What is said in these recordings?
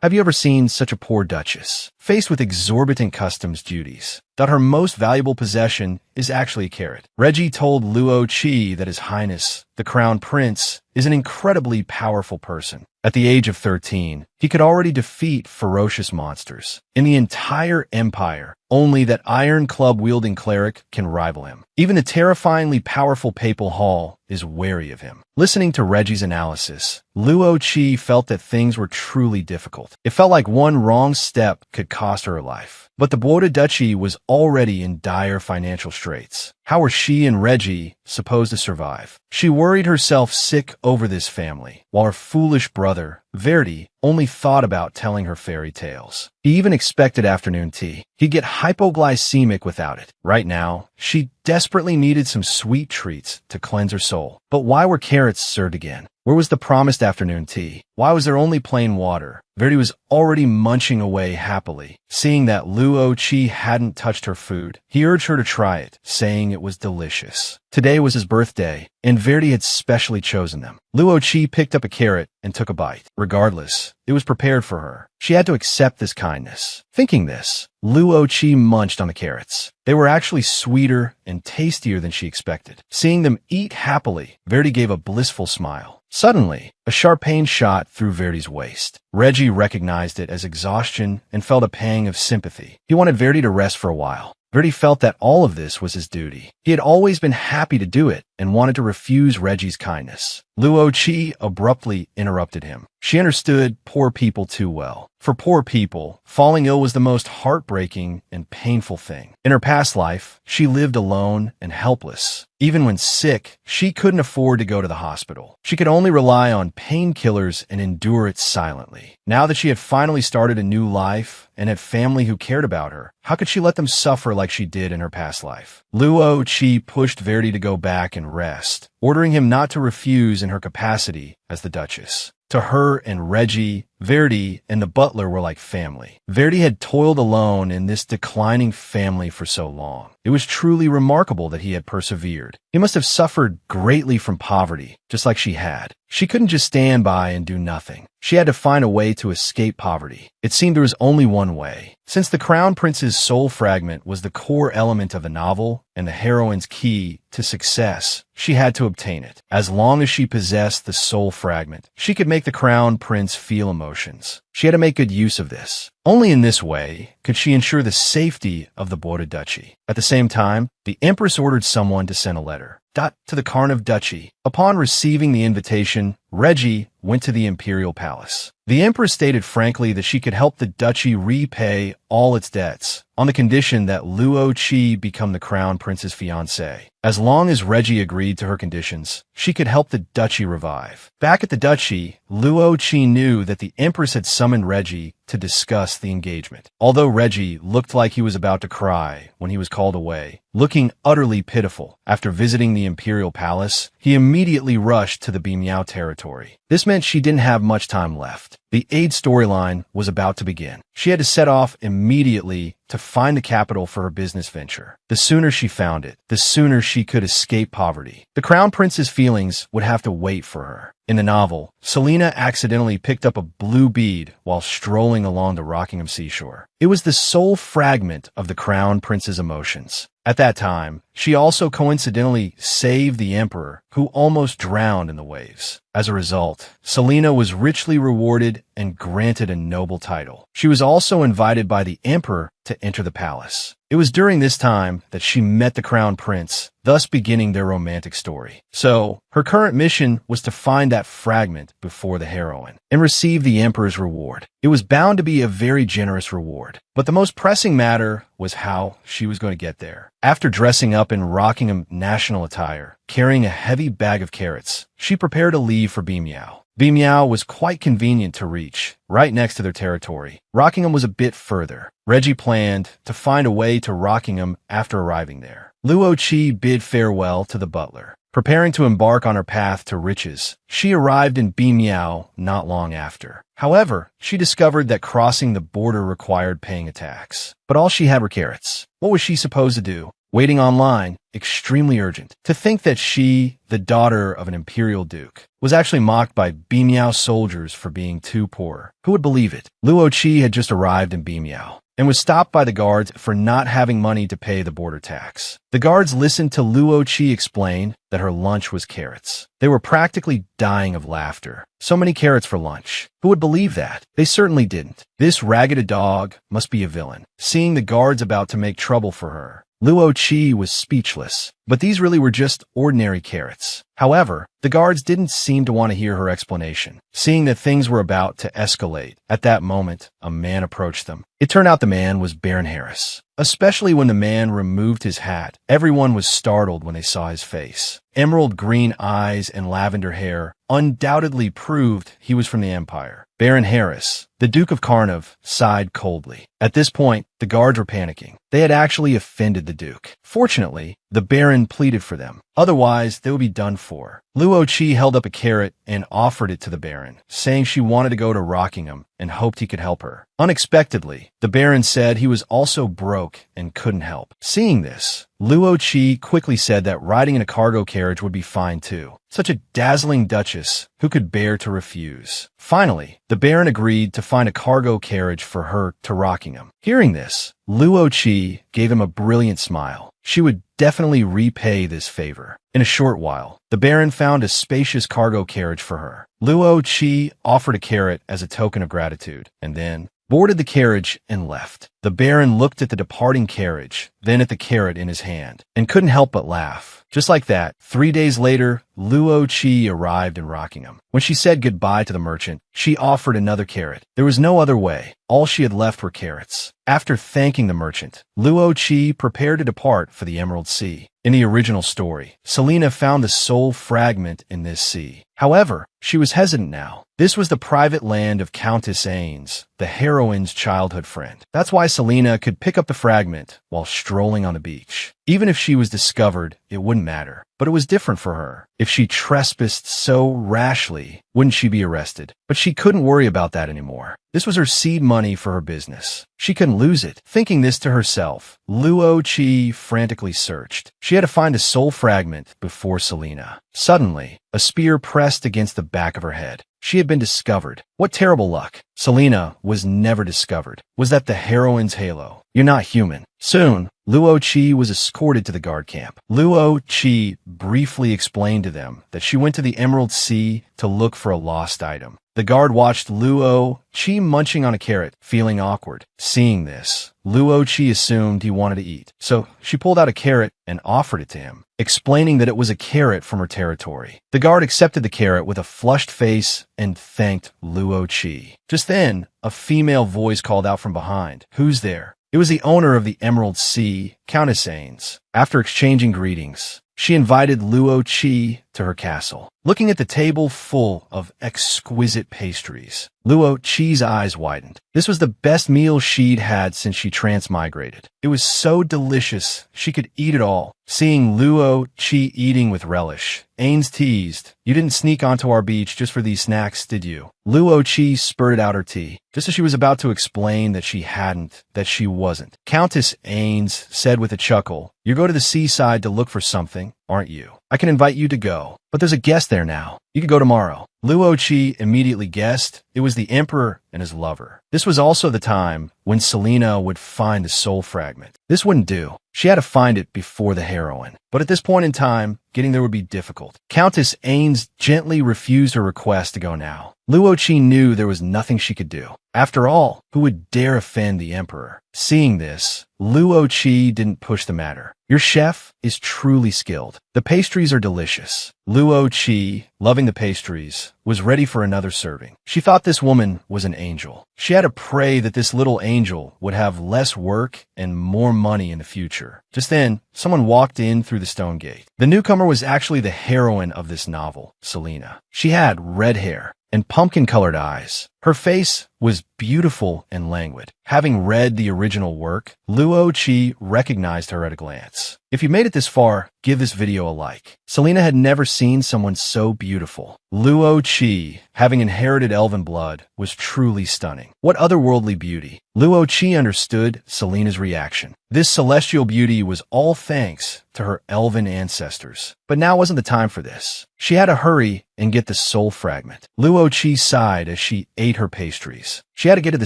Have you ever seen such a poor duchess, faced with exorbitant customs duties, that her most valuable possession is actually a carrot? Reggie told Luo Qi that His Highness, the Crown Prince, is an incredibly powerful person. At the age of 13, he could already defeat ferocious monsters in the entire empire. Only that iron club-wielding cleric can rival him. Even the terrifyingly powerful papal hall is wary of him. Listening to Reggie's analysis, Luo Qi felt that things were truly difficult. It felt like one wrong step could cost her life. But the Boda Duchy was already in dire financial straits. How were she and Reggie supposed to survive? She worried herself sick over this family, while her foolish brother, Verdi, only thought about telling her fairy tales. He even expected afternoon tea. He'd get hypoglycemic without it. Right now, she desperately needed some sweet treats to cleanse her soul. But why were carrots served again? Where was the promised afternoon tea? Why was there only plain water? Verdi was already munching away happily. Seeing that Luo Qi hadn't touched her food, he urged her to try it, saying it was delicious. Today was his birthday, and Verdi had specially chosen them. Luo Qi picked up a carrot and took a bite. Regardless, it was prepared for her. She had to accept this kindness. Thinking this, Luo Qi munched on the carrots. They were actually sweeter and tastier than she expected. Seeing them eat happily, Verdi gave a blissful smile. Suddenly, a sharp pain shot through Verdi's waist. Reggie recognized it as exhaustion and felt a pang of sympathy. He wanted Verdi to rest for a while. Verdi felt that all of this was his duty. He had always been happy to do it and wanted to refuse Reggie's kindness. Luo Qi abruptly interrupted him. She understood poor people too well. For poor people, falling ill was the most heartbreaking and painful thing. In her past life, she lived alone and helpless. Even when sick, she couldn't afford to go to the hospital. She could only rely on painkillers and endure it silently. Now that she had finally started a new life and had family who cared about her, how could she let them suffer like she did in her past life? Luo Qi pushed Verdi to go back and rest, ordering him not to refuse in her capacity as the Duchess. To her and Reggie, Verdi and the butler were like family. Verdi had toiled alone in this declining family for so long. It was truly remarkable that he had persevered. He must have suffered greatly from poverty, just like she had. She couldn't just stand by and do nothing. She had to find a way to escape poverty. It seemed there was only one way. Since the Crown Prince's soul fragment was the core element of the novel and the heroine's key to success, she had to obtain it. As long as she possessed the soul fragment, she could make the Crown Prince feel emotions. She had to make good use of this. Only in this way could she ensure the safety of the Boda Duchy. At the same time, the Empress ordered someone to send a letter to the Karnov Duchy. Upon receiving the invitation, Reggie went to the imperial palace. The Empress stated frankly that she could help the duchy repay all its debts, on the condition that Luo Qi become the Crown Prince's fiancé. As long as Reggie agreed to her conditions, she could help the duchy revive. Back at the duchy, Luo Qi knew that the Empress had summoned Reggie to discuss the engagement. Although Reggie looked like he was about to cry when he was called away, looking utterly pitiful after visiting the imperial palace, he immediately rushed to the Bimiao territory. This meant she didn't have much time left. The aid storyline was about to begin. She had to set off immediately to find the capital for her business venture. The sooner she found it, the sooner she could escape poverty. The Crown Prince's feelings would have to wait for her. In the novel, Selena accidentally picked up a blue bead while strolling along the Rockingham seashore. It was the sole fragment of the Crown Prince's emotions. At that time, she also coincidentally saved the Emperor, who almost drowned in the waves. As a result, Selena was richly rewarded and granted a noble title. She was also invited by the Emperor to enter the palace. It was during this time that she met the Crown Prince, thus beginning their romantic story. So, her current mission was to find that fragment before the heroine and receive the Emperor's reward. It was bound to be a very generous reward. But the most pressing matter was how she was going to get there. After dressing up in Rockingham national attire, carrying a heavy bag of carrots, she prepared to leave for Bimiao. Bimiao was quite convenient to reach, right next to their territory. Rockingham was a bit further. Reggie planned to find a way to Rockingham after arriving there. Luo Qi bid farewell to the butler. Preparing to embark on her path to riches, she arrived in Bimiao not long after. However, she discovered that crossing the border required paying a tax. But all she had were carrots. What was she supposed to do? waiting online, extremely urgent. To think that she, the daughter of an imperial duke, was actually mocked by Bimiao soldiers for being too poor. Who would believe it? Luo Qi had just arrived in Bimiao and was stopped by the guards for not having money to pay the border tax. The guards listened to Luo Qi explain that her lunch was carrots. They were practically dying of laughter. So many carrots for lunch. Who would believe that? They certainly didn't. This ragged dog must be a villain. Seeing the guards about to make trouble for her, Luo Qi was speechless, but these really were just ordinary carrots. However, the guards didn't seem to want to hear her explanation. Seeing that things were about to escalate, at that moment, a man approached them. It turned out the man was Baron Harris. Especially when the man removed his hat, everyone was startled when they saw his face. Emerald green eyes and lavender hair undoubtedly proved he was from the Empire. Baron Harris, the Duke of Carnov, sighed coldly. At this point, the guards were panicking. They had actually offended the Duke. Fortunately, the Baron pleaded for them. Otherwise, they would be done for. Luo Qi held up a carrot and offered it to the Baron, saying she wanted to go to Rockingham and hoped he could help her. Unexpectedly, the Baron said he was also broke and couldn't help. Seeing this, Luo Qi quickly said that riding in a cargo carriage would be fine too. Such a dazzling duchess, who could bear to refuse? Finally, the Baron agreed to find a cargo carriage for her to Rockingham. Hearing this, Luo Qi gave him a brilliant smile. She would definitely repay this favor. In a short while, the Baron found a spacious cargo carriage for her. Luo Qi offered a carrot as a token of gratitude, and then boarded the carriage and left. The Baron looked at the departing carriage, then at the carrot in his hand, and couldn't help but laugh. Just like that, 3 days later, Luo Qi arrived in Rockingham. When she said goodbye to the merchant, she offered another carrot. There was no other way. All she had left were carrots. After thanking the merchant, Luo Qi prepared to depart for the Emerald Sea. In the original story, Selena found the soul fragment in this sea. However, she was hesitant now. This was the private land of Countess Aines, the heroine's childhood friend. That's why Selena could pick up the fragment while strolling on the beach. Even if she was discovered, it wouldn't matter. But it was different for her. If she trespassed so rashly, wouldn't she be arrested? But she couldn't worry about that anymore. This was her seed money for her business. She couldn't lose it. Thinking this to herself, Luo Qi frantically searched. She had to find a soul fragment before Selena. Suddenly, a spear pressed against the back of her head. She had been discovered. What terrible luck. Selena was never discovered. Was that the heroine's halo? You're not human. Soon, Luo Qi was escorted to the guard camp. Luo Qi briefly explained to them that she went to the Emerald Sea to look for a lost item. The guard watched Luo Qi munching on a carrot, feeling awkward. Seeing this, Luo Qi assumed he wanted to eat, so she pulled out a carrot and offered it to him, explaining that it was a carrot from her territory. The guard accepted the carrot with a flushed face and thanked Luo Qi. Just then, a female voice called out from behind, "Who's there?" It was the owner of the Emerald Sea, Countess Aines. After exchanging greetings, she invited Luo Qi to her castle. Looking at the table full of exquisite pastries, Luo Qi's eyes widened. This was the best meal she'd had since she transmigrated. It was so delicious, she could eat it all. Seeing Luo Qi eating with relish, Aines teased, "You didn't sneak onto our beach just for these snacks, did you?" Luo Qi spurted out her tea. Just as she was about to explain that she hadn't, that she wasn't, Countess Aines said with a chuckle, "You go to the seaside to look for something, aren't you? I can invite you to go, but there's a guest there now. You could go tomorrow." Luo Qi immediately guessed it was the emperor and his lover. This was also the time when Selena would find the soul fragment. This wouldn't do. She had to find it before the heroine. But at this point in time, getting there would be difficult. Countess Aines gently refused her request to go now. Luo Qi knew there was nothing she could do. After all, who would dare offend the emperor? Seeing this, Luo Qi didn't push the matter. "Your chef is truly skilled. The pastries are delicious." Luo Qi, loving the pastries, was ready for another serving. She thought this woman was an angel. She had to pray that this little angel would have less work and more money in the future. Just then, someone walked in through the stone gate. The newcomer was actually the heroine of this novel, Selena. She had red hair and pumpkin-colored eyes. Her face was beautiful and languid. Having read the original work, Luo Qi recognized her at a glance. If you made it this far, give this video a like. Selena had never seen someone so beautiful. Luo Qi, having inherited elven blood, was truly stunning. What otherworldly beauty! Luo Qi understood Selena's reaction. This celestial beauty was all thanks to her elven ancestors. But now wasn't the time for this. She had to hurry and get the soul fragment. Luo Qi sighed as she ate her pastries. She had to get to the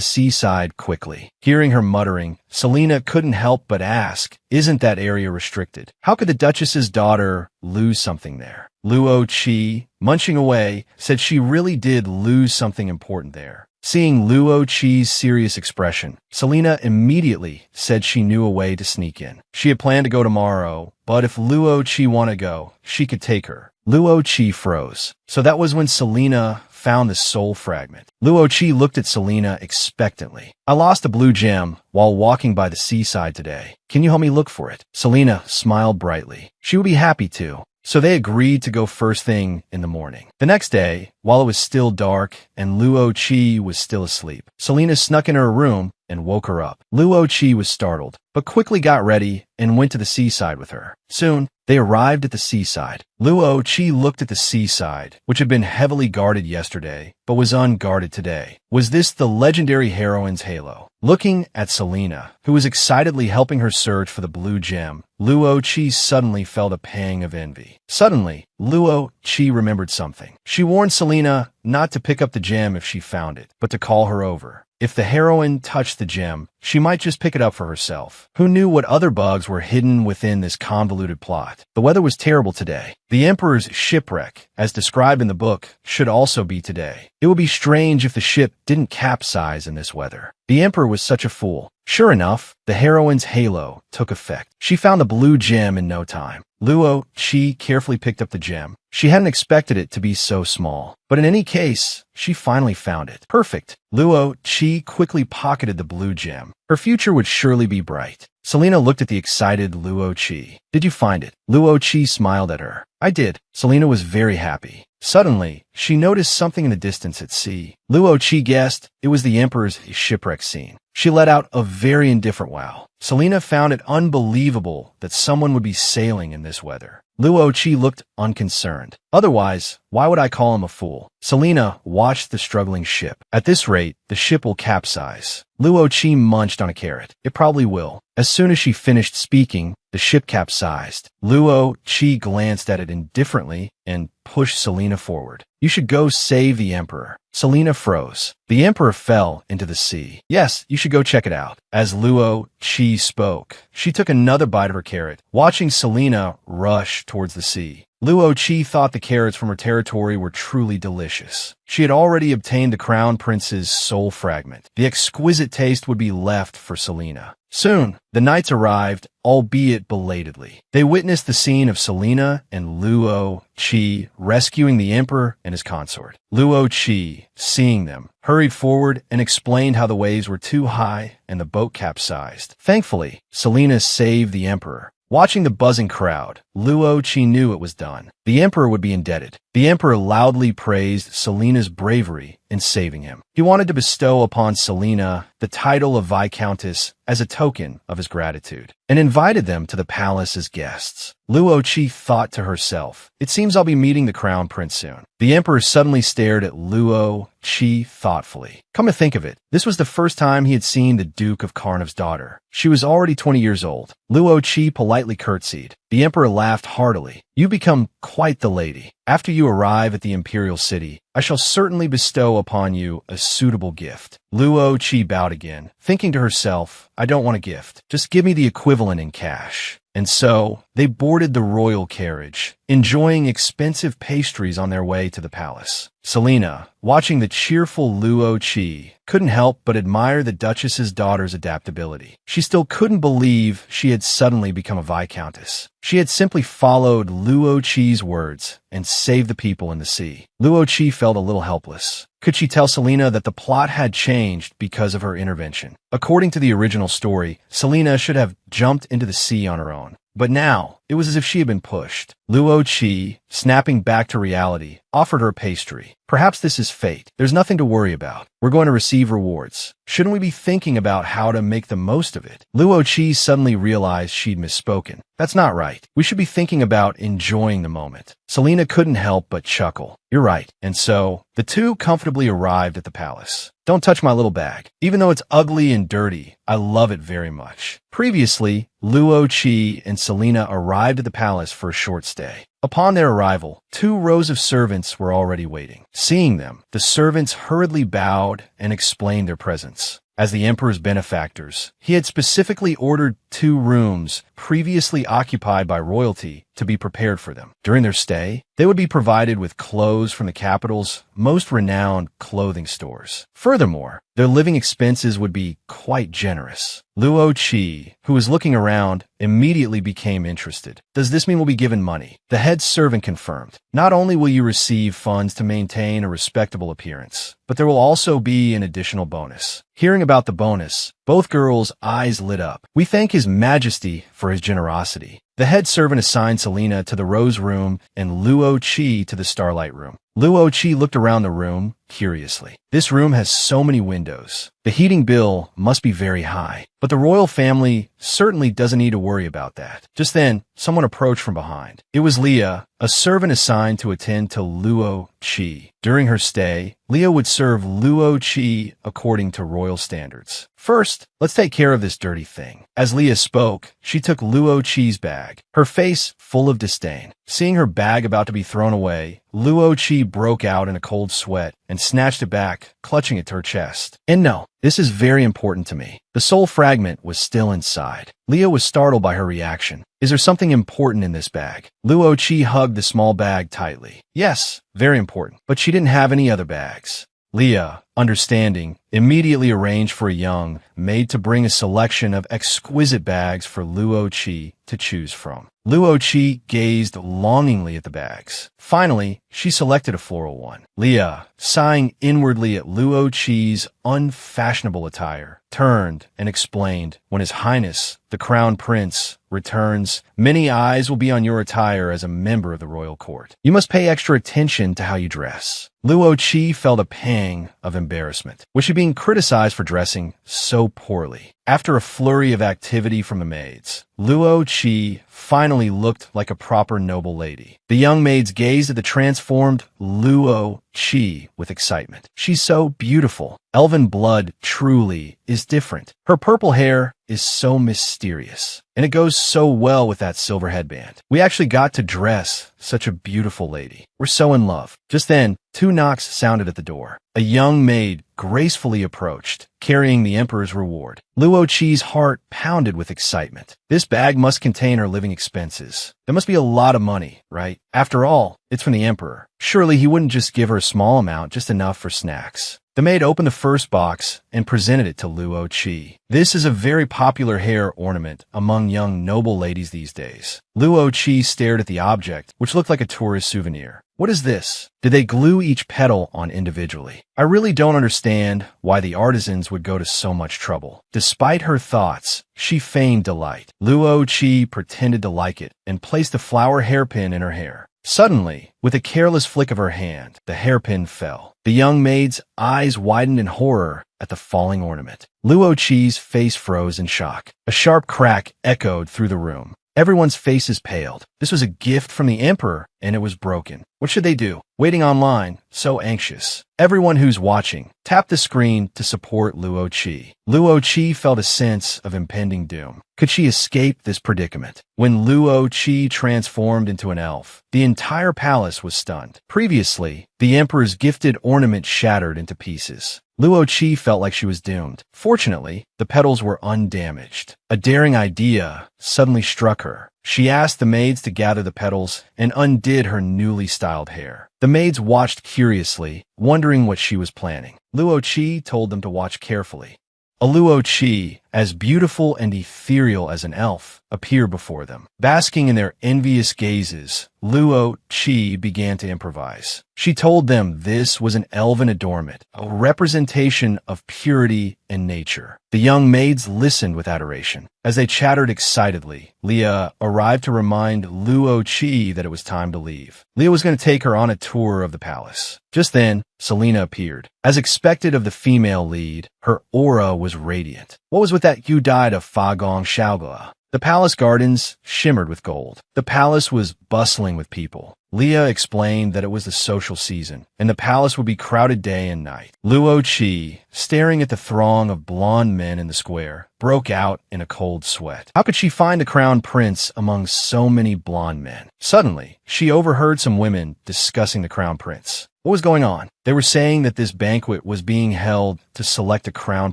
seaside quickly. Hearing her muttering, Selena couldn't help but ask, "Isn't that area restricted? How could the Duchess's daughter lose something there?" Luo Qi, munching away, said she really did lose something important there. Seeing Luo Qi's serious expression, Selena immediately said she knew a way to sneak in. She had planned to go tomorrow, but if Luo Qi wanted to go, she could take her. Luo Qi froze. So that was when Selena found the soul fragment. Luo Qi looked at Selena expectantly. "I lost a blue gem while walking by the seaside today. Can you help me look for it?" Selena smiled brightly. She would be happy to. So they agreed to go first thing in the morning. The next day, while it was still dark and Luo Qi was still asleep, Selena snuck in her room and woke her up. Luo Qi was startled, but quickly got ready and went to the seaside with her. Soon, they arrived at the seaside. Luo Qi looked at the seaside, which had been heavily guarded yesterday, but was unguarded today. Was this the legendary heroine's halo? Looking at Selena, who was excitedly helping her search for the blue gem, Luo Qi suddenly felt a pang of envy. Suddenly, Luo Qi remembered something. She warned Selena not to pick up the gem if she found it, but to call her over. If the heroine touched the gem, she might just pick it up for herself. Who knew what other bugs were hidden within this convoluted plot? The weather was terrible today. The Emperor's shipwreck, as described in the book, should also be today. It would be strange if the ship didn't capsize in this weather. The Emperor was such a fool. Sure enough, the heroine's halo took effect. She found the blue gem in no time. Luo Qi carefully picked up the gem. She hadn't expected it to be so small. But in any case, she finally found it. Perfect. Luo Qi quickly pocketed the blue gem. Her future would surely be bright. Selena looked at the excited Luo Qi. "Did you find it?" Luo Qi smiled at her. "I did." Selena was very happy. Suddenly, she noticed something in the distance at sea. Luo Qi guessed it was the Emperor's shipwreck scene. She let out a very indifferent wow. Selena found it unbelievable that someone would be sailing in this weather. Luo Qi looked unconcerned. Otherwise, why would I call him a fool? Selena watched the struggling ship. At this rate, the ship will capsize. Luo Qi munched on a carrot. It probably will. As soon as she finished speaking, the ship capsized. Luo Qi glanced at it indifferently and pushed Selena forward. "You should go save the Emperor." Selena froze. "The Emperor fell into the sea." "Yes, you should go check it out." As Luo Qi spoke, she took another bite of her carrot, watching Selena rush towards the sea. Luo Qi thought the carrots from her territory were truly delicious. She had already obtained the crown prince's soul fragment. The exquisite taste would be left for Selena. Soon, the knights arrived, albeit belatedly. They witnessed the scene of Selena and Luo Qi rescuing the emperor and his consort. Luo Qi, seeing them, hurried forward and explained how the waves were too high and the boat capsized. Thankfully, Selena saved the emperor. Watching the buzzing crowd, Luo Qi knew it was done. The emperor would be indebted. The emperor loudly praised Selena's bravery in saving him. He wanted to bestow upon Selena the title of Viscountess as a token of his gratitude, and invited them to the palace as guests. Luo Qi thought to herself, "It seems I'll be meeting the crown prince soon." The emperor suddenly stared at Luo Qi thoughtfully. Come to think of it, this was the first time he had seen the Duke of Karnav's daughter. She was already 20 years old. Luo Qi politely curtsied. The emperor laughed heartily. "You become quite the lady. After you arrive at the imperial city, I shall certainly bestow upon you a suitable gift." Luo Qi bowed again, thinking to herself, "I don't want a gift. Just give me the equivalent in cash." And so, they boarded the royal carriage, enjoying expensive pastries on their way to the palace. Selena, watching the cheerful Luo Qi, couldn't help but admire the Duchess's daughter's adaptability. She still couldn't believe she had suddenly become a Viscountess. She had simply followed Luo Qi's words and saved the people in the sea. Luo Qi felt a little helpless. Could she tell Selena that the plot had changed because of her intervention? According to the original story, Selena should have jumped into the sea on her own. But now, it was as if she had been pushed. Luo Qi, snapping back to reality, offered her a pastry. Perhaps this is fate. There's nothing to worry about. We're going to receive rewards. Shouldn't we be thinking about how to make the most of it? Luo Qi suddenly realized she'd misspoken. That's not right. We should be thinking about enjoying the moment. Selena couldn't help but chuckle. You're right. And so, the two comfortably arrived at the palace. Don't touch my little bag. Even though it's ugly and dirty, I love it very much. Previously, Luo Qi and Selena arrived at the palace for a short stay. Upon their arrival, 2 rows of servants were already waiting. Seeing them, the servants hurriedly bowed and explained their presence. As the emperor's benefactors, he had specifically ordered 2 rooms previously occupied by royalty to be prepared for them. During their stay, they would be provided with clothes from the capital's most renowned clothing stores. Furthermore, their living expenses would be quite generous. Luo Qi, who was looking around, immediately became interested. Does this mean we'll be given money? The head servant confirmed. Not only will you receive funds to maintain a respectable appearance, but there will also be an additional bonus. Hearing about the bonus, both girls' eyes lit up. We thank His Majesty for his generosity. The head servant assigned Selena to the Rose Room and Luo Qi to the Starlight Room. Luo Qi looked around the room curiously. This room has so many windows. The heating bill must be very high, but the royal family certainly doesn't need to worry about that. Just then, someone approached from behind. It was Leah, a servant assigned to attend to Luo Qi. During her stay, Leah would serve Luo Qi according to royal standards. First, let's take care of this dirty thing. As Leah spoke, she took Luo Qi's bag, her face full of disdain. Seeing her bag about to be thrown away, Luo Qi broke out in a cold sweat and snatched it back, clutching it to her chest. And no, this is very important to me. The soul fragment was still inside. Leah was startled by her reaction. Is there something important in this bag? Luo Qi hugged the small bag tightly. Yes, very important. But she didn't have any other bags. Leah, understanding, immediately arranged for a young maid to bring a selection of exquisite bags for Luo Qi to choose from. Luo Qi gazed longingly at the bags. Finally, she selected a floral one. Leah, sighing inwardly at Luo Qi's unfashionable attire, turned and explained, "When His Highness, the Crown Prince, returns, many eyes will be on your attire as a member of the royal court. You must pay extra attention to how you dress." Luo Qi felt a pang of embarrassment. Was she being criticized for dressing so poorly? After a flurry of activity from the maids, Luo Qi finally looked like a proper noble lady. The young maids gazed at the transformed Luo Qi with excitement. She's so beautiful. Elven blood truly is different. Her purple hair is so mysterious, and it goes so well with that silver headband. We actually got to dress such a beautiful lady. We're so in love. Just then, 2 knocks sounded at the door. A young maid gracefully approached, carrying the emperor's reward. Luo Qi's heart pounded with excitement. This bag must contain her living expenses. There must be a lot of money, right? After all, it's from the emperor. Surely he wouldn't just give her a small amount, just enough for snacks. The maid opened the first box and presented it to Luo Qi. This is a very popular hair ornament among young noble ladies these days. Luo Qi stared at the object, which looked like a tourist souvenir. What is this? Did they glue each petal on individually? I really don't understand why the artisans would go to so much trouble. Despite her thoughts, she feigned delight. Luo Qi pretended to like it and placed a flower hairpin in her hair. Suddenly, with a careless flick of her hand, the hairpin fell. The young maid's eyes widened in horror at the falling ornament. Luo Qi's face froze in shock. A sharp crack echoed through the room. Everyone's faces paled. This was a gift from the emperor, and it was broken. What should they do? Waiting online, so anxious. Everyone who's watching, tap the screen to support Luo Qi. Luo Qi felt a sense of impending doom. Could she escape this predicament? When Luo Qi transformed into an elf, the entire palace was stunned. Previously, the emperor's gifted ornament shattered into pieces. Luo Qi felt like she was doomed. Fortunately, the petals were undamaged. A daring idea suddenly struck her. She asked the maids to gather the petals and undid her newly styled hair. The maids watched curiously, wondering what she was planning. Luo Qi told them to watch carefully. A Luo Qi, as beautiful and ethereal as an elf, appear before them. Basking in their envious gazes, Luo Qi began to improvise. She told them this was an elven adornment, a representation of purity and nature. The young maids listened with adoration. As they chattered excitedly, Leah arrived to remind Luo Qi that it was time to leave. Leah was going to take her on a tour of the palace. Just then, Selena appeared. As expected of the female lead, her aura was radiant. What was with that you died of Fa Gong Xiaogua? The palace gardens shimmered with gold. The palace was bustling with people. Leah explained that it was the social season, and the palace would be crowded day and night. Luo Qi, staring at the throng of blonde men in the square, broke out in a cold sweat. How could she find the crown prince among so many blonde men? Suddenly, she overheard some women discussing the crown prince. What was going on? They were saying that this banquet was being held to select a crown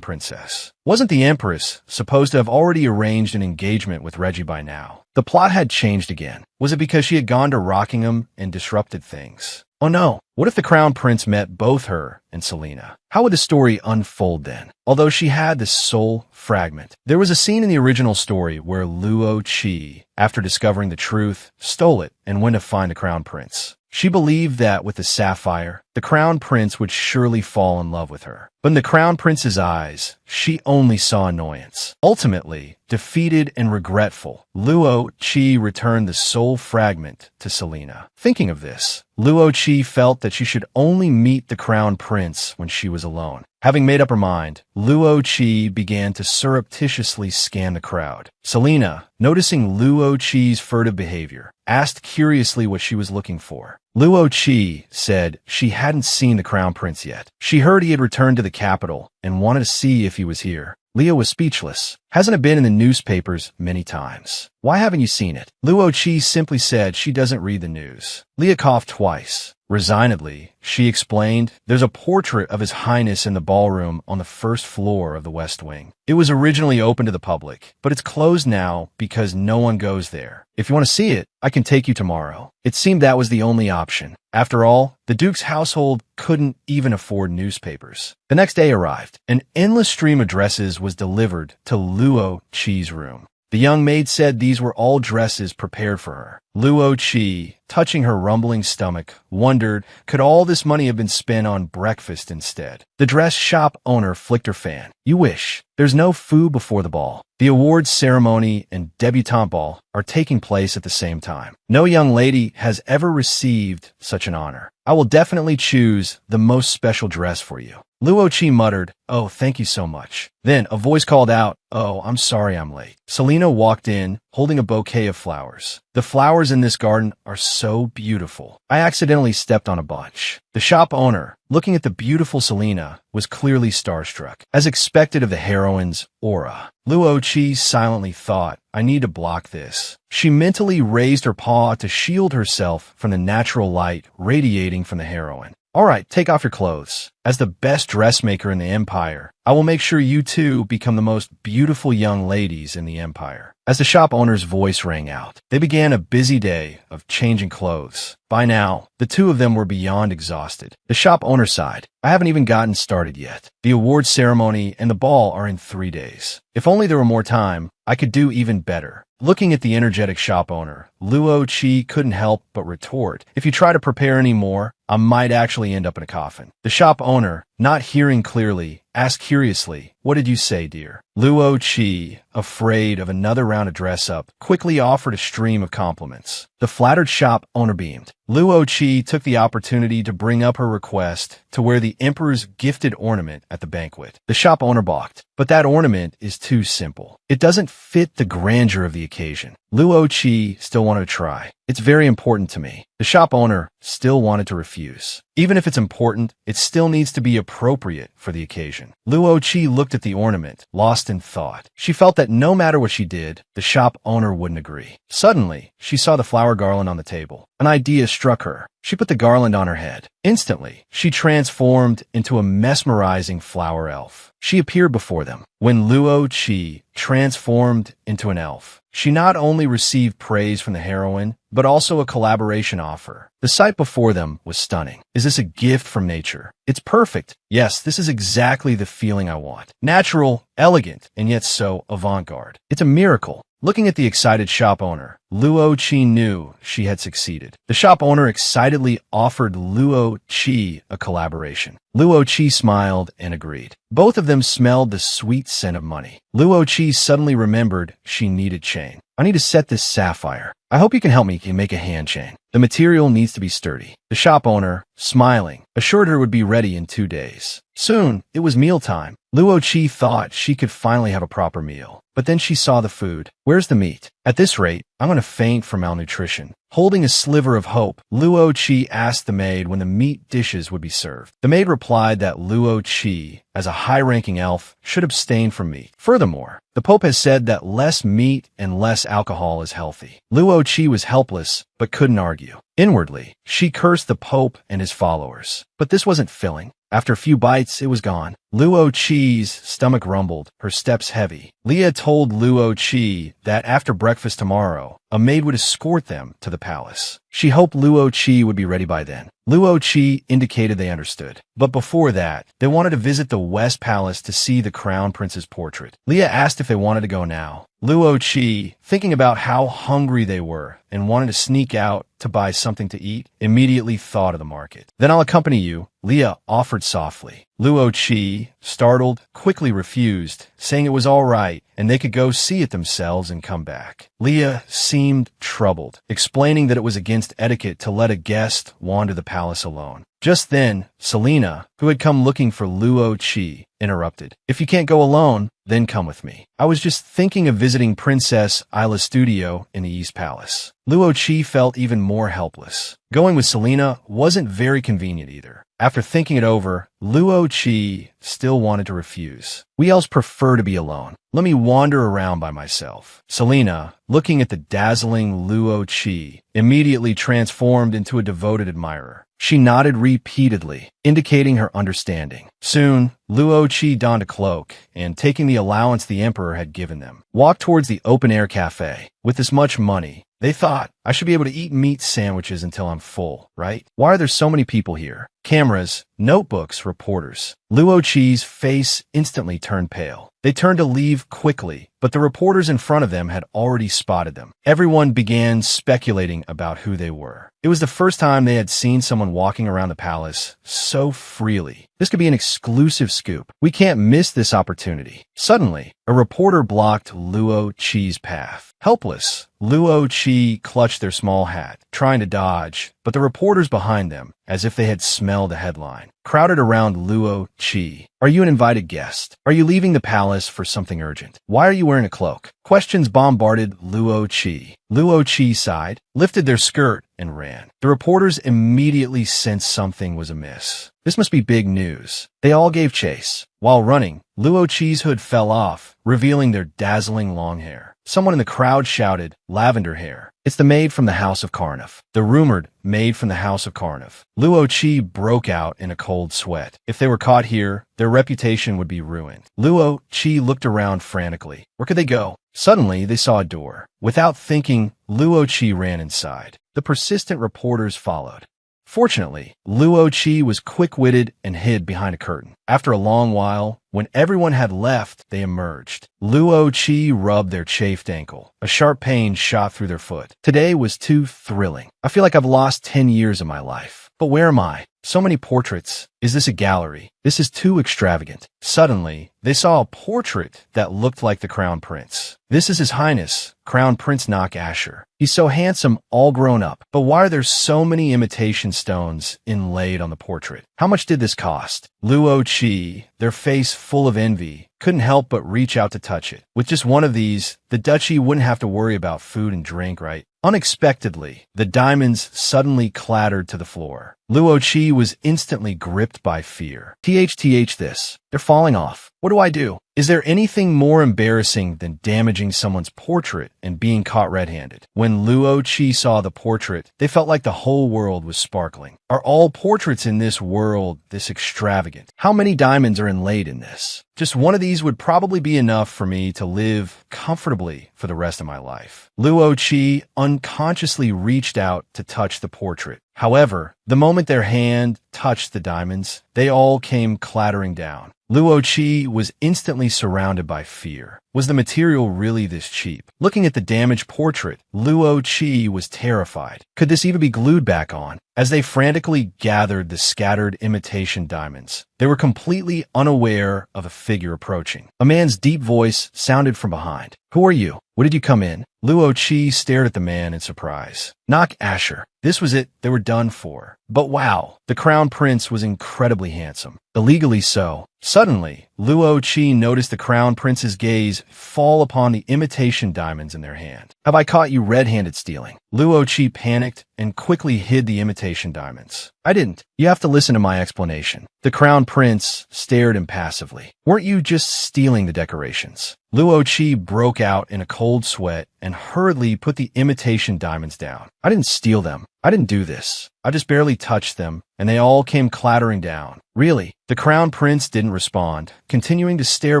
princess. Wasn't the empress supposed to have already arranged an engagement with Reggie by now? The plot had changed again. Was it because she had gone to Rockingham and disrupted things? Oh no, what if the crown prince met both her and Selena? How would the story unfold then? Although she had this soul fragment, there was a scene in the original story where Luo Qi, after discovering the truth, stole it and went to find the crown prince. She believed that with the sapphire, the crown prince would surely fall in love with her. But in the crown prince's eyes, she only saw annoyance. Ultimately, defeated and regretful, Luo Qi returned the soul fragment to Selena. Thinking of this, Luo Qi felt that she should only meet the crown prince when she was alone. Having made up her mind, Luo Qi began to surreptitiously scan the crowd. Selena, noticing Luo Qi's furtive behavior, asked curiously what she was looking for. Luo Qi said she hadn't seen the crown prince yet. She heard he had returned to the capital and wanted to see if he was here. Leah was speechless. Hasn't it been in the newspapers many times? Why haven't you seen it? Luo Qi simply said she doesn't read the news. Leah coughed twice. Resignedly, she explained, there's a portrait of His Highness in the ballroom on the first floor of the West Wing. It was originally open to the public, but it's closed now because no one goes there. If you want to see it, I can take you tomorrow. It seemed that was the only option. After all, the Duke's household couldn't even afford newspapers. The next day arrived. An endless stream of dresses was delivered to Luo Qi's room. The young maid said these were all dresses prepared for her. Luo Qi, touching her rumbling stomach, wondered, could all this money have been spent on breakfast instead? The dress shop owner flicked her fan. You wish. There's no food before the ball. The awards ceremony and debutante ball are taking place at the same time. No young lady has ever received such an honor. I will definitely choose the most special dress for you. Luo Qi muttered, oh, thank you so much. Then a voice called out, oh, I'm sorry I'm late. Selena walked in, holding a bouquet of flowers. The flowers in this garden are so beautiful. I accidentally stepped on a bunch. The shop owner, looking at the beautiful Selena, was clearly starstruck, as expected of the heroine's aura. Luo Qi silently thought, I need to block this. She mentally raised her paw to shield herself from the natural light radiating from the heroine. All right, take off your clothes. As the best dressmaker in the empire, I will make sure you two become the most beautiful young ladies in the empire. As the shop owner's voice rang out, they began a busy day of changing clothes. By now, the two of them were beyond exhausted. The shop owner sighed, I haven't even gotten started yet. The awards ceremony and the ball are in 3 days. If only there were more time, I could do even better. Looking at the energetic shop owner, Luo Qi couldn't help but retort, if you try to prepare any more, I might actually end up in a coffin. The shop owner, not hearing clearly, asked curiously, what did you say, dear? Luo Qi, afraid of another round of dress-up, quickly offered a stream of compliments. The flattered shop owner beamed. Luo Qi took the opportunity to bring up her request to wear the emperor's gifted ornament at the banquet. The shop owner balked, but that ornament is too simple. It doesn't fit the grandeur of the occasion. Luo Qi still wanted to try. It's very important to me. The shop owner still wanted to refuse. Even if it's important, it still needs to be appropriate for the occasion. Luo Qi looked at the ornament, lost in thought. She felt that no matter what she did, the shop owner wouldn't agree. Suddenly, she saw the flower garland on the table. An idea struck her. She put the garland on her head. Instantly, she transformed into a mesmerizing flower elf. She appeared before them. When Luo Qi transformed into an elf, She not only received praise from the heroine, but also a collaboration offer. The sight before them was stunning. Is this a gift from nature? It's perfect. Yes, this is exactly the feeling I want. Natural, elegant, and yet so avant-garde. It's a miracle. Looking at the excited shop owner, Luo Qi knew she had succeeded. The shop owner excitedly offered Luo Qi a collaboration. Luo Qi smiled and agreed. Both of them smelled the sweet scent of money. Luo Qi suddenly remembered she needed chain. I need to set this sapphire. I hope you can help me make a hand chain. The material needs to be sturdy. The shop owner, smiling, assured her it would be ready in 2 days. Soon, it was mealtime. Luo Qi thought she could finally have a proper meal. But then she saw the food. Where's the meat? At this rate, I'm going to faint from malnutrition. Holding a sliver of hope, Luo Qi asked the maid when the meat dishes would be served. The maid replied that Luo Qi, as a high-ranking elf, should abstain from meat. Furthermore, the Pope has said that less meat and less alcohol is healthy. Luo Qi was helpless, but couldn't argue. Inwardly, she cursed the Pope and his followers. But this wasn't filling. After a few bites, it was gone. Luo Qi's stomach rumbled, her steps heavy. Leah told Luo Qi that after breakfast tomorrow, a maid would escort them to the palace. She hoped Luo Qi would be ready by then. Luo Qi indicated they understood. But before that, they wanted to visit the West Palace to see the Crown Prince's portrait. Leah asked if they wanted to go now. Luo Qi, thinking about how hungry they were and wanted to sneak out to buy something to eat, immediately thought of the market. Then I'll accompany you, Leah offered softly. Luo Qi, startled, quickly refused, saying it was all right and they could go see it themselves and come back. Leah seemed troubled, explaining that it was against etiquette to let a guest wander the palace alone. Just then, Selena, who had come looking for Luo Qi, interrupted. If you can't go alone, then come with me. I was just thinking of visiting Princess Isla's studio in the East Palace. Luo Qi felt even more helpless. Going with Selena wasn't very convenient either. After thinking it over, Luo Qi still wanted to refuse. We elves prefer to be alone. Let me wander around by myself. Selena, looking at the dazzling Luo Qi, immediately transformed into a devoted admirer. She nodded repeatedly, indicating her understanding. Soon, Luo Qi donned a cloak and, taking the allowance the emperor had given them, walked towards the open-air cafe. With this much money, they thought, I should be able to eat meat sandwiches until I'm full, right? Why are there so many people here? Cameras, notebooks, reporters. Luo Qi's face instantly turned pale. They turned to leave quickly, but the reporters in front of them had already spotted them. Everyone began speculating about who they were. It was the first time they had seen someone walking around the palace so freely. This could be an exclusive scoop. We can't miss this opportunity. Suddenly, a reporter blocked Luo Qi's path. Helpless, Luo Qi clutched their small hat, trying to dodge, but the reporters behind them, as if they had smelled a headline, crowded around Luo Qi. Are you an invited guest? Are you leaving the palace for something urgent? Why are you wearing a cloak? Questions bombarded Luo Qi. Luo Qi sighed, lifted their skirt, and ran. The reporters immediately sensed something was amiss. This must be big news. They all gave chase. While running, Luo Qi's hood fell off, revealing their dazzling long hair. Someone in the crowd shouted, "Lavender hair." It's the maid from the House of Carnif. The rumored maid from the House of Carnif. Luo Qi broke out in a cold sweat. If they were caught here, their reputation would be ruined. Luo Qi looked around frantically. Where could they go? Suddenly, they saw a door. Without thinking, Luo Qi ran inside. The persistent reporters followed. Fortunately, Luo Qi was quick-witted and hid behind a curtain. After a long while, when everyone had left, they emerged. Luo Qi rubbed their chafed ankle. A sharp pain shot through their foot. Today was too thrilling. I feel like I've lost 10 years of my life. But where am I? So many portraits. Is this a gallery? This is too extravagant. Suddenly, they saw a portrait that looked like the Crown Prince. This is His Highness, Crown Prince Nak Asher. He's so handsome, all grown up. But why are there so many imitation stones inlaid on the portrait? How much did this cost? Luo Qi, their face full of envy, couldn't help but reach out to touch it. With just one of these, the duchy wouldn't have to worry about food and drink, right? Unexpectedly, the diamonds suddenly clattered to the floor. Luo Qi was instantly gripped by fear. THTH this. They're falling off. What do I do? Is there anything more embarrassing than damaging someone's portrait and being caught red-handed? When Luo Qi saw the portrait, they felt like the whole world was sparkling. Are all portraits in this world this extravagant? How many diamonds are inlaid in this? Just one of these would probably be enough for me to live comfortably for the rest of my life. Luo Qi unconsciously reached out to touch the portrait. However, the moment their hand touched the diamonds, they all came clattering down. Luo Qi was instantly surrounded by fear. Was the material really this cheap? Looking at the damaged portrait, Luo Qi was terrified. Could this even be glued back on? As they frantically gathered the scattered imitation diamonds, they were completely unaware of a figure approaching. A man's deep voice sounded from behind. "Who are you? What did you come in?" Luo Qi stared at the man in surprise. Knock Asher. This was it. They were done for. But wow, the crown prince was incredibly handsome. Illegally so. Suddenly, Luo Qi noticed the crown prince's gaze fall upon the imitation diamonds in their hand. "Have I caught you red-handed stealing?" Luo Qi panicked and quickly hid the imitation diamonds. "I didn't. You have to listen to my explanation." The crown prince stared impassively. "Weren't you just stealing the decorations?" Luo Qi broke out in a cold sweat and hurriedly put the imitation diamonds down. "I didn't steal them. I didn't do this. I just barely touched them, and they all came clattering down." "Really?" The crown prince didn't respond, continuing to stare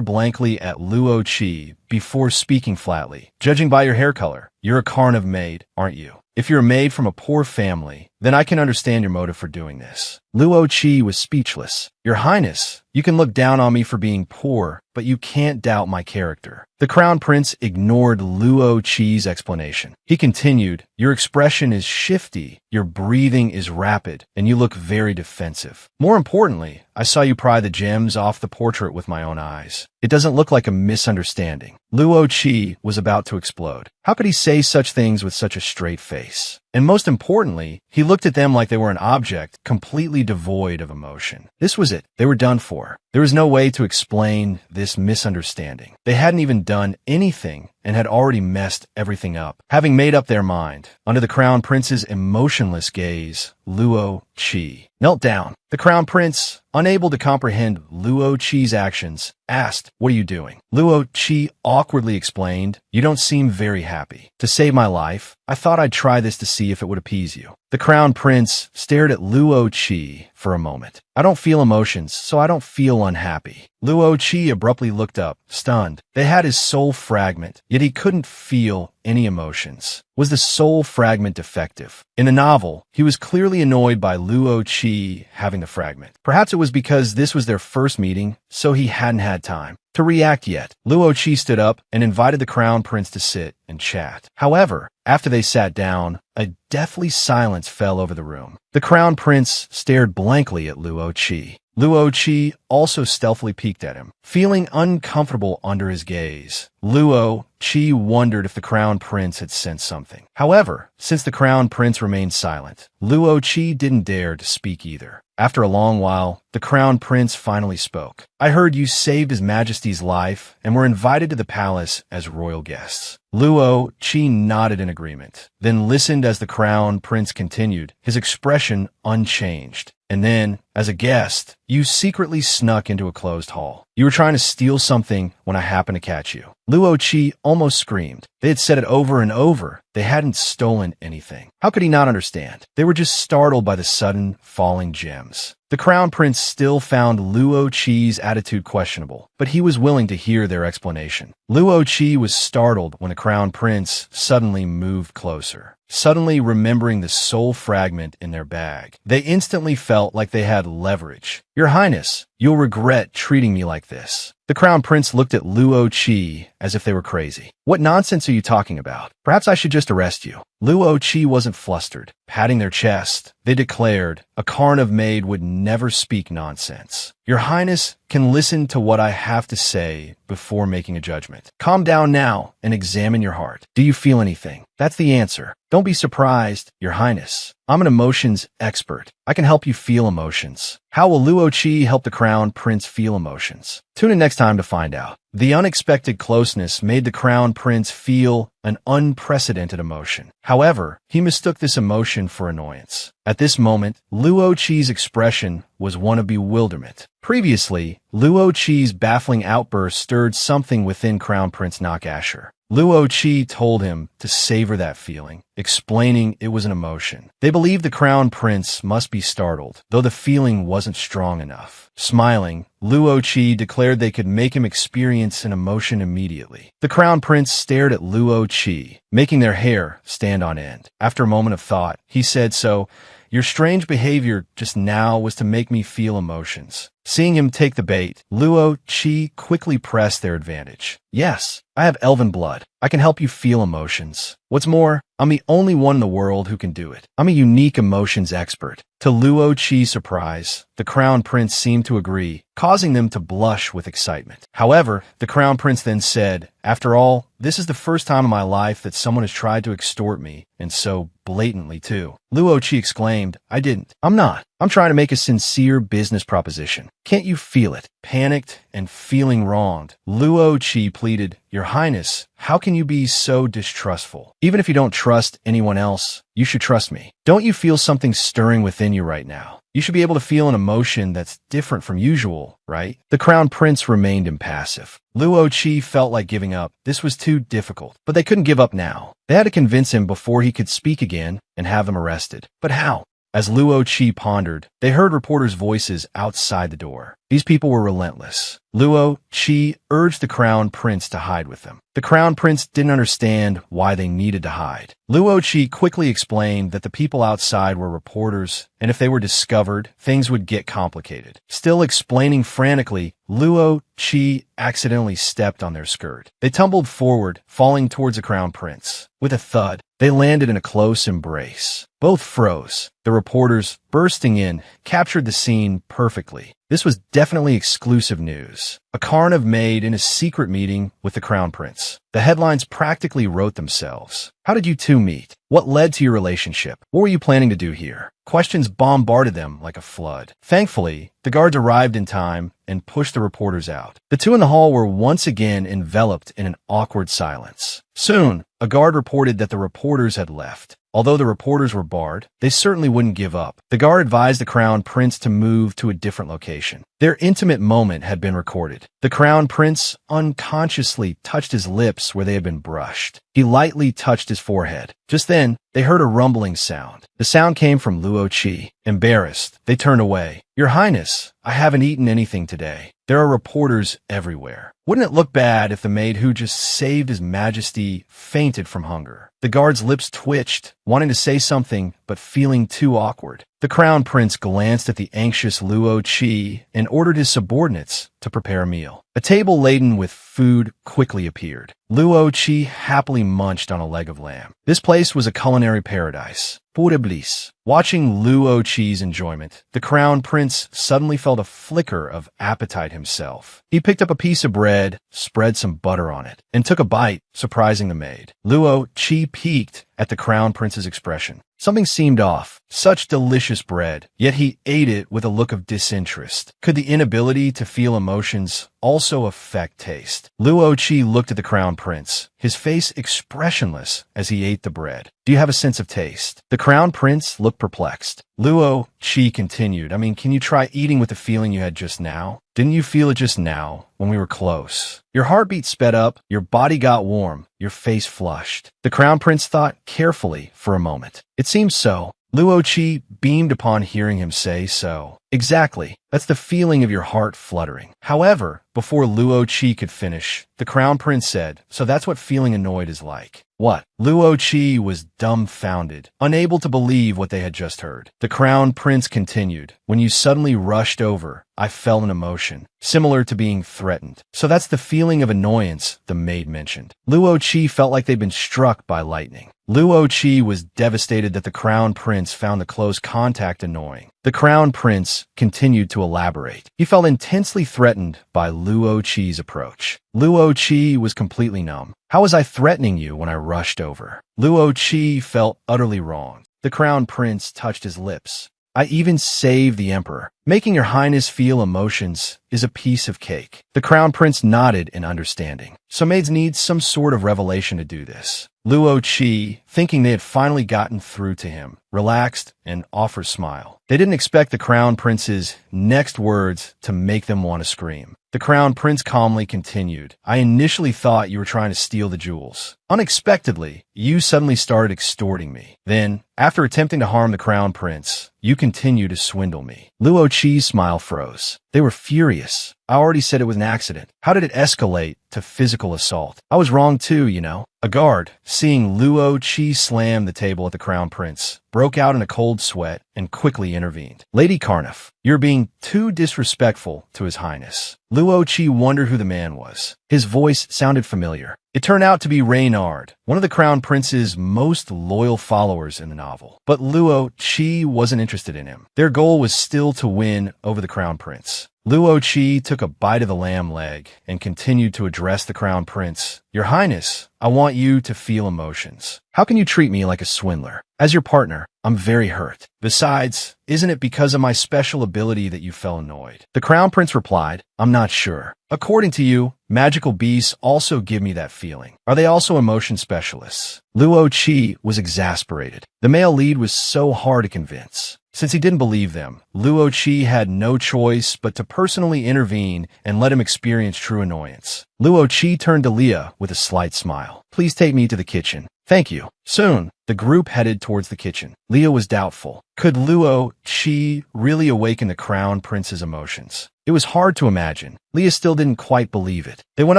blankly at Luo Qi before speaking flatly. "Judging by your hair color, you're a Karnav maid, aren't you? If you're a maid from a poor family, then I can understand your motive for doing this." Luo Qi was speechless. "Your Highness, you can look down on me for being poor, but you can't doubt my character." The crown prince ignored Luo Qi's explanation. He continued, "Your expression is shifty, your breathing is rapid, and you look very defensive. More importantly, I saw you pry the gems off the portrait with my own eyes. It doesn't look like a misunderstanding." Luo Qi was about to explode. How could he say such things with such a straight face? And most importantly, he looked at them like they were an object, completely devoid of emotion. This was it. They were done for. There was no way to explain this misunderstanding. They hadn't even done anything and had already messed everything up. Having made up their mind, under the crown prince's emotionless gaze, Luo Qi knelt down. The crown prince, unable to comprehend Luo Qi's actions, asked, "What are you doing?" Luo Qi awkwardly explained, "You don't seem very happy. To save my life, I thought I'd try this to see if it would appease you." The crown prince stared at Luo Qi for a moment. "I don't feel emotions, so I don't feel unhappy." Luo Qi abruptly looked up, stunned. They had his soul fragment, yet he couldn't feel any emotions. Was the soul fragment defective? In the novel, he was clearly annoyed by Luo Qi having the fragment. Perhaps it was because this was their first meeting, so he hadn't had time to react yet. Luo Qi stood up and invited the crown prince to sit and chat. However, after they sat down, a deathly silence fell over the room. The crown prince stared blankly at Luo Qi. Luo Qi also stealthily peeked at him, feeling uncomfortable under his gaze. Luo Qi wondered if the crown prince had sensed something. However, since the crown prince remained silent, Luo Qi didn't dare to speak either. After a long while, the crown prince finally spoke. "I heard you saved His Majesty's life and were invited to the palace as royal guests." Luo Qi nodded in agreement, then listened as the crown prince continued, his expression unchanged. "And then, as a guest, you secretly snuck into a closed hall. You were trying to steal something when I happened to catch you." Luo Qi almost screamed. They had said it over and over. They hadn't stolen anything. How could he not understand? They were just startled by the sudden falling gems. The crown prince still found Luo Qi's attitude questionable, but he was willing to hear their explanation. Luo Qi was startled when the crown prince suddenly moved closer. Suddenly remembering the soul fragment in their bag, they instantly felt like they had leverage. "Your Highness, you'll regret treating me like this." The crown prince looked at Luo Qi as if they were crazy. "What nonsense are you talking about? Perhaps I should just arrest you." Luo Qi wasn't flustered. Patting their chest, they declared, "A Karnav maid would never speak nonsense. Your Highness can listen to what I have to say before making a judgment. Calm down now and examine your heart. Do you feel anything? That's the answer. Don't be surprised, Your Highness." I'm an emotions expert. I can help you feel emotions. How will Luo Qi help the crown prince feel emotions? Tune in next time to find out. The unexpected closeness made the crown prince feel an unprecedented emotion. However, he mistook this emotion for annoyance. At this moment, Luo Qi's expression was one of bewilderment. Previously, Luo Qi's baffling outburst stirred something within Crown Prince Nakasher. Luo Qi told him to savor that feeling, explaining it was an emotion. They believed the crown prince must be startled, though the feeling wasn't strong enough. Smiling, Luo Qi declared they could make him experience an emotion immediately. The crown prince stared at Luo Qi, making their hair stand on end. After a moment of thought, he said, "So, your strange behavior just now was to make me feel emotions." Seeing him take the bait, Luo Qi quickly pressed their advantage. "Yes, I have elven blood. I can help you feel emotions. What's more, I'm the only one in the world who can do it. I'm a unique emotions expert." To Luo Qi's surprise, the crown prince seemed to agree, causing them to blush with excitement. However, the crown prince then said, "After all, this is the first time in my life that someone has tried to extort me, and so blatantly too." Luo Qi exclaimed, "I didn't. I'm not. I'm trying to make a sincere business proposition. Can't you feel it?" Panicked and feeling wronged, Luo Qi pleaded, "Your Highness, how can you be so distrustful? Even if you don't trust anyone else, you should trust me. Don't you feel something stirring within you right now? You should be able to feel an emotion that's different from usual, right?" The crown prince remained impassive. Luo Qi felt like giving up. This was too difficult, but they couldn't give up now. They had to convince him before he could speak again and have them arrested. But how? As Luo Qi pondered, they heard reporters' voices outside the door. These people were relentless. Luo Qi urged the crown prince to hide with them. The crown prince didn't understand why they needed to hide. Luo Qi quickly explained that the people outside were reporters, and if they were discovered, things would get complicated. Still explaining frantically, Luo Qi accidentally stepped on their skirt. They tumbled forward, falling towards the crown prince. With a thud, they landed in a close embrace. Both froze. The reporters, bursting in, captured the scene perfectly. This was definitely exclusive news. A Karnav made in a secret meeting with the crown prince. The headlines practically wrote themselves. How did you two meet? What led to your relationship? What were you planning to do here? Questions bombarded them like a flood. Thankfully, the guards arrived in time and pushed the reporters out. The two in the hall were once again enveloped in an awkward silence. Soon, a guard reported that the reporters had left. Although the reporters were barred, they certainly wouldn't give up. The guard advised the crown prince to move to a different location. Their intimate moment had been recorded. The crown prince unconsciously touched his lips where they had been brushed. He lightly touched his forehead. Just then, they heard a rumbling sound. The sound came from Luo Qi. Embarrassed, they turned away. "Your Highness, I haven't eaten anything today. There are reporters everywhere. Wouldn't it look bad if the maid who just saved His Majesty fainted from hunger?" The guard's lips twitched, wanting to say something, but feeling too awkward. The crown prince glanced at the anxious Luo Qi and ordered his subordinates to prepare a meal. A table laden with food quickly appeared. Luo Qi happily munched on a leg of lamb. This place was a culinary paradise. Pure bliss. Watching Luo Qi's enjoyment, the crown prince suddenly felt a flicker of appetite himself. He picked up a piece of bread, spread some butter on it, and took a bite, surprising the maid. Luo Qi peeked at the crown prince's expression. Something seemed off. Such delicious bread, yet he ate it with a look of disinterest. Could the inability to feel emotions also affect taste? Luo Qi looked at the crown prince, his face expressionless as he ate the bread. "Do you have a sense of taste?" The crown prince looked perplexed. Luo Qi continued, can you try eating with the feeling you had just now? Didn't you feel it just now, when we were close? Your heartbeat sped up, your body got warm, your face flushed. The crown prince thought carefully for a moment. It seems so. Luo Qi beamed upon hearing him say so. Exactly. That's the feeling of your heart fluttering. However, before Luo Qi could finish, the crown prince said, "So that's what feeling annoyed is like." What? Luo Qi was dumbfounded, unable to believe what they had just heard. The crown prince continued, "When you suddenly rushed over, I felt an emotion, similar to being threatened. So that's the feeling of annoyance," the maid mentioned. Luo Qi felt like they'd been struck by lightning. Luo Qi was devastated that the crown prince found the close contact annoying. The crown prince continued to elaborate. He felt intensely threatened by Luo Qi's approach. Luo Qi was completely numb. "How was I threatening you when I rushed over?" Luo Qi felt utterly wrong. The crown prince touched his lips. I even saved the emperor. Making your highness feel emotions is a piece of cake. The crown prince nodded in understanding. So maids need some sort of revelation to do this. Luo Qi, thinking they had finally gotten through to him, relaxed and offered a smile. They didn't expect the crown prince's next words to make them want to scream. The crown prince calmly continued. I initially thought you were trying to steal the jewels. Unexpectedly, you suddenly started extorting me. Then, after attempting to harm the crown prince, you continue to swindle me. Luo Qi's smile froze. They were furious. I already said it was an accident. How did it escalate to physical assault? I was wrong too, you know. A guard, seeing Luo Qi slam the table at the crown prince, broke out in a cold sweat and quickly intervened. Lady Carniff, you're being too disrespectful to his highness. Luo Qi wondered who the man was. His voice sounded familiar. It turned out to be Reynard, one of the crown prince's most loyal followers in the novel. But Luo Qi wasn't interested in him. Their goal was still to win over the crown prince. Luo Qi took a bite of the lamb leg and continued to address the crown prince. Your highness, I want you to feel emotions. How can you treat me like a swindler? As your partner, I'm very hurt. Besides, isn't it because of my special ability that you felt annoyed? The crown prince replied, I'm not sure. According to you, magical beasts also give me that feeling. Are they also emotion specialists? Luo Qi was exasperated. The male lead was so hard to convince. Since he didn't believe them, Luo Qi had no choice but to personally intervene and let him experience true annoyance. Luo Qi turned to Leah with a slight smile. Please take me to the kitchen. Thank you. Soon, the group headed towards the kitchen. Leah was doubtful. Could Luo Qi really awaken the crown prince's emotions? It was hard to imagine. Leah still didn't quite believe it. They went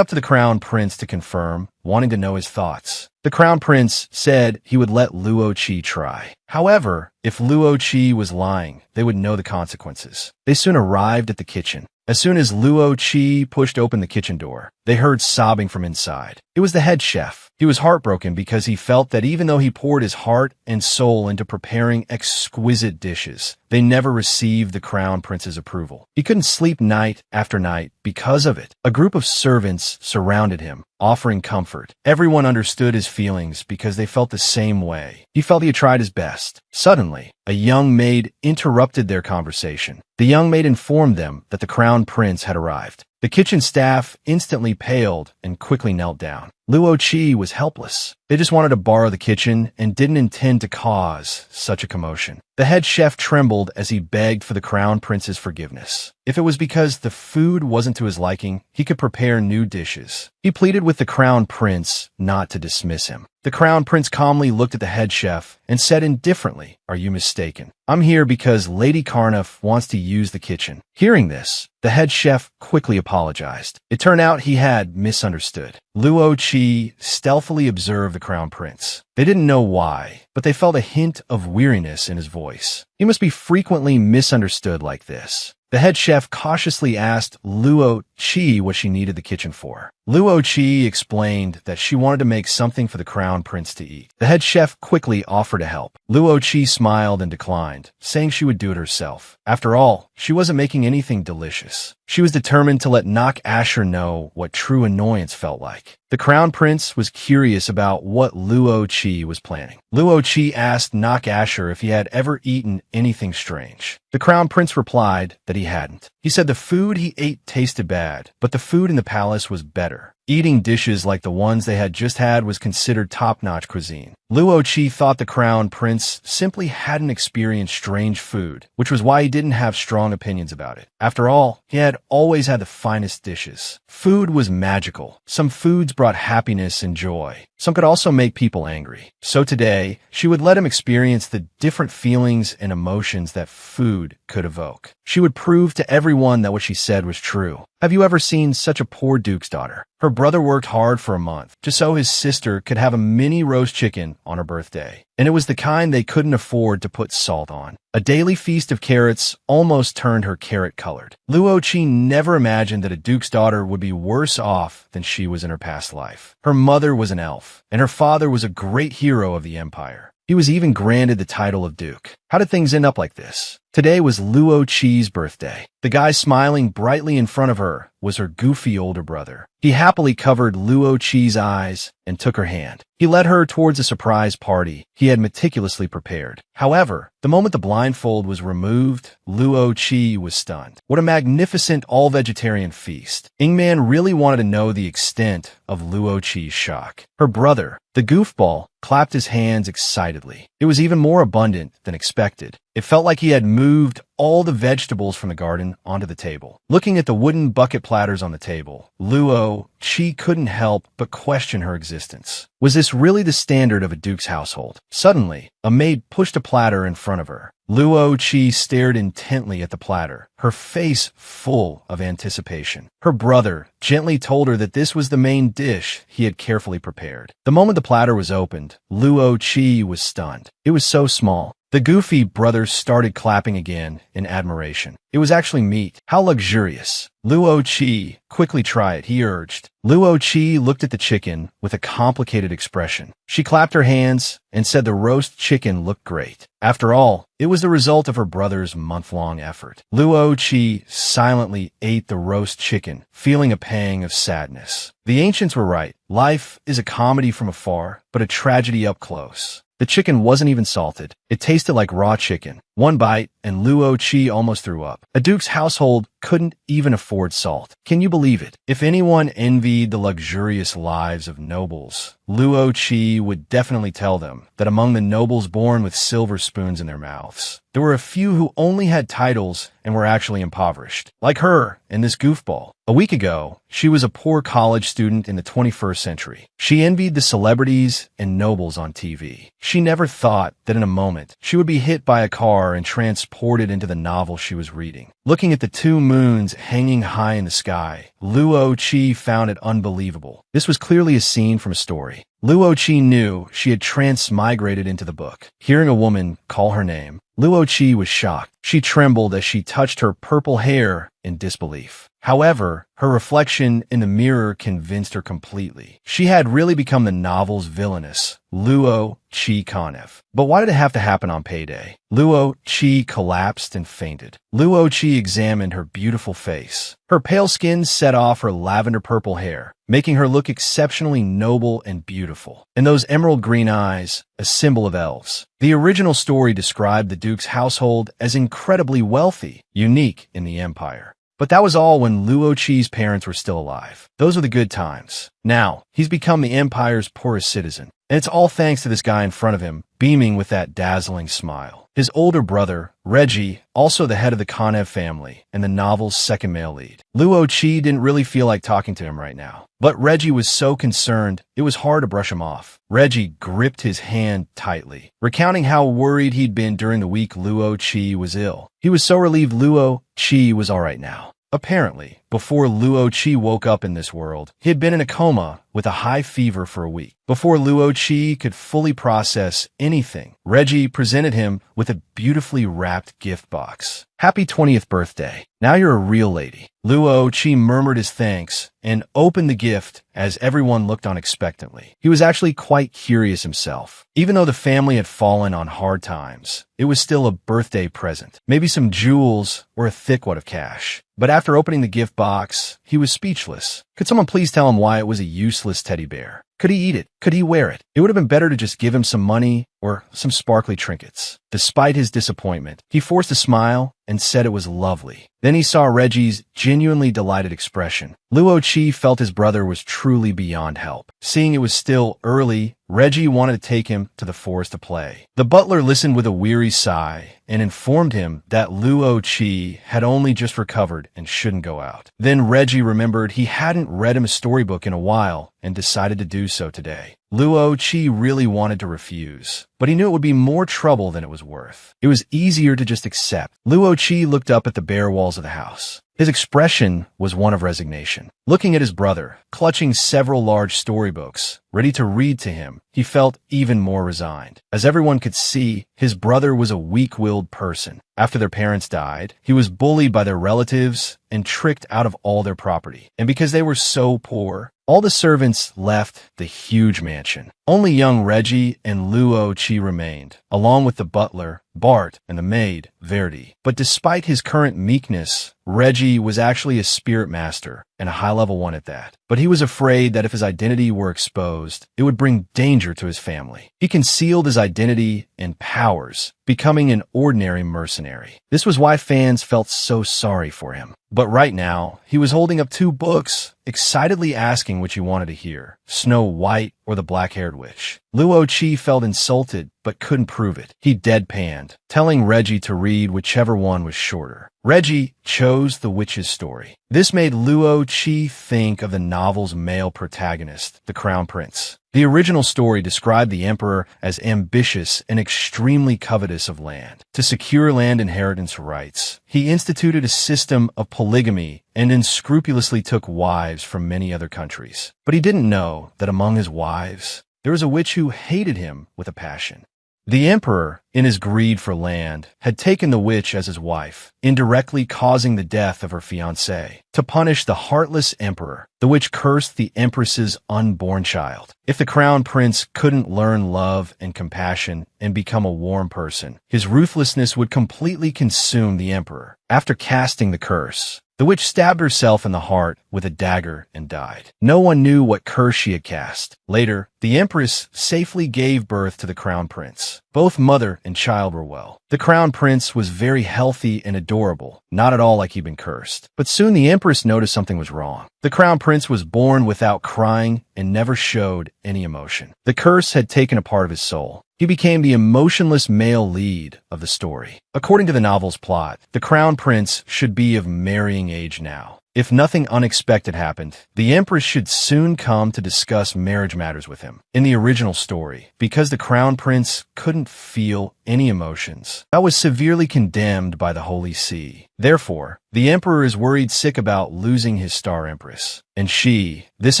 up to the crown prince to confirm, wanting to know his thoughts. The crown prince said he would let Luo Qi try. However, if Luo Qi was lying, they would know the consequences. They soon arrived at the kitchen. As soon as Luo Qi pushed open the kitchen door, they heard sobbing from inside. It was the head chef. He was heartbroken because he felt that even though he poured his heart and soul into preparing exquisite dishes, they never received the crown prince's approval. He couldn't sleep night after night because of it. A group of servants surrounded him, offering comfort. Everyone understood his feelings because they felt the same way. He felt he had tried his best. Suddenly, a young maid interrupted their conversation. The young maid informed them that the crown prince had arrived. The kitchen staff instantly paled and quickly knelt down. Luo Qi was helpless. They just wanted to borrow the kitchen and didn't intend to cause such a commotion. The head chef trembled as he begged for the crown prince's forgiveness. If it was because the food wasn't to his liking, he could prepare new dishes. He pleaded with the crown prince not to dismiss him. The crown prince calmly looked at the head chef and said indifferently, "Are you mistaken? I'm here because Lady Carniff wants to use the kitchen." Hearing this, the head chef quickly apologized. It turned out he had misunderstood. Luo Qi stealthily observed the crown prince. They didn't know why, but they felt a hint of weariness in his voice. He must be frequently misunderstood like this. The head chef cautiously asked Luo Qi what she needed the kitchen for. Luo Qi explained that she wanted to make something for the crown prince to eat. The head chef quickly offered to help. Luo Qi smiled and declined, saying she would do it herself. After all, she wasn't making anything delicious. She was determined to let Nock Asher know what true annoyance felt like. The crown prince was curious about what Luo Qi was planning. Luo Qi asked Nock Asher if he had ever eaten anything strange. The crown prince replied that he hadn't. He said the food he ate tasted bad, but the food in the palace was better. Eating dishes like the ones they had just had was considered top-notch cuisine. Luo Qi thought the crown prince simply hadn't experienced strange food, which was why he didn't have strong opinions about it. After all, he had always had the finest dishes. Food was magical. Some foods brought happiness and joy. Some could also make people angry. So today, she would let him experience the different feelings and emotions that food could evoke. She would prove to everyone that what she said was true. Have you ever seen such a poor duke's daughter? Her brother worked hard for a month just so his sister could have a mini roast chicken on her birthday. And it was the kind they couldn't afford to put salt on. A daily feast of carrots almost turned her carrot-colored. Luo Qi never imagined that a duke's daughter would be worse off than she was in her past life. Her mother was an elf, and her father was a great hero of the empire. He was even granted the title of duke. How did things end up like this? Today was Luo Qi's birthday. The guy smiling brightly in front of her was her goofy older brother. He happily covered Luo Qi's eyes and took her hand. He led her towards a surprise party he had meticulously prepared. However, the moment the blindfold was removed, Luo Qi was stunned. What a magnificent all-vegetarian feast. Ingman really wanted to know the extent of Luo Qi's shock. Her brother, the goofball, clapped his hands excitedly. It was even more abundant than expected. It felt like he had moved all the vegetables from the garden onto the table. Looking at the wooden bucket platters on the table, Luo Qi couldn't help but question her existence. Was this really the standard of a duke's household? Suddenly, a maid pushed a platter in front of her. Luo Qi stared intently at the platter, her face full of anticipation. Her brother gently told her that this was the main dish he had carefully prepared. The moment the platter was opened, Luo Qi was stunned. It was so small. The goofy brothers started clapping again in admiration. It was actually meat. How luxurious. Luo Qi, quickly try it, he urged. Luo Qi looked at the chicken with a complicated expression. She clapped her hands and said the roast chicken looked great. After all, it was the result of her brother's month-long effort. Luo Qi silently ate the roast chicken, feeling a pang of sadness. The ancients were right. Life is a comedy from afar, but a tragedy up close. The chicken wasn't even salted. It tasted like raw chicken. One bite, and Luo Qi almost threw up. A duke's household couldn't even afford salt. Can you believe it? If anyone envied the luxurious lives of nobles, Luo Qi would definitely tell them that among the nobles born with silver spoons in their mouths, there were a few who only had titles and were actually impoverished. Like her and this goofball. A week ago, she was a poor college student in the 21st century. She envied the celebrities and nobles on TV. She never thought that in a moment she would be hit by a car and transported into the novel she was reading. Looking at the two moons hanging high in the sky, Luo Qi found it unbelievable. This was clearly a scene from a story. Luo Qi knew she had transmigrated into the book. Hearing a woman call her name, Luo Qi was shocked. She trembled as she touched her purple hair in disbelief. However, her reflection in the mirror convinced her completely. She had really become the novel's villainess, Luo Qi Kanev. But why did it have to happen on payday? Luo Qi collapsed and fainted. Luo Qi examined her beautiful face. Her pale skin set off her lavender-purple hair, making her look exceptionally noble and beautiful. And those emerald green eyes, a symbol of elves. The original story described the duke's household as incredibly wealthy, unique in the empire. But that was all when Luo Qi's parents were still alive. Those were the good times. Now, he's become the empire's poorest citizen. And it's all thanks to this guy in front of him, beaming with that dazzling smile. His older brother, Reggie, also the head of the Kanev family, and the novel's second male lead. Luo Qi didn't really feel like talking to him right now. But Reggie was so concerned, it was hard to brush him off. Reggie gripped his hand tightly, recounting how worried he'd been during the week Luo Qi was ill. He was so relieved Luo Qi was all right now. Apparently, before Luo Qi woke up in this world, he had been in a coma with a high fever for a week. Before Luo Qi could fully process anything, Reggie presented him with a beautifully wrapped gift box. Happy 20th birthday. Now you're a real lady. Luo Qi murmured his thanks and opened the gift as everyone looked on expectantly. He was actually quite curious himself. Even though the family had fallen on hard times, it was still a birthday present. Maybe some jewels or a thick wad of cash. But after opening the gift box, he was speechless. Could someone please tell him why it was a useless teddy bear? Could he eat it? Could he wear it? It would have been better to just give him some money or some sparkly trinkets. Despite his disappointment, he forced a smile and said it was lovely. Then he saw Reggie's genuinely delighted expression. Luo Qi felt his brother was truly beyond help. Seeing it was still early, Reggie wanted to take him to the forest to play. The butler listened with a weary sigh and informed him that Luo Qi had only just recovered and shouldn't go out. Then Reggie remembered he hadn't read him a storybook in a while and decided to do so today. Luo Qi really wanted to refuse, but he knew it would be more trouble than it was worth. It was easier to just accept. Luo Qi looked up at the bare walls of the house. His expression was one of resignation. Looking at his brother, clutching several large storybooks, ready to read to him, he felt even more resigned. As everyone could see, his brother was a weak-willed person. After their parents died, he was bullied by their relatives and tricked out of all their property. And because they were so poor, All the servants left the huge mansion. Only young Reggie and Luo Qi remained, along with the butler, Bart, and the maid, Verdi. But despite his current meekness, Reggie was actually a spirit master, and a high-level one at that. But he was afraid that if his identity were exposed, it would bring danger to his family. He concealed his identity and powers, becoming an ordinary mercenary. This was why fans felt so sorry for him. But right now, he was holding up 2 books, excitedly asking which he wanted to hear, Snow White or the Black-Haired Witch. Luo Qi felt insulted, but couldn't prove it. He deadpanned, telling Reggie to read whichever one was shorter. Reggie chose the witch's story. This made Luo Qi think of the novel's male protagonist, the Crown Prince. The original story described the emperor as ambitious and extremely covetous of land. To secure land inheritance rights, he instituted a system of polygamy and unscrupulously took wives from many other countries. But he didn't know that among his wives, there was a witch who hated him with a passion. The emperor, in his greed for land, had taken the witch as his wife, indirectly causing the death of her fiancé. To punish the heartless emperor, the witch cursed the empress's unborn child. If the crown prince couldn't learn love and compassion and become a warm person, his ruthlessness would completely consume the emperor. After casting the curse, the witch stabbed herself in the heart with a dagger and died. No one knew what curse she had cast. Later, the empress safely gave birth to the crown prince. Both mother and child were well. The crown prince was very healthy and adorable, not at all like he'd been cursed. But soon the empress noticed something was wrong. The crown prince was born without crying and never showed any emotion. The curse had taken a part of his soul. He became the emotionless male lead of the story. According to the novel's plot, the crown prince should be of marrying age now. If nothing unexpected happened, the empress should soon come to discuss marriage matters with him. In the original story, because the crown prince couldn't feel any emotions, that was severely condemned by the Holy See. Therefore, the emperor is worried sick about losing his star empress. And she, this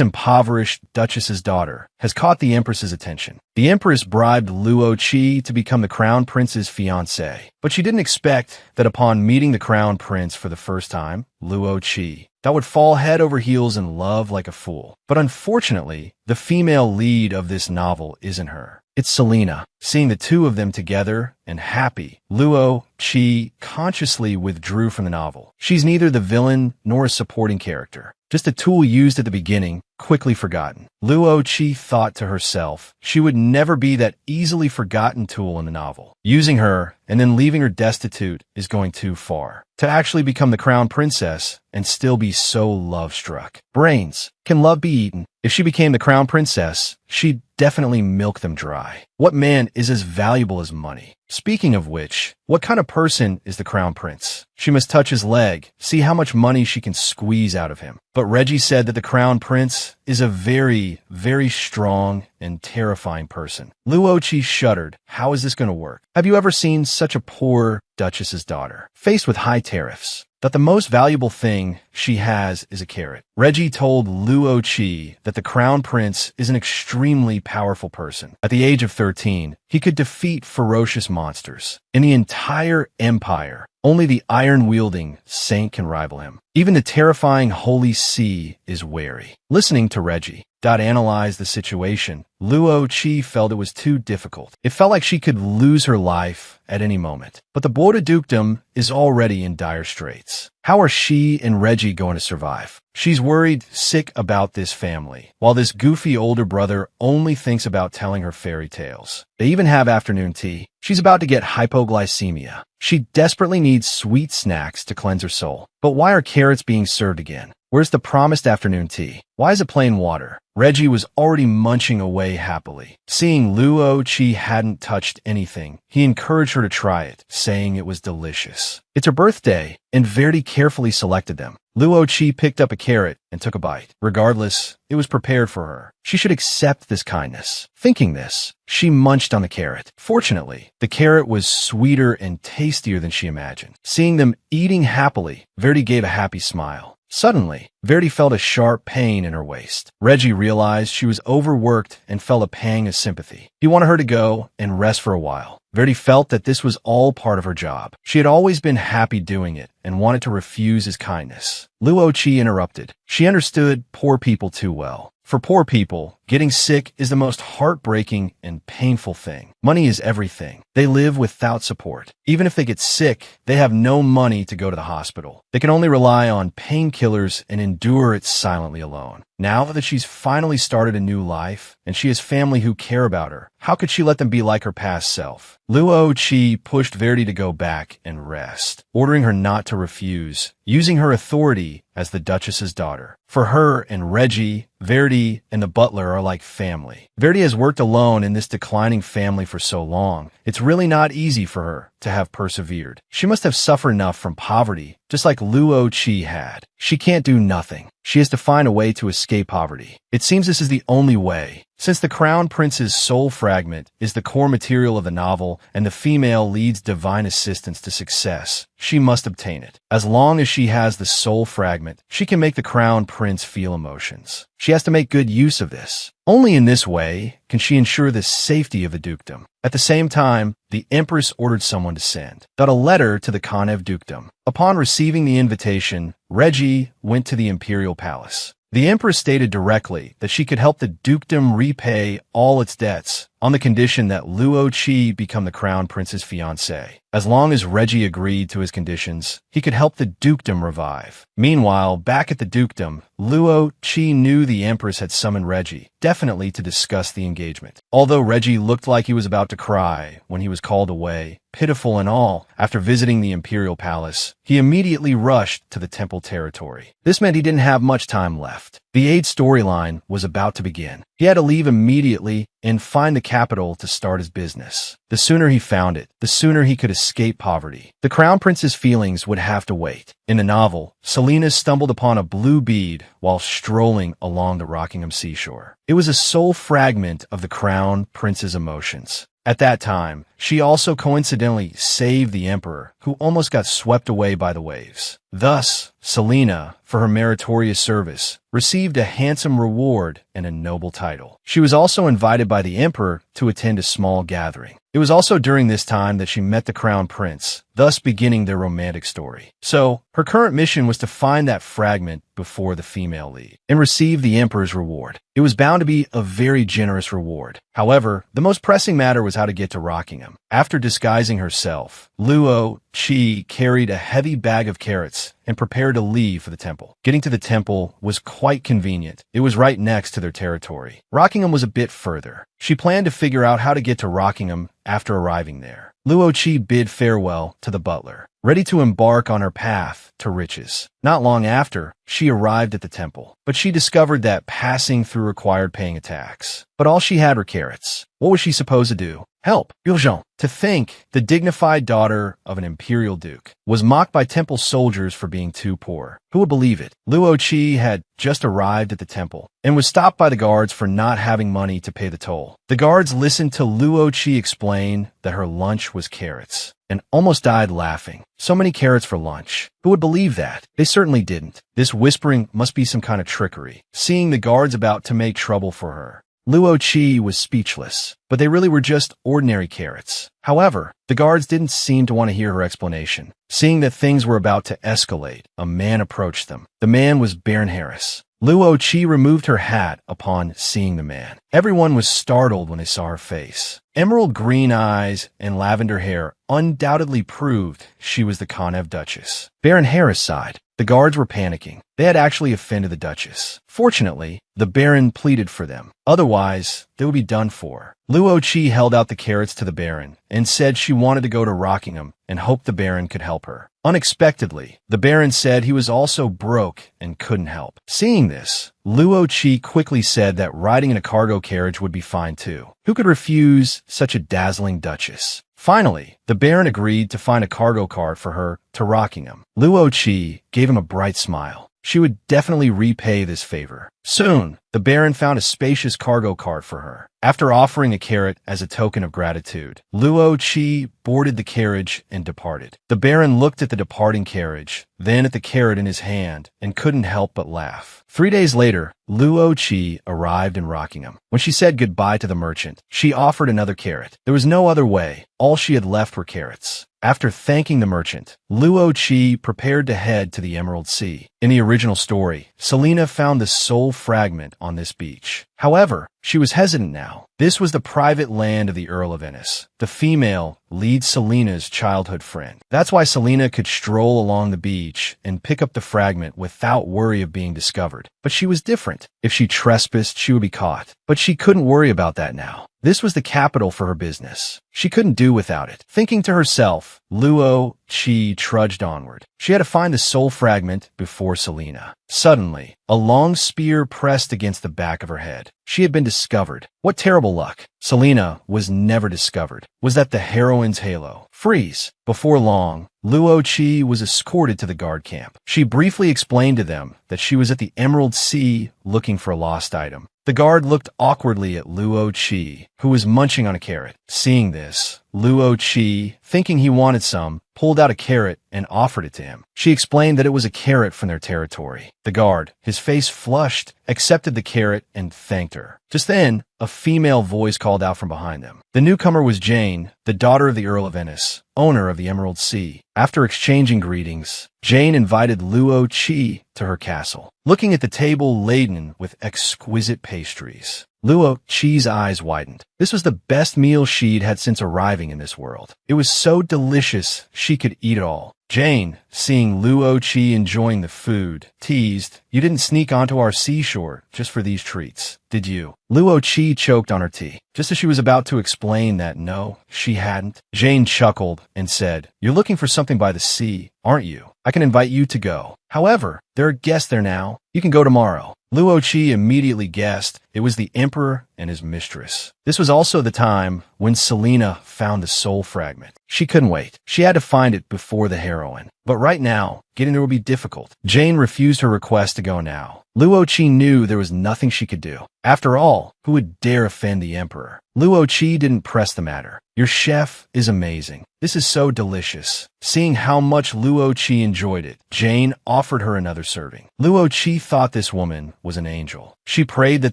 impoverished duchess's daughter, has caught the empress's attention. The empress bribed Luo Qi to become the crown prince's fiancé. But she didn't expect that upon meeting the crown prince for the first time, Luo Qi, that would fall head over heels in love like a fool. But unfortunately, the female lead of this novel isn't her. It's Selena. Seeing the two of them together and happy, Luo Qi consciously withdrew from the novel. She's neither the villain nor a supporting character. Just a tool used at the beginning, quickly forgotten. Luo Qi thought to herself she would never be that easily forgotten tool in the novel. Using her and then leaving her destitute is going too far. To actually become the crown princess and still be so love-struck. Brains. Can love be eaten? If she became the crown princess, she'd definitely milk them dry. What man is as valuable as money? Speaking of which, what kind of person is the crown prince? She must touch his leg, see how much money she can squeeze out of him. But Reggie said that the crown prince is a very, very strong and terrifying person. Luo Qi shuddered. How is this going to work? Have you ever seen such a poor duchess's daughter, faced with high tariffs, that the most valuable thing she has is a carrot? Reggie told Luo Qi that the crown prince is an extremely powerful person. At the age of 13, he could defeat ferocious monsters. In the entire empire, only the iron-wielding saint can rival him. Even the terrifying Holy See is wary. Listening to Reggie analyze the situation, Luo Qi felt it was too difficult. It felt like she could lose her life at any moment. But the Bois de Dukedom is already in dire straits. How are she and Reggie going to survive? She's worried sick about this family, while this goofy older brother only thinks about telling her fairy tales. They even have afternoon tea. She's about to get hypoglycemia. She desperately needs sweet snacks to cleanse her soul. But why are carrots being served again? Where's the promised afternoon tea? Why is it plain water? Reggie was already munching away happily. Seeing Luo Qi hadn't touched anything, he encouraged her to try it, saying it was delicious. It's her birthday, and Verdi carefully selected them. Luo Qi picked up a carrot and took a bite. Regardless, it was prepared for her. She should accept this kindness. Thinking this, she munched on the carrot. Fortunately, the carrot was sweeter and tastier than she imagined. Seeing them eating happily, Verdi gave a happy smile. Suddenly, Verdi felt a sharp pain in her waist. Reggie realized she was overworked and felt a pang of sympathy. He wanted her to go and rest for a while. Verdi felt that this was all part of her job. She had always been happy doing it and wanted to refuse his kindness. Luo Qi interrupted. She understood poor people too well. For poor people, getting sick is the most heartbreaking and painful thing. Money is everything. They live without support. Even if they get sick, they have no money to go to the hospital. They can only rely on painkillers and endure it silently alone. Now that she's finally started a new life, and she has family who care about her, how could she let them be like her past self? Luo Qi pushed Verdi to go back and rest, ordering her not to refuse, using her authority as the Duchess's daughter. For her and Reggie, Verdi and the butler are like family. Verdi has worked alone in this declining family for so long. It's really not easy for her to have persevered. She must have suffered enough from poverty, just like Luo Qi had. She can't do nothing. She has to find a way to escape poverty. It seems this is the only way. Since the Crown Prince's soul fragment is the core material of the novel and the female lead's divine assistance to success, she must obtain it. As long as she has the soul fragment, she can make the Crown Prince feel emotions. She has to make good use of this. Only in this way can she ensure the safety of the dukedom. At the same time, the Empress ordered someone to send a letter to the Kanev dukedom. Upon receiving the invitation, Reggie went to the imperial palace. The Empress stated directly that she could help the dukedom repay all its debts on the condition that Luo Qi become the Crown Prince's fiancé. As long as Reggie agreed to his conditions, he could help the dukedom revive. Meanwhile, back at the dukedom, Luo Qi knew the Empress had summoned Reggie, definitely to discuss the engagement. Although Reggie looked like he was about to cry when he was called away, pitiful and all, after visiting the imperial palace, he immediately rushed to the temple territory. This meant he didn't have much time left. The aid storyline was about to begin. He had to leave immediately and find the capital to start his business. The sooner he found it, the sooner he could escape poverty. The Crown Prince's feelings would have to wait. In the novel, Selena stumbled upon a blue bead while strolling along the Rockingham seashore. It was a soul fragment of the Crown Prince's emotions. At that time, she also coincidentally saved the emperor, who almost got swept away by the waves. Thus, Selena, for her meritorious service, received a handsome reward and a noble title. She was also invited by the emperor to attend a small gathering. It was also during this time that she met the Crown Prince, thus beginning their romantic story. So, her current mission was to find that fragment before the female lead and receive the emperor's reward. It was bound to be a very generous reward. However, the most pressing matter was how to get to Rockingham. After disguising herself, Luo Qi carried a heavy bag of carrots and prepared to leave for the temple. Getting to the temple was quite convenient. It was right next to their territory. Rockingham was a bit further. She planned to figure out how to get to Rockingham after arriving there. Luo Qi bid farewell to the butler, ready to embark on her path to riches. Not long after, she arrived at the temple, but she discovered that passing through required paying a tax. But all she had were carrots. What was she supposed to do? Help! Urgent! To think the dignified daughter of an imperial duke was mocked by temple soldiers for being too poor. Who would believe it? Luo Qi had just arrived at the temple and was stopped by the guards for not having money to pay the toll. The guards listened to Luo Qi explain that her lunch was carrots and almost died laughing. So many carrots for lunch. Who would believe that? They certainly didn't. This whispering must be some kind of trickery, seeing the guards about to make trouble for her. Luo Qi was speechless, but they really were just ordinary carrots. However, the guards didn't seem to want to hear her explanation. Seeing that things were about to escalate, a man approached them. The man was Baron Harris. Luo Qi removed her hat upon seeing the man. Everyone was startled when they saw her face. Emerald green eyes and lavender hair undoubtedly proved she was the Kanev Duchess. Baron Harris sighed. The guards were panicking. They had actually offended the Duchess. Fortunately, the Baron pleaded for them. Otherwise, they would be done for. Luo Qi held out the carrots to the Baron and said she wanted to go to Rockingham and hoped the Baron could help her. Unexpectedly, the Baron said he was also broke and couldn't help. Seeing this, Luo Qi quickly said that riding in a cargo carriage would be fine too. Who could refuse such a dazzling duchess? Finally, the Baron agreed to find a cargo cart for her to Rockingham. Luo Qi gave him a bright smile. She would definitely repay this favor. Soon, the Baron found a spacious cargo cart for her. After offering a carrot as a token of gratitude, Luo Qi boarded the carriage and departed. The Baron looked at the departing carriage, then at the carrot in his hand, and couldn't help but laugh. 3 days later, Luo Qi arrived in Rockingham. When she said goodbye to the merchant, she offered another carrot. There was no other way. All she had left were carrots. After thanking the merchant, Luo Qi prepared to head to the Emerald Sea. In the original story, Selena found the soul fragment on this beach. However, she was hesitant now. This was the private land of the Earl of Ennis. The female leads Selena's childhood friend. That's why Selena could stroll along the beach and pick up the fragment without worry of being discovered. But she was different. If she trespassed, she would be caught. But she couldn't worry about that now. This was the capital for her business. She couldn't do without it. Thinking to herself, Luo Qi trudged onward. She had to find the soul fragment before Selena. Suddenly, a long spear pressed against the back of her head. She had been discovered. What terrible luck. Selena was never discovered. Was that the heroine's halo? Freeze. Before long, Luo Qi was escorted to the guard camp. She briefly explained to them that she was at the Emerald Sea looking for a lost item. The guard looked awkwardly at Luo Qi, who was munching on a carrot. Seeing this, Luo Qi, thinking he wanted some, pulled out a carrot and offered it to him. She explained that it was a carrot from their territory. The guard, his face flushed, accepted the carrot and thanked her. Just then, a female voice called out from behind them. The newcomer was Jane, the daughter of the Earl of Ennis, owner of the Emerald Sea. After exchanging greetings, Jane invited Luo Qi to her castle. Looking at the table laden with exquisite pastries, Luo Qi's eyes widened. This was the best meal she'd had since arriving in this world. It was so delicious she could eat it all. Jane, seeing Luo Qi enjoying the food, teased, "You didn't sneak onto our seashore just for these treats, did you?" Luo Qi choked on her tea. Just as she was about to explain that no, she hadn't, Jane chuckled and said, "You're looking for something by the sea, aren't you? I can invite you to go. However, there are guests there now. You can go tomorrow." Luo Qi immediately guessed it was the emperor and his mistress. This was also the time when Selena found the soul fragment. She couldn't wait. She had to find it before the heroine. But right now, getting there would be difficult. Jane refused her request to go now. Luo Qi knew there was nothing she could do. After all, who would dare offend the emperor? Luo Qi didn't press the matter. "Your chef is amazing. This is so delicious." Seeing how much Luo Qi enjoyed it, Jane offered her another serving. Luo Qi thought this woman was an angel. She prayed that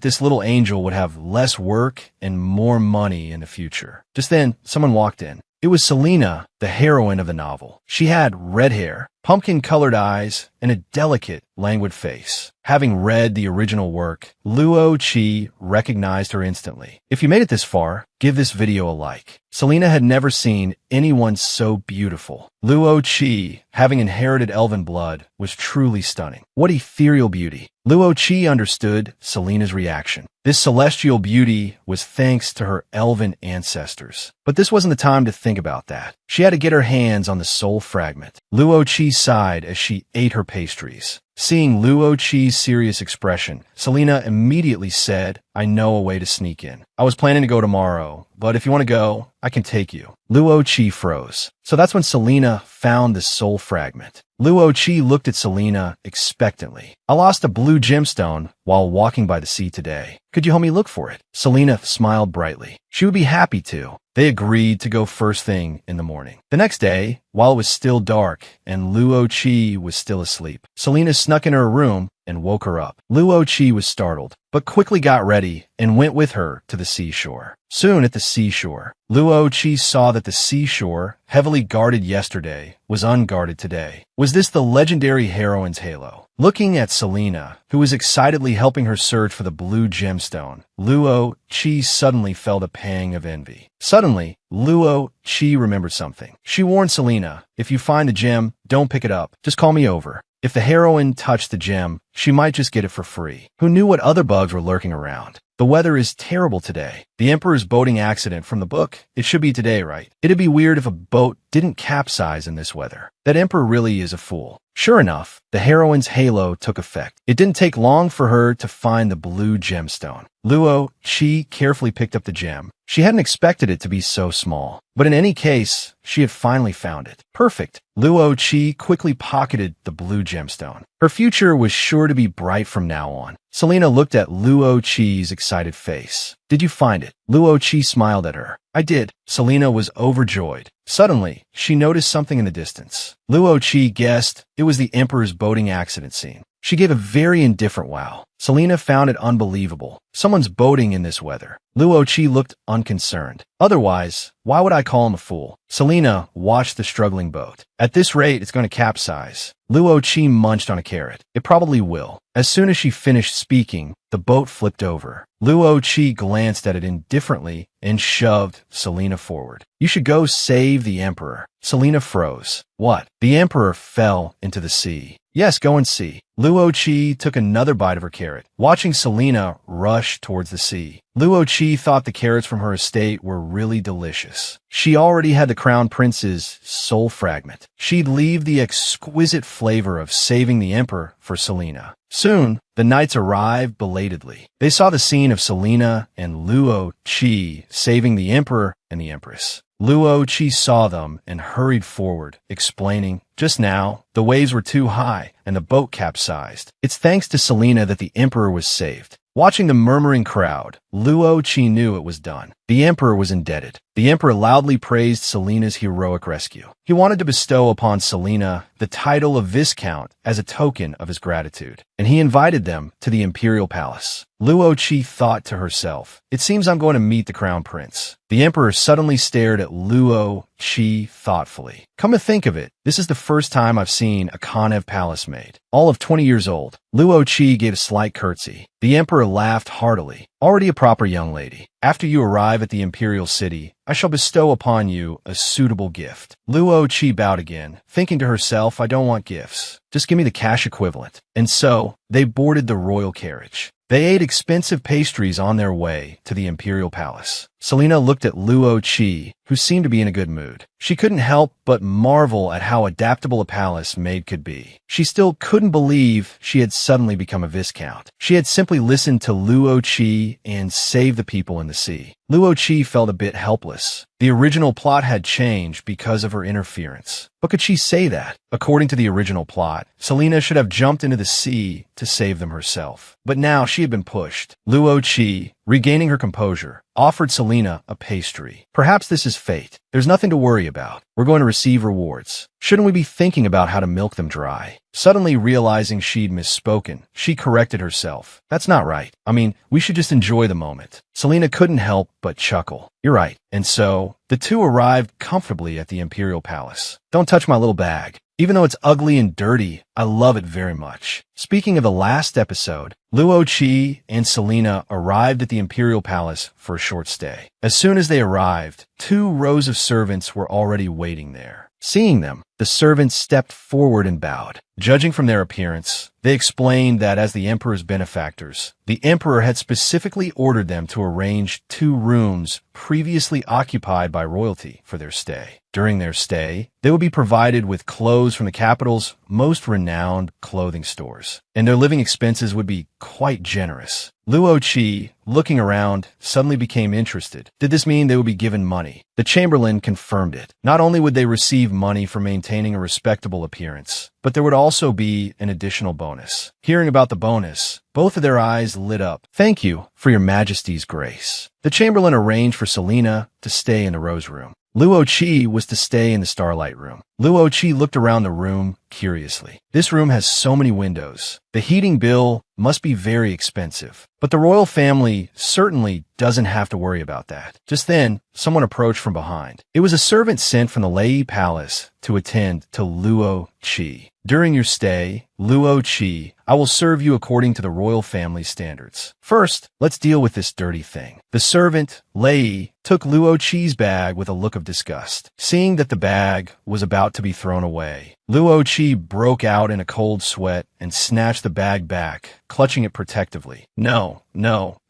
this little angel would have less work and more money in the future. Just then, someone walked in. It was Selena, the heroine of the novel. She had red hair, pumpkin-colored eyes, and a delicate, languid face. Having read the original work, Luo Qi recognized her instantly. If you made it this far, give this video a like. Selena had never seen anyone so beautiful. Luo Qi, having inherited elven blood, was truly stunning. What ethereal beauty. Luo Qi understood Selena's reaction. This celestial beauty was thanks to her elven ancestors. But this wasn't the time to think about that. She had to get her hands on the soul fragment. Luo Qi sighed as she ate her pastries. Seeing Luo Qi's serious expression, Selena immediately said, "I know a way to sneak in. I was planning to go tomorrow, but if you want to go, I can take you." Luo Qi froze. So that's when Selena found the soul fragment. Luo Qi looked at Selena expectantly. "I lost a blue gemstone while walking by the sea today. Could you help me look for it?" Selena smiled brightly. She would be happy to. They agreed to go first thing in the morning. The next day, while it was still dark and Luo Qi was still asleep, Selena snuck in her room and woke her up. Luo Qi was startled, but quickly got ready and went with her to the seashore. Soon at the seashore, Luo Qi saw that the seashore, heavily guarded yesterday, was unguarded today. Was this the legendary heroine's halo? Looking at Selena, who was excitedly helping her search for the blue gemstone, Luo Qi suddenly felt a pang of envy. Suddenly, Luo Qi remembered something. She warned Selena, "If you find the gem, don't pick it up. Just call me over." If the heroine touched the gem, she might just get it for free. Who knew what other bugs were lurking around? The weather is terrible today. The Emperor's boating accident from the book, it should be today, right? It'd be weird if a boat didn't capsize in this weather. That Emperor really is a fool. Sure enough, the heroine's halo took effect. It didn't take long for her to find the blue gemstone. Luo Qi carefully picked up the gem. She hadn't expected it to be so small. But in any case, she had finally found it. Perfect. Luo Qi quickly pocketed the blue gemstone. Her future was sure to be bright from now on. Selena looked at Luo Qi's excited face. "Did you find it?" Luo Qi smiled at her. "I did." Selena was overjoyed. Suddenly, she noticed something in the distance. Luo Qi guessed it was the Emperor's boating accident scene. She gave a very indifferent wow. Selena found it unbelievable. Someone's boating in this weather. Luo Qi looked unconcerned. Otherwise, why would I call him a fool? Selena watched the struggling boat. At this rate, it's going to capsize. Luo Qi munched on a carrot. It probably will. As soon as she finished speaking, the boat flipped over. Luo Qi glanced at it indifferently and shoved Selena forward. You should go save the emperor. Selena froze. What? The emperor fell into the sea. Yes, go and see. Luo Qi took another bite of her carrot, watching Selena rush towards the sea. Luo Qi thought the carrots from her estate were really delicious. She already had the crown prince's soul fragment. She'd leave the exquisite flavor of saving the emperor for Selena. Soon, the knights arrived belatedly. They saw the scene of Selena and Luo Qi saving the emperor and the empress. Luo Qi saw them and hurried forward, explaining, just now, the waves were too high and the boat capsized. It's thanks to Selena that the emperor was saved. Watching the murmuring crowd, Luo Qi knew it was done. The emperor was indebted. The emperor loudly praised Selena's heroic rescue. He wanted to bestow upon Selena the title of Viscount as a token of his gratitude, and he invited them to the imperial palace. Luo Qi thought to herself, it seems I'm going to meet the crown prince. The emperor suddenly stared at Luo Qi thoughtfully. Come to think of it, this is the first time I've seen a Kanev palace maid. All of 20 years old. Luo Qi gave a slight curtsy. The emperor laughed heartily. Already a proper young lady. After you arrive at the imperial city, I shall bestow upon you a suitable gift. Luo Qi bowed again, thinking to herself, I don't want gifts. Just give me the cash equivalent. And so, they boarded the royal carriage. They ate expensive pastries on their way to the imperial palace. Selena looked at Luo Qi, who seemed to be in a good mood. She couldn't help but marvel at how adaptable a palace maid could be. She still couldn't believe she had suddenly become a viscount. She had simply listened to Luo Qi and saved the people in the sea. Luo Qi felt a bit helpless. The original plot had changed because of her interference. But could she say that? According to the original plot, Selena should have jumped into the sea to save them herself. But now she had been pushed. Luo Qi, regaining her composure, offered Selena a pastry. Perhaps this is fate. There's nothing to worry about. We're going to receive rewards. Shouldn't we be thinking about how to milk them dry? Suddenly realizing she'd misspoken, she corrected herself. That's not right. I mean, we should just enjoy the moment. Selena couldn't help but chuckle. You're right. And so, the two arrived comfortably at the imperial palace. Don't touch my little bag. Even though it's ugly and dirty, I love it very much. Speaking of the last episode, Luo Qi and Selena arrived at the imperial palace for a short stay. As soon as they arrived, 2 rows of servants were already waiting there. Seeing them, the servants stepped forward and bowed. Judging from their appearance, they explained that as the emperor's benefactors, the emperor had specifically ordered them to arrange 2 rooms previously occupied by royalty for their stay. During their stay, they would be provided with clothes from the capital's most renowned clothing stores, and their living expenses would be quite generous. Luo Qi, looking around, suddenly became interested. Did this mean they would be given money? The chamberlain confirmed it. Not only would they receive money for maintaining a respectable appearance, but there would also be an additional bonus. Hearing about the bonus, both of their eyes lit up. Thank you for your majesty's grace. The chamberlain arranged for Selena to stay in the rose room. Luo Qi was to stay in the starlight room. Luo Qi looked around the room curiously. This room has so many windows. The heating bill must be very expensive. But the royal family certainly doesn't have to worry about that. Just then, someone approached from behind. It was a servant sent from the Lei Palace to attend to Luo Qi. During your stay, Luo Qi, I will serve you according to the royal family standards. First, let's deal with this dirty thing. The servant, Lei, took Luo Qi's bag with a look of disgust. Seeing that the bag was about to be thrown away, Luo Qi broke out in a cold sweat and snatched the bag back, clutching it protectively. No,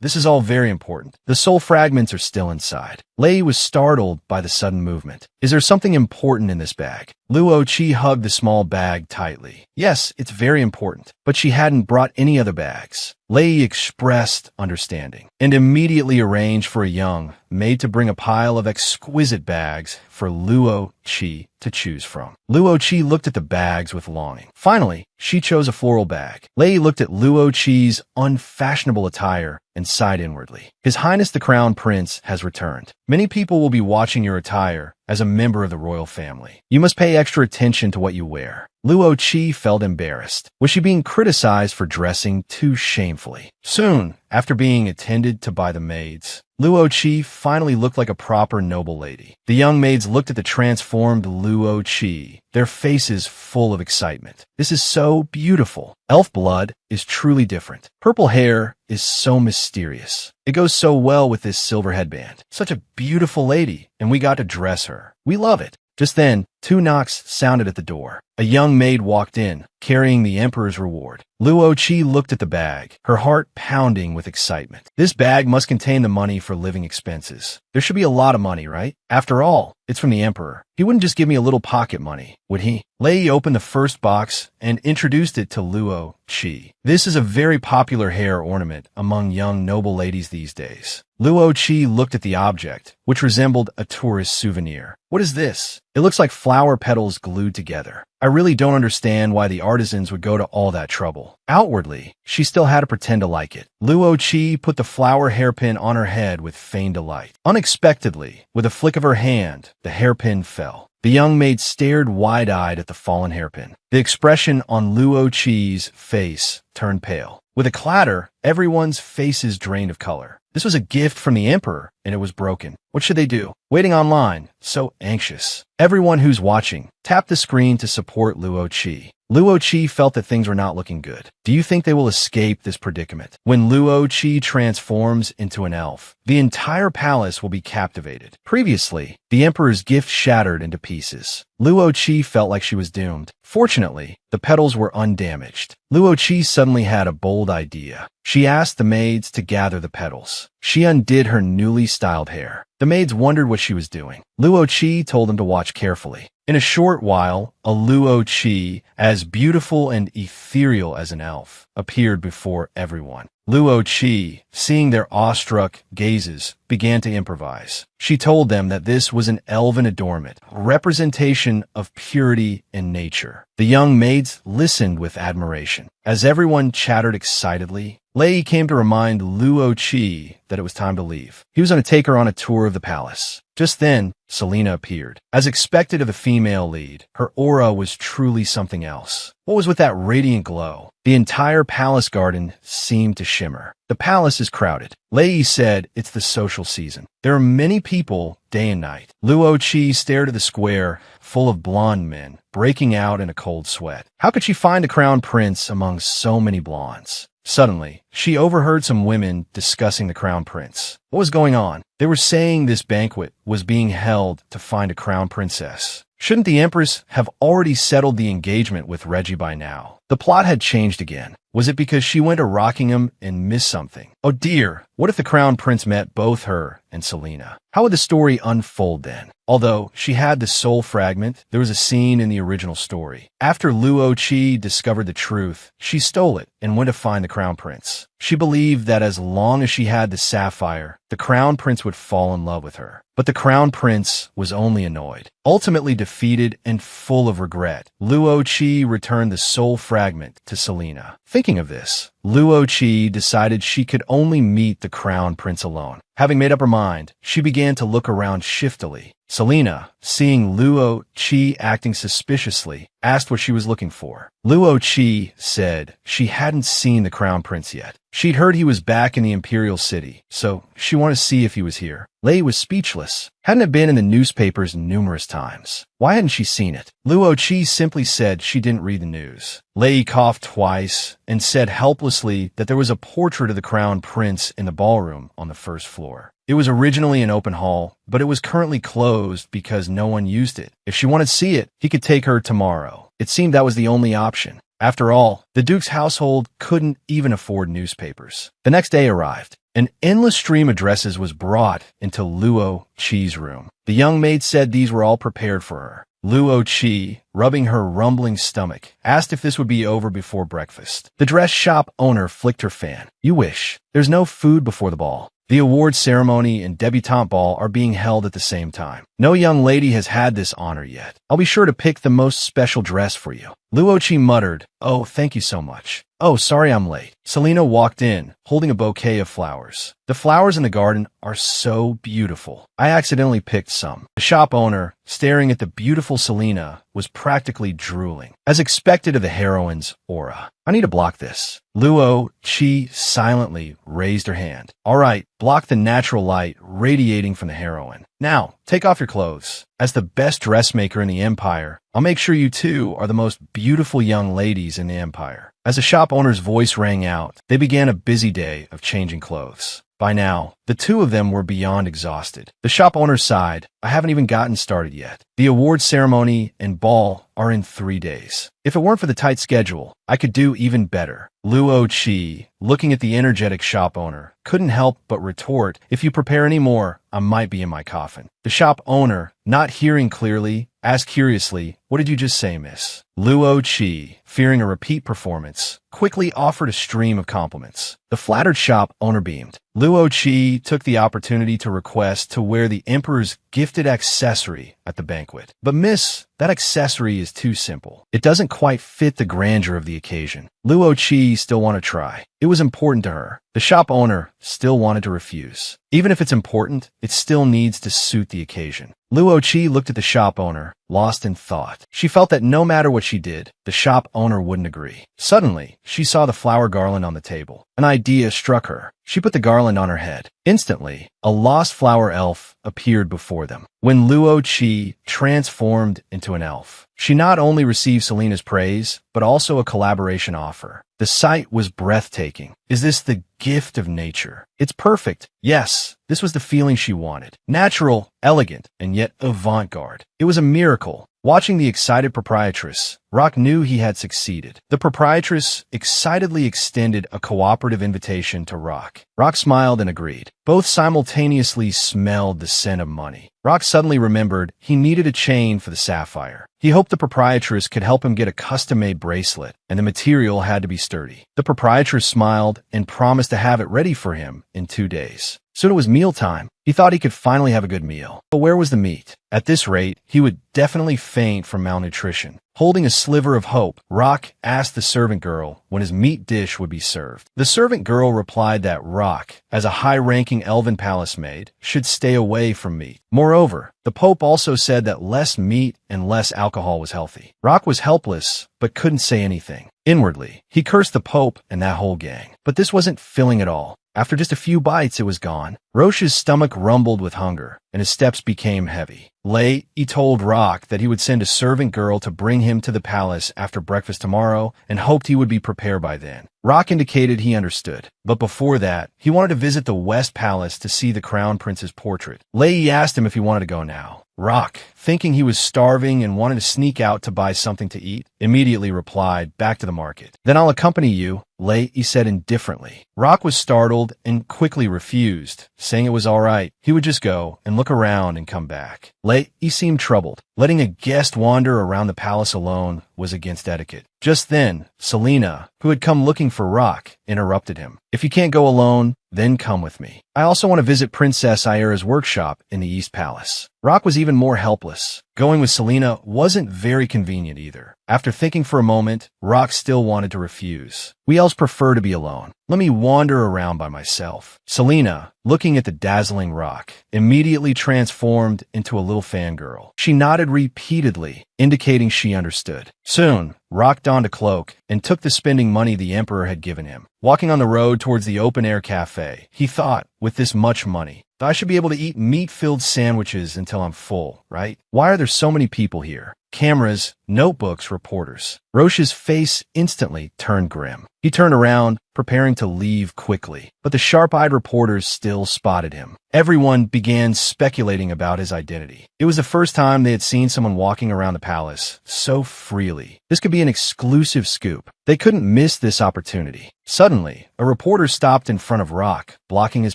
this is all very important. The soul fragments are still inside. Lei was startled by the sudden movement. Is there something important in this bag? Luo Qi hugged the small bag tightly. Yes, it's very important, but she hadn't brought any other bags. Lei expressed understanding and immediately arranged for a young maid to bring a pile of exquisite bags for Luo Qi to choose from. Luo Qi looked at the bags with longing. Finally, she chose a floral bag. Lei looked at Luo Qi's unfashionable attire and sighed inwardly. His Highness the Crown Prince has returned. Many people will be watching your attire as a member of the royal family. You must pay extra attention to what you wear. Luo Qi felt embarrassed. Was she being criticized for dressing too shamefully? Soon, after being attended to by the maids, Luo Qi finally looked like a proper noble lady. The young maids looked at the transformed Luo Qi, their faces full of excitement. This is so beautiful. Elf blood is truly different. Purple hair is so mysterious. It goes so well with this silver headband. Such a beautiful lady, and we got to dress her. We love it. Just then, 2 knocks sounded at the door. A young maid walked in, carrying the emperor's reward. Luo Qi looked at the bag, her heart pounding with excitement. This bag must contain the money for living expenses. There should be a lot of money, right? After all, it's from the emperor. He wouldn't just give me a little pocket money, would he? Lei opened the first box and introduced it to Luo Qi. This is a very popular hair ornament among young noble ladies these days. Luo Qi looked at the object, which resembled a tourist souvenir. What is this? It looks like flower petals glued together. I really don't understand why the artisans would go to all that trouble. Outwardly, she still had to pretend to like it. Luo Qi put the flower hairpin on her head with feigned delight. Unexpectedly, with a flick of her hand, the hairpin fell. The young maid stared wide-eyed at the fallen hairpin. The expression on Luo Qi's face turned pale. With a clatter, everyone's faces drained of color. This was a gift from the emperor, and it was broken. What should they do? Waiting online, so anxious. Everyone who's watching, tap the screen to support Luo Qi. Luo Qi felt that things were not looking good. Do you think they will escape this predicament? When Luo Qi transforms into an elf, the entire palace will be captivated. Previously, the emperor's gift shattered into pieces. Luo Qi felt like she was doomed. Fortunately, the petals were undamaged. Luo Qi suddenly had a bold idea. She asked the maids to gather the petals. She undid her newly styled hair. The maids wondered what she was doing. Luo Qi told them to watch carefully. In a short while, a Luo Qi, as beautiful and ethereal as an elf, appeared before everyone. Luo Qi, seeing their awestruck gazes, began to improvise. She told them that this was an elven adornment, a representation of purity in nature. The young maids listened with admiration. As everyone chattered excitedly, Lei came to remind Luo Qi that it was time to leave. He was going to take her on a tour of the palace. Just then, Selena appeared. As expected of the female lead, her aura was truly something else. What was with that radiant glow? The entire palace garden seemed to shimmer. The palace is crowded. Lei said it's the social season. There are many people day and night. Luo Qi stared at the square, full of blonde men, breaking out in a cold sweat. How could she find a crown prince among so many blondes? Suddenly, she overheard some women discussing the crown prince. What was going on? They were saying this banquet was being held to find a crown princess. Shouldn't the empress have already settled the engagement with Reggie by now? The plot had changed again. Was it because she went to Rockingham and missed something? Oh dear, what if the crown prince met both her and Selena? How would the story unfold then? Although she had the soul fragment, there was a scene in the original story. After Luo Qi discovered the truth, she stole it and went to find the crown prince. She believed that as long as she had the sapphire, the crown prince would fall in love with her. But the crown prince was only annoyed. Ultimately defeated and full of regret, Luo Qi returned the soul fragment to Selena. Thinking of this, Luo Qi decided she could only meet the crown prince alone. Having made up her mind, she began to look around shiftily. Selena, seeing Luo Qi acting suspiciously, asked what she was looking for. Luo Qi said she hadn't seen the crown prince yet. She'd heard he was back in the imperial city, so she wanted to see if he was here. Lei was speechless. Hadn't it been in the newspapers numerous times? Why hadn't she seen it? Luo Qi simply said she didn't read the news. Lei coughed twice and said helplessly that there was a portrait of the crown prince in the ballroom on the first floor. It was originally an open hall, but it was currently closed because no one used it. If she wanted to see it, he could take her tomorrow. It seemed that was the only option. After all, the Duke's household couldn't even afford newspapers. The next day arrived. An endless stream of dresses was brought into Luo Qi's room. The young maid said these were all prepared for her. Luo Qi, rubbing her rumbling stomach, asked if this would be over before breakfast. The dress shop owner flicked her fan. You wish. There's no food before the ball. The award ceremony and debutante ball are being held at the same time. No young lady has had this honor yet. I'll be sure to pick the most special dress for you. Luoqi muttered, "Oh, thank you so much. Oh, sorry I'm late." Selena walked in, holding a bouquet of flowers. "The flowers in the garden are so beautiful. I accidentally picked some." The shop owner, staring at the beautiful Selena, was practically drooling, as expected of the heroine's aura. "I need to block this." Luoqi silently raised her hand. "All right, block the natural light radiating from the heroine. Now, take off your clothes. As the best dressmaker in the Empire, I'll make sure you two are the most beautiful young ladies in the Empire." As the shop owner's voice rang out, they began a busy day of changing clothes. By now, the two of them were beyond exhausted. The shop owner sighed, "I haven't even gotten started yet. The award ceremony and ball are in 3 days. If it weren't for the tight schedule, I could do even better." Luoqi, looking at the energetic shop owner, couldn't help but retort, "If you prepare any more, I might be in my coffin." The shop owner, not hearing clearly, asked curiously, "What did you just say, miss?" Luoqi, fearing a repeat performance, quickly offered a stream of compliments. The flattered shop owner beamed. Luoqi took the opportunity to request to wear the emperor's gifted accessory at the banquet. "But miss, that accessory is too simple. It doesn't quite fit the grandeur of the occasion." Luoqi still wanted to try. It was important to her. The shop owner still wanted to refuse. Even if it's important, it still needs to suit the occasion. Luoqi looked at the shop owner, lost in thought. She felt that no matter what she did, the shop owner wouldn't agree. Suddenly, she saw the flower garland on the table. An idea struck her. She put the garland on her head. Instantly, a lost flower elf appeared before them. When Luoqi transformed into an elf, she not only received Selena's praise, but also a collaboration offer. The sight was breathtaking. Is this the gift of nature? It's perfect. Yes, this was the feeling she wanted. Natural, elegant, and yet avant-garde. It was a miracle. Watching the excited proprietress, Rock knew he had succeeded. The proprietress excitedly extended a cooperative invitation to Rock. Rock smiled and agreed. Both simultaneously smelled the scent of money. Rock suddenly remembered he needed a chain for the sapphire. He hoped the proprietress could help him get a custom-made bracelet, and the material had to be sturdy. The proprietress smiled and promised to have it ready for him in 2 days. Soon it was mealtime. He thought he could finally have a good meal. But where was the meat? At this rate, he would definitely faint from malnutrition. Holding a sliver of hope, Rock asked the servant girl when his meat dish would be served. The servant girl replied that Rock, as a high-ranking elven palace maid, should stay away from meat. Moreover, the Pope also said that less meat and less alcohol was healthy. Rock was helpless, but couldn't say anything. Inwardly, he cursed the Pope and that whole gang. But this wasn't filling at all. After just a few bites, it was gone. Roche's stomach rumbled with hunger, and his steps became heavy. Late, he told Rock that he would send a servant girl to bring him to the palace after breakfast tomorrow and hoped he would be prepared by then. Rock indicated he understood. But before that, he wanted to visit the West Palace to see the Crown Prince's portrait. Lei asked him if he wanted to go now. Rock, thinking he was starving and wanted to sneak out to buy something to eat, immediately replied, "Back to the market." "Then I'll accompany you," Lei said indifferently. Rock was startled and quickly refused, saying it was all right. He would just go and look around and come back. Lei seemed troubled. Letting a guest wander around the palace alone was against etiquette. Just then, Selena, who had come looking for Rock, interrupted him. "If you can't go alone, then come with me. I also want to visit Princess Aira's workshop in the East Palace." Rock was even more helpless. Going with Selena wasn't very convenient either. After thinking for a moment, Rock still wanted to refuse. "We elves prefer to be alone. Let me wander around by myself." Selena, looking at the dazzling Rock, immediately transformed into a little fangirl. She nodded repeatedly, indicating she understood. Soon, Rock donned a cloak and took the spending money the Emperor had given him. Walking on the road towards the open-air cafe, he thought, with this much money, I should be able to eat meat-filled sandwiches until I'm full, right? Why are there so many people here? Cameras, notebooks, reporters. Roche's face instantly turned grim. He turned around, preparing to leave quickly, but the sharp-eyed reporters still spotted him. Everyone began speculating about his identity. It was the first time they had seen someone walking around the palace so freely. This could be an exclusive scoop. They couldn't miss this opportunity. Suddenly, a reporter stopped in front of Rock, blocking his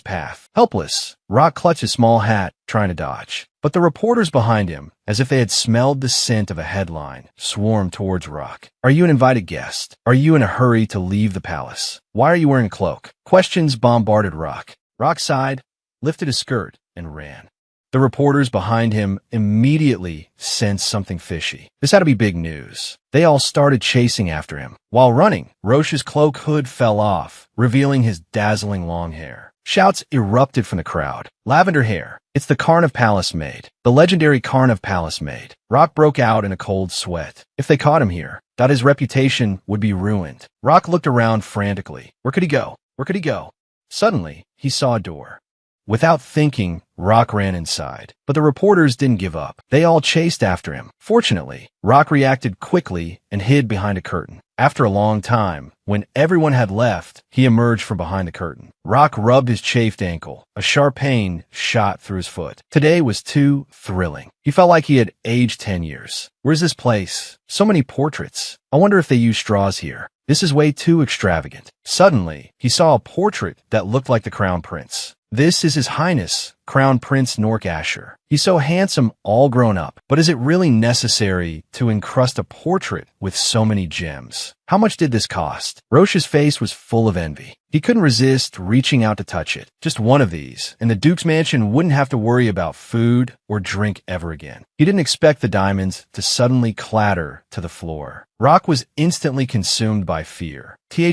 path. Helpless, Rock clutched his small hat, trying to dodge. But the reporters behind him, as if they had smelled the scent of a headline, swarmed towards Rock. "Are you an invited guest? Are you in a hurry to leave the palace? Why are you wearing a cloak?" Questions bombarded Rock. Rock sighed, lifted his skirt, and ran. The reporters behind him immediately sensed something fishy. This had to be big news. They all started chasing after him. While running, Roche's cloak hood fell off, revealing his dazzling long hair. Shouts erupted from the crowd. Lavender hair. It's the Karn of Palace Maid. The legendary Karn of Palace Maid. Rock broke out in a cold sweat. If they caught him here, that his reputation would be ruined. Rock looked around frantically. Where could he go? Where could he go? Suddenly, he saw a door. Without thinking, Rock ran inside. But the reporters didn't give up. They all chased after him. Fortunately, Rock reacted quickly and hid behind a curtain. After a long time, when everyone had left, he emerged from behind the curtain. Rock rubbed his chafed ankle. A sharp pain shot through his foot. Today was too thrilling. He felt like he had aged 10 years. Where's this place? So many portraits. I wonder if they use straws here. This is way too extravagant. Suddenly, he saw a portrait that looked like the Crown Prince. This is His Highness, Crown Prince Nork Asher. He's so handsome, all grown up. But is it really necessary to encrust a portrait with so many gems? How much did this cost? Roche's face was full of envy. He couldn't resist reaching out to touch it. Just one of these, and the Duke's mansion wouldn't have to worry about food or drink ever again. He didn't expect the diamonds to suddenly clatter to the floor. Rock was instantly consumed by fear. They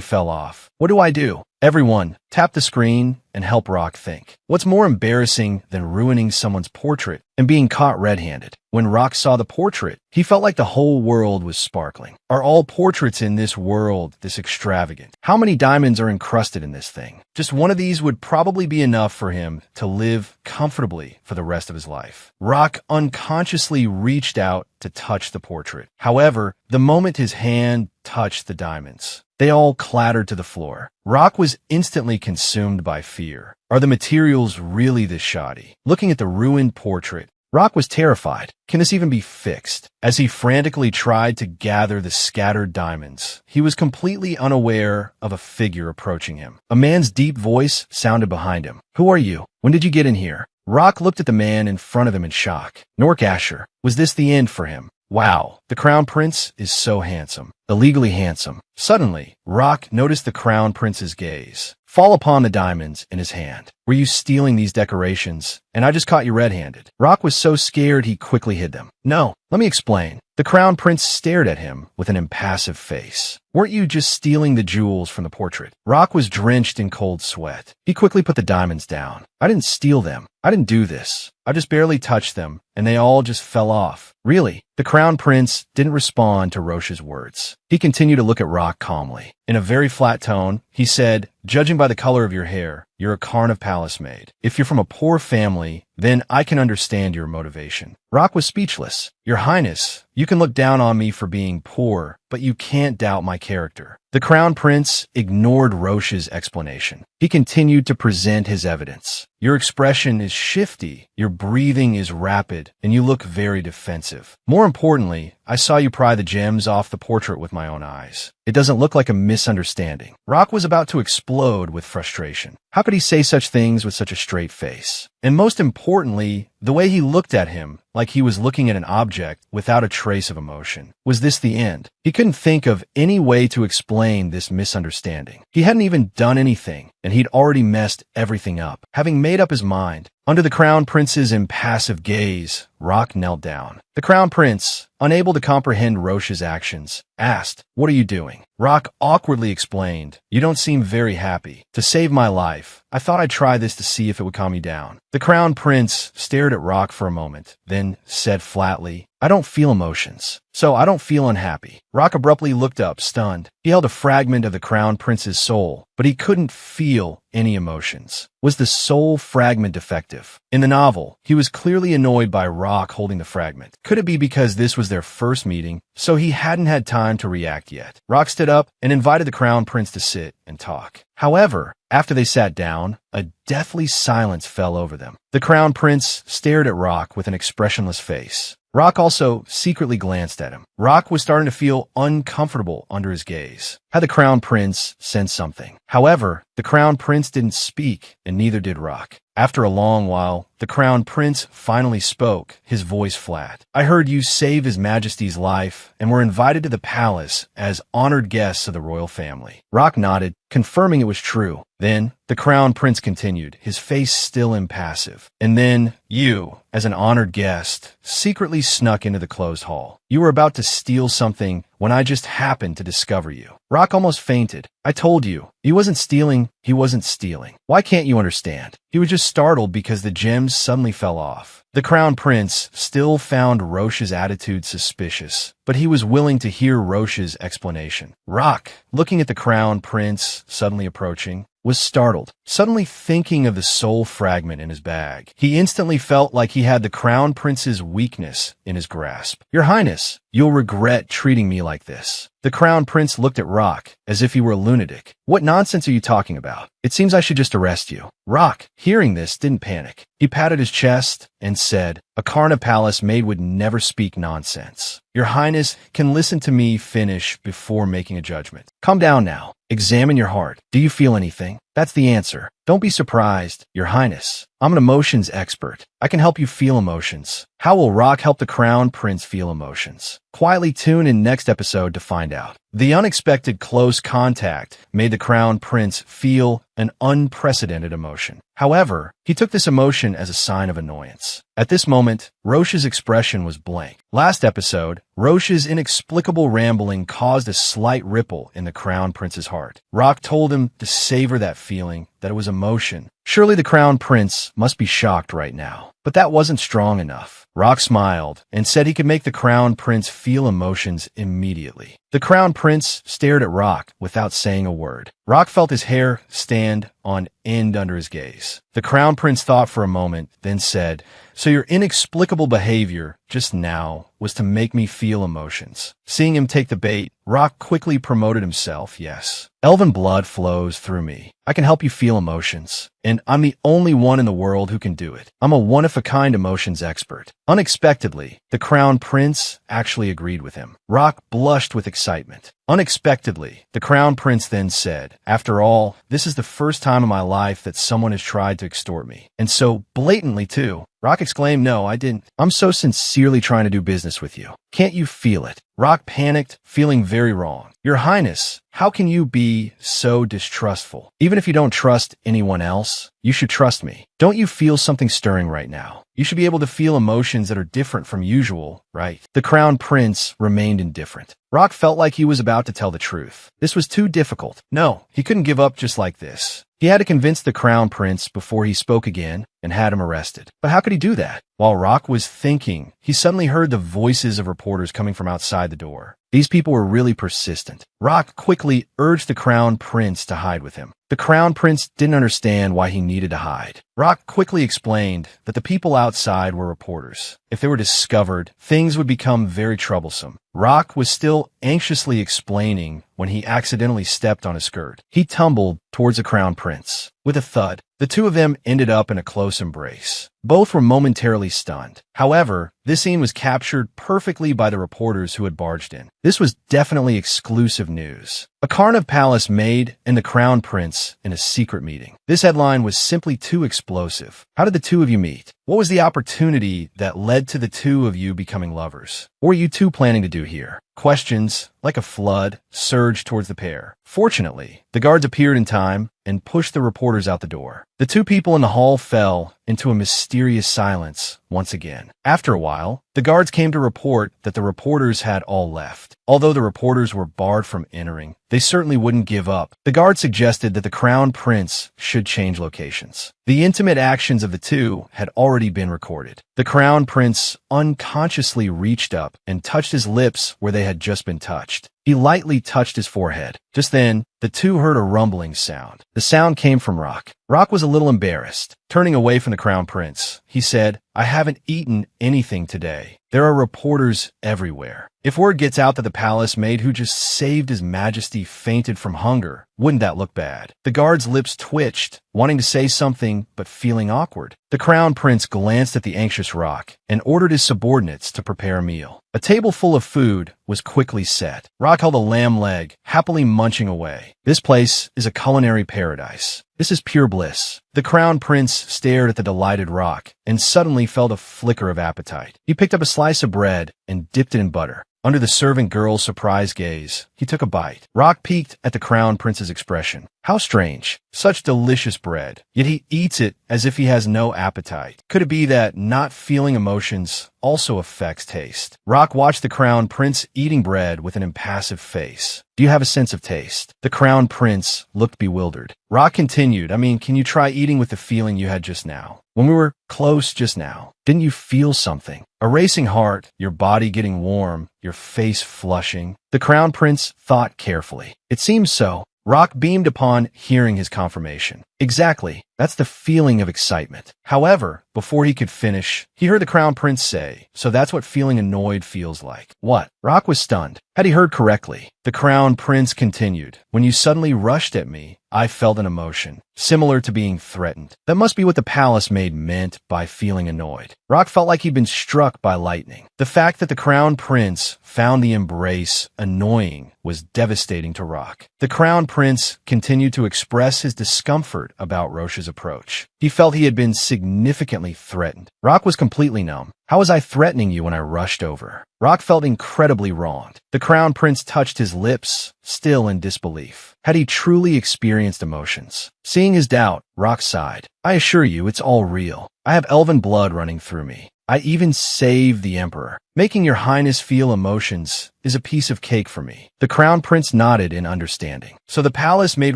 fell off. What do I do? Everyone, tap the screen and help Rock think. What's more embarrassing than ruining someone's portrait and being caught red-handed? When Rock saw the portrait, he felt like the whole world was sparkling. Are all portraits in this world this extravagant? How many diamonds are encrusted in this thing? Just one of these would probably be enough for him to live comfortably for the rest of his life. Rock unconsciously reached out to touch the portrait. However, the moment his hand touched the diamonds, they all clattered to the floor. Rock was instantly consumed by fear. Are the materials really this shoddy? Looking at the ruined portrait, Rock was terrified. Can this even be fixed? As he frantically tried to gather the scattered diamonds, he was completely unaware of a figure approaching him. A man's deep voice sounded behind him. Who are you? When did you get in here? Rock looked at the man in front of him in shock. Nork Asher. Was this the end for him? Wow, the Crown Prince is so handsome. Illegally handsome. Suddenly, Rock noticed the Crown Prince's gaze fall upon the diamonds in his hand. Were you stealing these decorations? And I just caught you red-handed. Rock was so scared he quickly hid them. No, let me explain. The Crown Prince stared at him with an impassive face. Weren't you just stealing the jewels from the portrait? Rock was drenched in cold sweat. He quickly put the diamonds down. I didn't steal them. I didn't do this. I just barely touched them, and they all just fell off. Really? The Crown Prince didn't respond to Roche's words. He continued to look at Rock calmly. In a very flat tone, he said, "Judging by the color of your hair, you're a Karn of Palace Maid. If you're from a poor family, then I can understand your motivation." Rock was speechless. "Your Highness, you can look down on me for being poor, but you can't doubt my character." The Crown Prince ignored Roche's explanation. He continued to present his evidence. "Your expression is shifty, your breathing is rapid, and you look very defensive. More importantly, I saw you pry the gems off the portrait with my own eyes. It doesn't look like a misunderstanding." Rock was about to explode with frustration. How could he say such things with such a straight face? And most importantly, the way he looked at him, like he was looking at an object without a trace of emotion. Was this the end? He couldn't think of any way to explain this misunderstanding. He hadn't even done anything, and he'd already messed everything up. Having made up his mind, under the Crown Prince's impassive gaze, Rock knelt down. The Crown Prince, unable to comprehend Roche's actions, asked, "What are you doing?" Rock awkwardly explained, "You don't seem very happy. To save my life, I thought I'd try this to see if it would calm you down." The Crown Prince stared at Rock for a moment, then said flatly, "I don't feel emotions, so I don't feel unhappy." Rock abruptly looked up, stunned. He held a fragment of the Crown Prince's soul, but he couldn't feel any emotions. Was the soul fragment defective? In the novel, he was clearly annoyed by Rock holding the fragment. Could it be because this was their first meeting, so he hadn't had time to react yet? Rock stood up and invited the Crown Prince to sit and talk. However, after they sat down, a deathly silence fell over them. The Crown Prince stared at Rock with an expressionless face. Rock also secretly glanced at him. Rock was starting to feel uncomfortable under his gaze. Had the crown prince sensed something? However, the crown prince didn't speak, and neither did Rock. After a long while, the crown prince finally spoke, his voice flat. I heard you save His Majesty's life and were invited to the palace as honored guests of the royal family. Rock nodded, confirming it was true. Then, the crown prince continued, his face still impassive. And then, you, as an honored guest, secretly snuck into the closed hall. You were about to steal something when I just happened to discover you. Rock almost fainted. I told you, he wasn't stealing, he wasn't stealing. Why can't you understand? He was just startled because the gems suddenly fell off. The crown prince still found Roche's attitude suspicious, but he was willing to hear Roche's explanation. Rock, looking at the crown prince suddenly approaching, was startled, suddenly thinking of the soul fragment in his bag. He instantly felt like he had the crown prince's weakness in his grasp. Your Highness, you'll regret treating me like this. The crown prince looked at Rock as if he were a lunatic. What nonsense are you talking about? It seems I should just arrest you. Rock, hearing this, didn't panic. He patted his chest and said, a Karna Palace maid would never speak nonsense. Your Highness can listen to me finish before making a judgment. Calm down now. Examine your heart. Do you feel anything? That's the answer. Don't be surprised, Your Highness. I'm an emotions expert. I can help you feel emotions. How will Rock help the crown prince feel emotions? Quietly tune in next episode to find out. The unexpected close contact made the crown prince feel an unprecedented emotion. However, he took this emotion as a sign of annoyance. At this moment, Roche's expression was blank. Last episode, Roche's inexplicable rambling caused a slight ripple in the crown prince's heart. Rock told him to savor that feeling, that it was emotion. Surely the crown prince must be shocked right now. But that wasn't strong enough. Rock smiled and said he could make the crown prince feel emotions immediately. The crown prince stared at Rock without saying a word. Rock felt his hair stand on end under his gaze. The crown prince thought for a moment, then said, so your inexplicable behavior just now was to make me feel emotions. Seeing him take the bait, Rock quickly promoted himself, yes. Elven blood flows through me. I can help you feel emotions, and I'm the only one in the world who can do it. I'm a one-of-a-kind emotions expert. Unexpectedly, the crown prince actually agreed with him. Rock blushed with excitement. Unexpectedly, the crown prince then said, after all, this is the first time in my life that someone has tried to extort me. And so blatantly, too. Rock exclaimed, no, I didn't. I'm so sincerely trying to do business with you. Can't you feel it? Rock panicked, feeling very wrong. Your Highness, how can you be so distrustful? Even if you don't trust anyone else, you should trust me. Don't you feel something stirring right now? You should be able to feel emotions that are different from usual, right? The crown prince remained indifferent. Rock felt like he was about to tell the truth. This was too difficult. No, he couldn't give up just like this. He had to convince the crown prince before he spoke again and had him arrested. But how could he do that? While Rock was thinking, he suddenly heard the voices of reporters coming from outside the door. These people were really persistent. Rock quickly urged the crown prince to hide with him. The crown prince didn't understand why he needed to hide. Rock quickly explained that the people outside were reporters. If they were discovered, things would become very troublesome. Rock was still anxiously explaining when he accidentally stepped on his skirt. He tumbled towards the crown prince. With a thud, the two of them ended up in a close embrace. Both were momentarily stunned. However, this scene was captured perfectly by the reporters who had barged in. This was definitely exclusive news. A Karna Palace maid and the crown prince in a secret meeting. This headline was simply too explosive. How did the two of you meet? What was the opportunity that led to the two of you becoming lovers? What were you two planning to do here? Questions, like a flood, surged towards the pair. Fortunately, the guards appeared in time and pushed the reporters out the door. The two people in the hall fell into a mysterious silence once again. After a while, the guards came to report that the reporters had all left. Although the reporters were barred from entering, they certainly wouldn't give up. The guard suggested that the crown prince should change locations. The intimate actions of the two had already been recorded. The crown prince unconsciously reached up and touched his lips where they had just been touched. He lightly touched his forehead. Just then, the two heard a rumbling sound. The sound came from Rock. Rock was a little embarrassed. Turning away from the Crown Prince, he said, "I haven't eaten anything today. There are reporters everywhere. If word gets out that the palace maid who just saved His Majesty fainted from hunger, wouldn't that look bad?" The guard's lips twitched, wanting to say something but feeling awkward. The Crown Prince glanced at the anxious Rock and ordered his subordinates to prepare a meal. A table full of food was quickly set. Rock held a lamb leg, happily munching away. This place is a culinary paradise. This is pure bliss. The Crown Prince stared at the delighted Rock and suddenly felt a flicker of appetite. He picked up a slice of bread and dipped it in butter. Under the servant girl's surprised gaze, he took a bite. Rock peeked at the Crown Prince's expression. How strange. Such delicious bread. Yet he eats it as if he has no appetite. Could it be that not feeling emotions also affects taste? Rock watched the Crown Prince eating bread with an impassive face. "Do you have a sense of taste?" The Crown Prince looked bewildered. Rock continued, can you try eating with the feeling you had just now? When we were close just now, didn't you feel something? A racing heart, your body getting warm, your face flushing. The Crown Prince thought carefully. It seems so. Rock beamed upon hearing his confirmation. Exactly. That's the feeling of excitement. However, before he could finish, he heard the Crown Prince say, "So that's what feeling annoyed feels like." What? Rock was stunned. Had he heard correctly? The Crown Prince continued, "When you suddenly rushed at me, I felt an emotion, similar to being threatened. That must be what the palace maid meant by feeling annoyed." Rock felt like he'd been struck by lightning. The fact that the Crown Prince found the embrace annoying was devastating to Rock. The Crown Prince continued to express his discomfort about Roche's approach. He felt he had been significantly threatened. Rock was completely numb. "How was I threatening you when I rushed over?" Rock felt incredibly wronged. The Crown Prince touched his lips, still in disbelief. Had he truly experienced emotions? Seeing his doubt, Rock sighed. "I assure you, it's all real. I have elven blood running through me. I even saved the Emperor. Making your Highness feel emotions is a piece of cake for me." The Crown Prince nodded in understanding. So the palace maid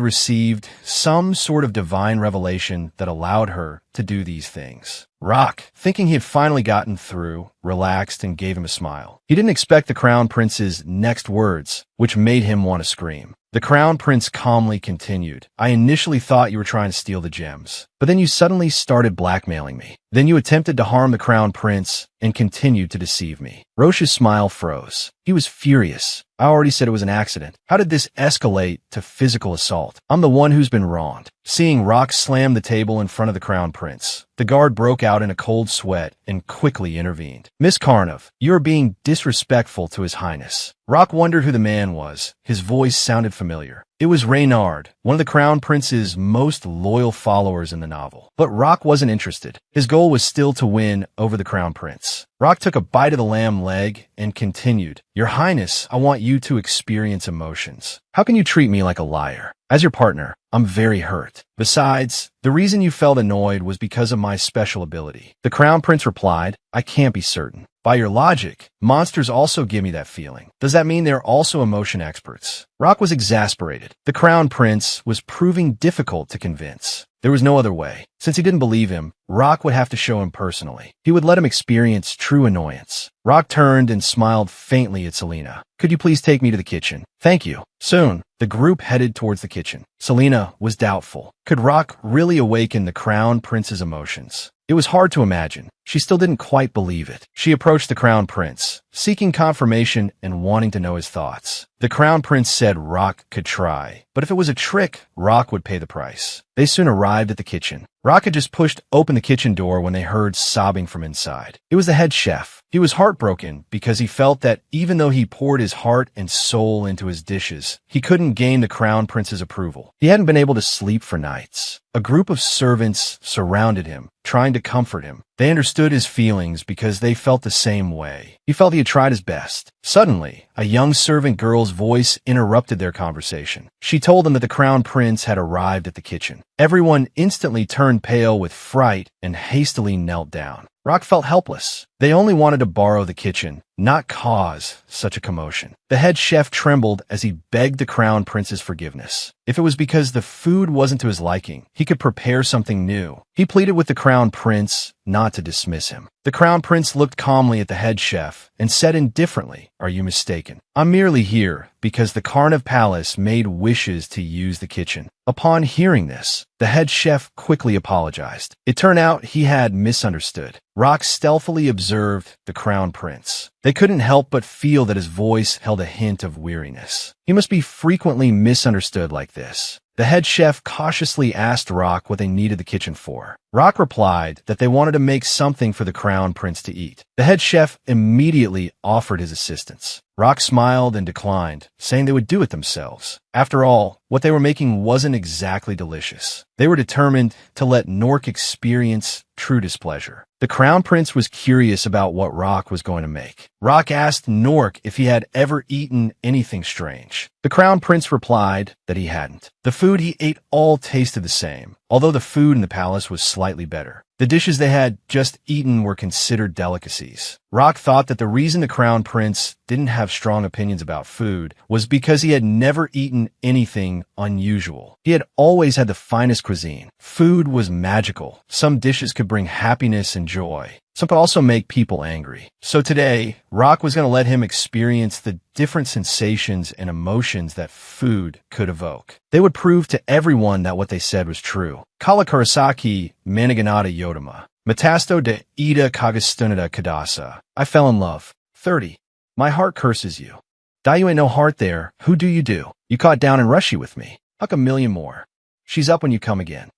received some sort of divine revelation that allowed her to do these things. Rock, thinking he had finally gotten through, relaxed and gave him a smile. He didn't expect the Crown Prince's next words, which made him want to scream. The Crown Prince calmly continued, "I initially thought you were trying to steal the gems, but then you suddenly started blackmailing me. Then you attempted to harm the Crown Prince and continued to deceive me." Roche's smile froze. He was furious. "I already said it was an accident. How did this escalate to physical assault? I'm the one who's been wronged." Seeing Rock slam the table in front of the Crown Prince, the guard broke out in a cold sweat and quickly intervened. "Miss Karnov, you are being disrespectful to His Highness." Rock wondered who the man was. His voice sounded familiar. It was Reynard, one of the Crown Prince's most loyal followers in the novel. But Rock wasn't interested. His goal was still to win over the Crown Prince. Rock took a bite of the lamb leg and continued, "Your Highness, I want you to experience emotions. How can you treat me like a liar? As your partner, I'm very hurt. Besides, the reason you felt annoyed was because of my special ability." The Crown Prince replied, "I can't be certain. By your logic, monsters also give me that feeling. Does that mean they're also emotion experts?" Rock was exasperated. The Crown Prince was proving difficult to convince. There was no other way. Since he didn't believe him, Rock would have to show him personally. He would let him experience true annoyance. Rock turned and smiled faintly at Selena. "Could you please take me to the kitchen?" "Thank you." Soon, the group headed towards the kitchen. Selena was doubtful. Could Rock really awaken the Crown Prince's emotions? It was hard to imagine. She still didn't quite believe it. She approached the Crown Prince, seeking confirmation and wanting to know his thoughts. The Crown Prince said Rock could try, but if it was a trick, Rock would pay the price. They soon arrived at the kitchen. Rock had just pushed open the kitchen door when they heard sobbing from inside. It was the head chef. He was heartbroken because he felt that even though he poured his heart and soul into his dishes, he couldn't gain the Crown Prince's approval. He hadn't been able to sleep for nights. A group of servants surrounded him, trying to comfort him. They understood his feelings because they felt the same way. He felt he had tried his best. Suddenly, a young servant girl's voice interrupted their conversation. She told them that the Crown Prince had arrived at the kitchen. Everyone instantly turned pale with fright and hastily knelt down. Rock felt helpless. They only wanted to borrow the kitchen, not cause such a commotion. The head chef trembled as he begged the crown prince's forgiveness. If it was because the food wasn't to his liking, he could prepare something new. He pleaded with the crown prince not to dismiss him. The crown prince looked calmly at the head chef and said indifferently, "Are you mistaken? I'm merely here because the Karnav Palace made wishes to use the kitchen." Upon hearing this, the head chef quickly apologized. It turned out he had misunderstood. Rock stealthily observed the crown prince. They couldn't help but feel that his voice held a hint of weariness. He must be frequently misunderstood like this. The head chef cautiously asked Rock what they needed the kitchen for. Rock replied that they wanted to make something for the crown prince to eat. The head chef immediately offered his assistance. Rock smiled and declined, saying they would do it themselves. After all, what they were making wasn't exactly delicious. They were determined to let Nork experience true displeasure. The crown prince was curious about what Rock was going to make. Rock asked Nork if he had ever eaten anything strange. The crown prince replied that he hadn't. The food he ate all tasted the same, although the food in the palace was slightly better. The dishes they had just eaten were considered delicacies. Rock thought that the reason the crown prince didn't have strong opinions about food was because he had never eaten anything unusual. He had always had the finest cuisine. Food was magical. Some dishes could bring happiness and joy. Some could also make people angry. So today, Rock was going to let him experience the different sensations and emotions that food could evoke. They would prove to everyone that what they said was true. Kala Kurosaki Maniganata Yodama. Metasto de Ida Kagastunada Kadasa. I fell in love. 30. My heart curses you. Die you ain't no heart there. Who do? You caught down and rushy with me. Huck a million more. She's up when you come again.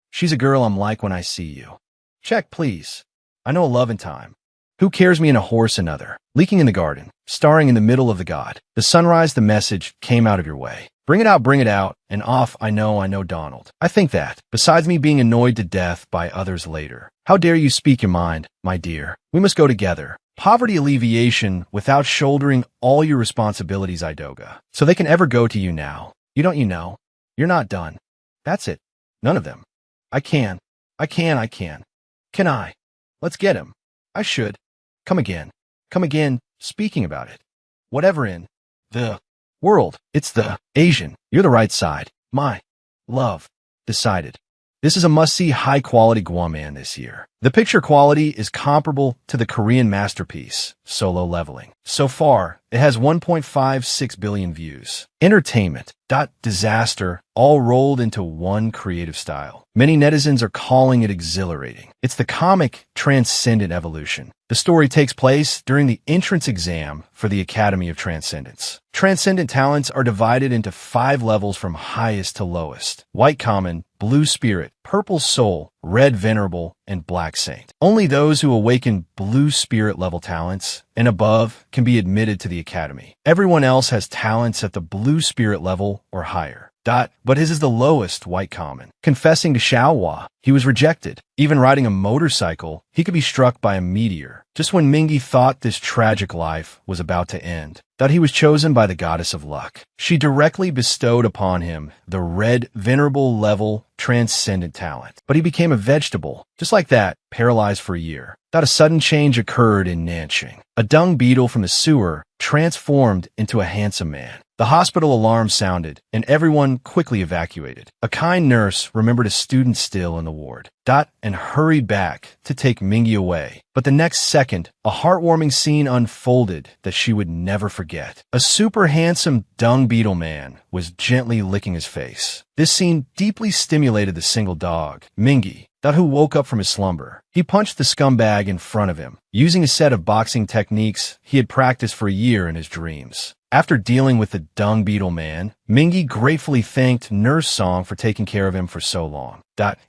She's a girl I'm like when I see you. Check, please. I know a love in time. Who cares me and a horse another? Leaking in the garden, starring in the middle of the god. The sunrise, the message came out of your way. Bring it out, and off I know Donald. I think that, besides me being annoyed to death by others later. How dare you speak your mind, my dear? We must go together. Poverty alleviation without shouldering all your responsibilities, Idoga. So they can ever go to you now. You know. You're not done. That's it. None of them. I can. Can I? Let's get him. I should. Come again, speaking about it. Whatever in the world, it's the Asian. You're the right side. My love. Decided. This is a must-see high-quality Guaman this year. The picture quality is comparable to the Korean masterpiece, Solo Leveling. So far, it has 1.56 billion views. Entertainment, disaster, all rolled into one creative style. Many netizens are calling it exhilarating. It's the comic Transcendent Evolution. The story takes place during the entrance exam for the Academy of Transcendence. Transcendent talents are divided into 5 levels from highest to lowest: White Common, Blue Spirit, Purple Soul, Red Venerable, and Black Saint. Only those who awaken Blue Spirit level talents and above can be admitted to the Academy. Everyone else has talents at the Blue Spirit level or higher. But his is the lowest White Common. Confessing to Xiaohua, he was rejected. Even riding a motorcycle, he could be struck by a meteor. Just when Mingi thought this tragic life was about to end, that he was chosen by the goddess of luck. She directly bestowed upon him the Red Venerable level Transcendent talent. But he became a vegetable, just like that, paralyzed for a year. That a sudden change occurred in Nanxing. A dung beetle from the sewer transformed into a handsome man. The hospital alarm sounded, and everyone quickly evacuated. A kind nurse remembered a student still in the ward. And hurried back to take Mingi away. But the next second, a heartwarming scene unfolded that she would never forget. A super handsome dung beetle man was gently licking his face. This scene deeply stimulated the single dog, Mingi, who woke up from his slumber. He punched the scumbag in front of him, using a set of boxing techniques he had practiced for a year in his dreams. After dealing with the dung beetle man, Mingi gratefully thanked Nurse Song for taking care of him for so long,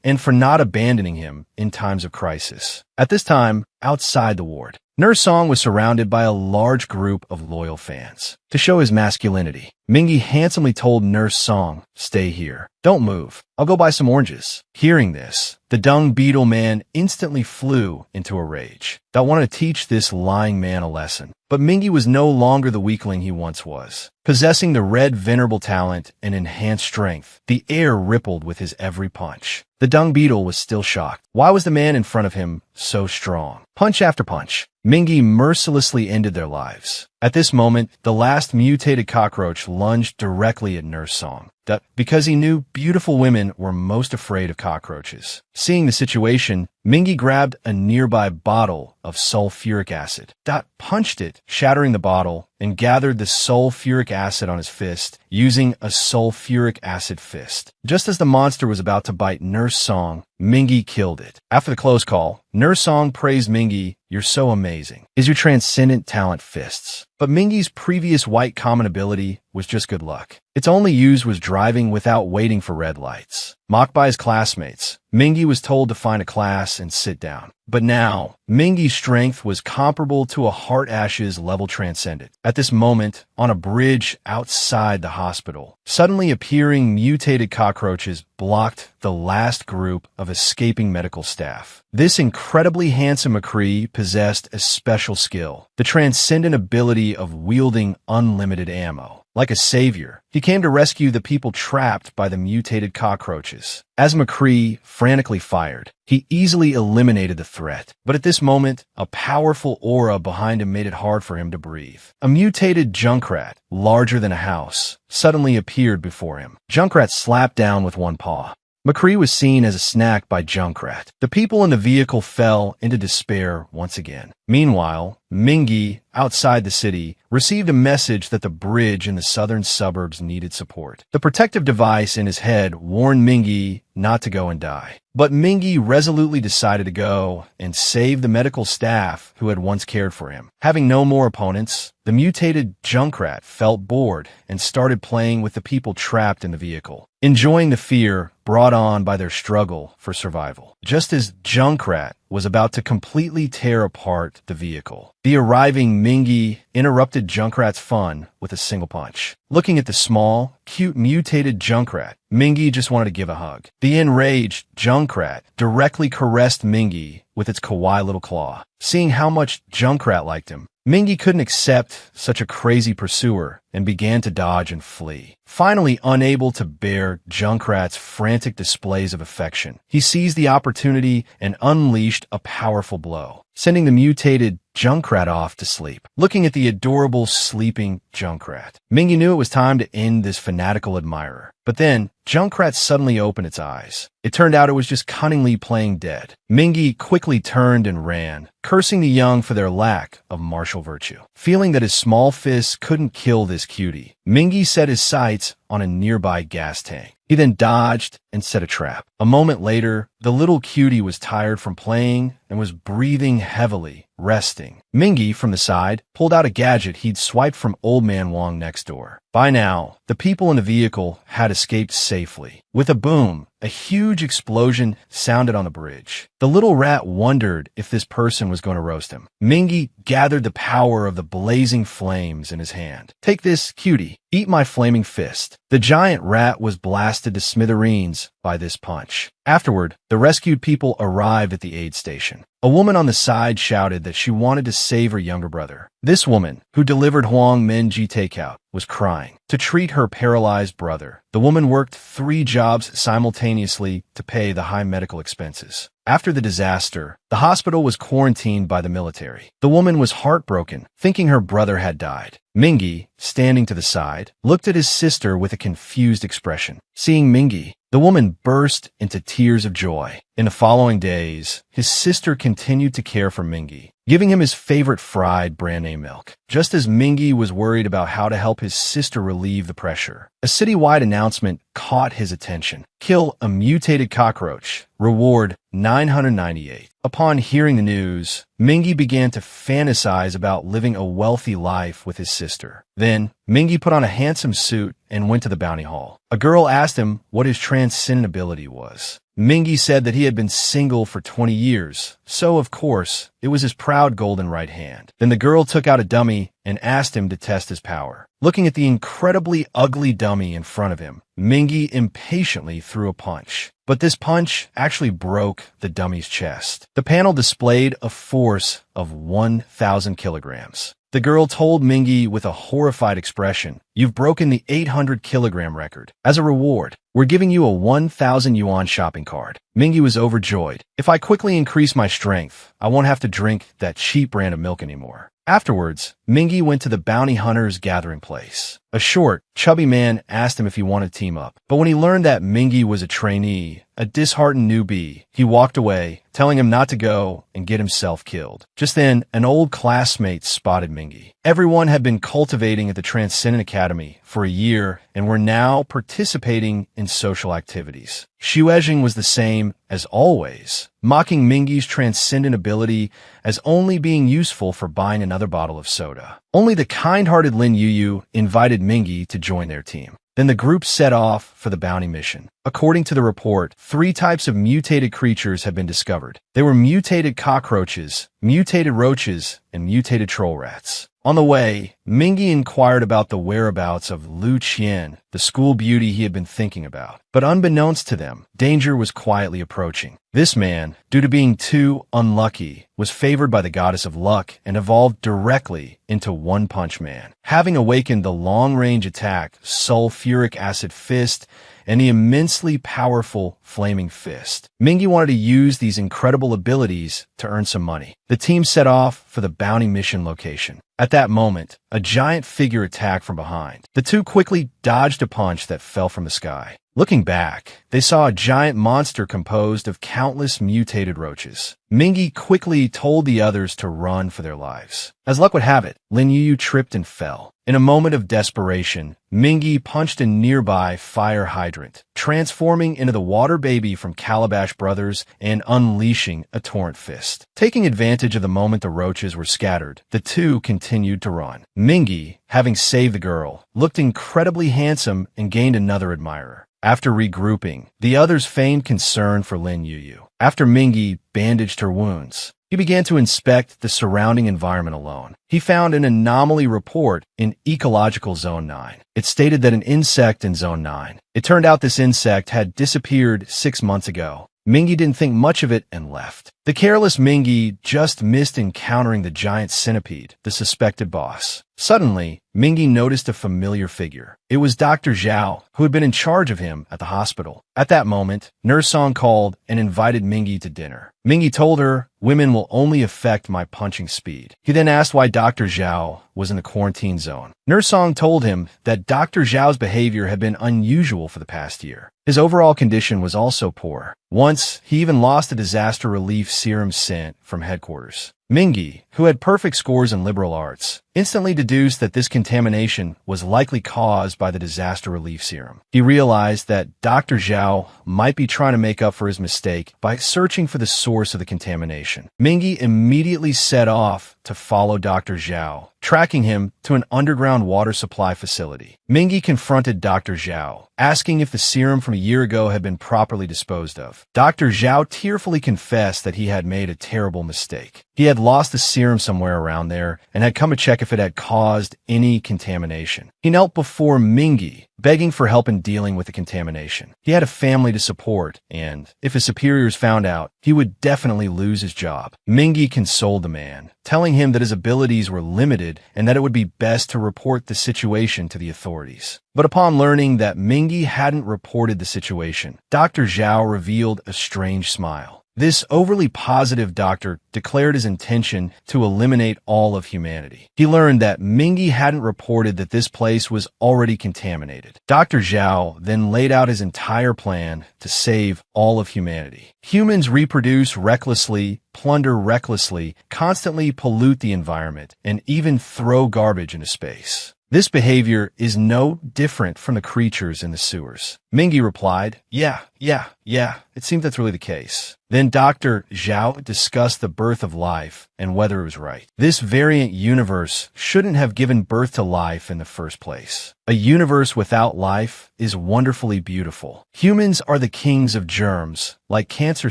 and for not abandoning him in times of crisis. At this time, outside the ward, Nurse Song was surrounded by a large group of loyal fans. To show his masculinity, Mingy handsomely told Nurse Song, "Stay here. Don't move. I'll go buy some oranges." Hearing this, the dung beetle man instantly flew into a rage. That wanted to teach this lying man a lesson. But Mingy was no longer the weakling he once was. Possessing the red venerable talent and enhanced strength, the air rippled with his every punch. The dung beetle was still shocked. Why was the man in front of him so strong? Punch after punch, Mingy mercilessly ended their lives. At this moment, the last mutated cockroach lunged directly at Nurse Song. Because he knew beautiful women were most afraid of cockroaches. Seeing the situation, Mingy grabbed a nearby bottle of sulfuric acid. Punched it, shattering the bottle, and gathered the sulfuric acid on his fist, using a sulfuric acid fist. Just as the monster was about to bite Nurse Song, Mingy killed it. After the close call, Nurse Song praised Mingy, "You're so amazing. Is your transcendent talent fists?" But Mingy's previous white common ability was just good luck. Its only use was driving without waiting for red lights. Mocked by his classmates, Mingy was told to find a class and sit down. But now, Mingy's strength was comparable to a Heart Ashes level transcendent. At this moment, on a bridge outside the hospital, suddenly appearing mutated cockroaches blocked the last group of escaping medical staff. This incredibly handsome McCree possessed a special skill, the transcendent ability of wielding unlimited ammo. Like a savior, he came to rescue the people trapped by the mutated cockroaches. As McCree frantically fired, he easily eliminated the threat. But at this moment, a powerful aura behind him made it hard for him to breathe. A mutated Junkrat, larger than a house, suddenly appeared before him. Junkrat slapped down with one paw. McCree was seen as a snack by Junkrat. The people in the vehicle fell into despair once again. Meanwhile, Mingy, outside the city, received a message that the bridge in the southern suburbs needed support. The protective device in his head warned Mingy not to go and die. But Mingy resolutely decided to go and save the medical staff who had once cared for him. Having no more opponents, the mutated Junkrat felt bored and started playing with the people trapped in the vehicle, enjoying the fear brought on by their struggle for survival. Just as Junkrat was about to completely tear apart the vehicle, the arriving Mingy interrupted Junkrat's fun with a single punch. Looking at the small, cute mutated Junkrat, Mingy just wanted to give a hug. The enraged Junkrat directly caressed Mingy with its kawaii little claw. Seeing how much Junkrat liked him, Mingy couldn't accept such a crazy pursuer and began to dodge and flee. Finally, unable to bear Junkrat's frantic displays of affection, he seized the opportunity and unleashed a powerful blow, sending the mutated Junkrat off to sleep. Looking at the adorable sleeping Junkrat, Mingy knew it was time to end this fanatical admirer. But then, Junkrat suddenly opened its eyes. It turned out it was just cunningly playing dead. Mingy quickly turned and ran, cursing the young for their lack of martial virtue. Feeling that his small fists couldn't kill this cutie, Mingy set his sights on a nearby gas tank. He then dodged and set a trap. A moment later, the little cutie was tired from playing and was breathing heavily, resting. Mingy, from the side, pulled out a gadget he'd swiped from Old Man Wong next door. By now, the people in the vehicle had escaped safely. With a boom, a huge explosion sounded on the bridge. The little rat wondered if this person was going to roast him. Mingy gathered the power of the blazing flames in his hand. "Take this, cutie. Eat my flaming fist." The giant rat was blasted to smithereens by this punch. Afterward, the rescued people arrived at the aid station. A woman on the side shouted that she wanted to save her younger brother. This woman, who delivered Huang Menji takeout, was crying. To treat her paralyzed brother, the woman worked 3 jobs simultaneously to pay the high medical expenses. After the disaster, the hospital was quarantined by the military. The woman was heartbroken, thinking her brother had died. Mingy, standing to the side, looked at his sister with a confused expression. Seeing Mingy, the woman burst into tears of joy. In the following days, his sister continued to care for Mingy, giving him his favorite fried brand name milk. Just as Mingy was worried about how to help his sister relieve the pressure, a citywide announcement caught his attention. Kill a mutated cockroach. Reward 998. Upon hearing the news, Mingy began to fantasize about living a wealthy life with his sister. Then, Mingy put on a handsome suit and went to the bounty hall. A girl asked him what his transcendent ability was. Mingy said that he had been single for 20 years, so of course, it was his proud golden right hand. Then the girl took out a dummy and asked him to test his power. Looking at the incredibly ugly dummy in front of him, Mingy impatiently threw a punch. But this punch actually broke the dummy's chest. The panel displayed a force of 1,000 kilograms. The girl told Mingy with a horrified expression, "You've broken the 800-kilogram record. As a reward, we're giving you a 1,000 yuan shopping cart." Mingy was overjoyed. "If I quickly increase my strength, I won't have to drink that cheap brand of milk anymore." Afterwards, Mingy went to the bounty hunter's gathering place. A short, chubby man asked him if he wanted to team up. But when he learned that Mingy was a trainee, a disheartened newbie, he walked away, telling him not to go and get himself killed. Just then, an old classmate spotted Mingy. Everyone had been cultivating at the Transcendent Academy for a year and were now participating in social activities. Xuejing was the same as always, mocking Mingy's transcendent ability as only being useful for buying another bottle of soda. Only the kind-hearted Lin Yuyu invited Mingy to join their team. Then the group set off for the bounty mission. According to the report, 3 types of mutated creatures had been discovered. They were mutated cockroaches, mutated roaches, and mutated troll rats. On the way, Mingy inquired about the whereabouts of Lu Qian, the school beauty he had been thinking about. But unbeknownst to them, danger was quietly approaching. This man, due to being too unlucky, was favored by the goddess of luck and evolved directly into One Punch Man. Having awakened the long-range attack, sulfuric acid fist, and the immensely powerful Flaming Fist, Mingy wanted to use these incredible abilities to earn some money. The team set off for the bounty mission location. At that moment, a giant figure attacked from behind. The two quickly dodged a punch that fell from the sky. Looking back, they saw a giant monster composed of countless mutated roaches. Mingy quickly told the others to run for their lives. As luck would have it, Lin Yuyu tripped and fell. In a moment of desperation, Mingy punched a nearby fire hydrant, transforming into the water baby from Calabash Brothers and unleashing a torrent fist. Taking advantage of the moment the roaches were scattered, the two continued to run. Mingy, having saved the girl, looked incredibly handsome and gained another admirer. After regrouping, the others feigned concern for Lin Yuyu. After Mingy bandaged her wounds, he began to inspect the surrounding environment alone. He found an anomaly report in Ecological Zone 9. It stated that an insect in Zone 9. It turned out this insect had disappeared 6 months ago. Mingy didn't think much of it and left. The careless Mingy just missed encountering the giant centipede, the suspected boss. Suddenly, Mingy noticed a familiar figure. It was Dr. Zhao, who had been in charge of him at the hospital. At that moment, Nurse Song called and invited Mingy to dinner. Mingy told her, "Women will only affect my punching speed." He then asked why Dr. Zhao was in the quarantine zone. Nurse Song told him that Dr. Zhao's behavior had been unusual for the past year. His overall condition was also poor. Once, he even lost a disaster relief serum sent from headquarters. Mingy, who had perfect scores in liberal arts, instantly deduced that this contamination was likely caused by the disaster relief serum. He realized that Dr. Zhao might be trying to make up for his mistake by searching for the source of the contamination. Mingy immediately set off to follow Dr. Zhao, tracking him to an underground water supply facility. Mingy confronted Dr. Zhao, asking if the serum from a year ago had been properly disposed of. Dr. Zhao tearfully confessed that he had made a terrible mistake. He had lost the serum somewhere around there and had come to check if it had caused any contamination. He knelt before Mingy, begging for help in dealing with the contamination. He had a family to support, and if his superiors found out, he would definitely lose his job. Mingy consoled the man, telling him that his abilities were limited and that it would be best to report the situation to the authorities. But upon learning that Mingy hadn't reported the situation, Dr. Zhao revealed a strange smile. This overly positive doctor declared his intention to eliminate all of humanity. He learned that Mingy hadn't reported that this place was already contaminated. Dr. Zhao then laid out his entire plan to save all of humanity. Humans reproduce recklessly, plunder recklessly, constantly pollute the environment, and even throw garbage into space. This behavior is no different from the creatures in the sewers. Mingy replied, yeah, it seemed that's really the case. Then Dr. Zhao discussed the birth of life and whether it was right. This variant universe shouldn't have given birth to life in the first place. A universe without life is wonderfully beautiful. Humans are the kings of germs, like cancer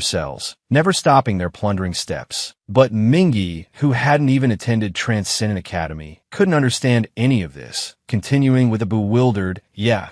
cells, never stopping their plundering steps. But Mingy, who hadn't even attended Transcendent Academy, couldn't understand any of this, continuing with a bewildered, yeah.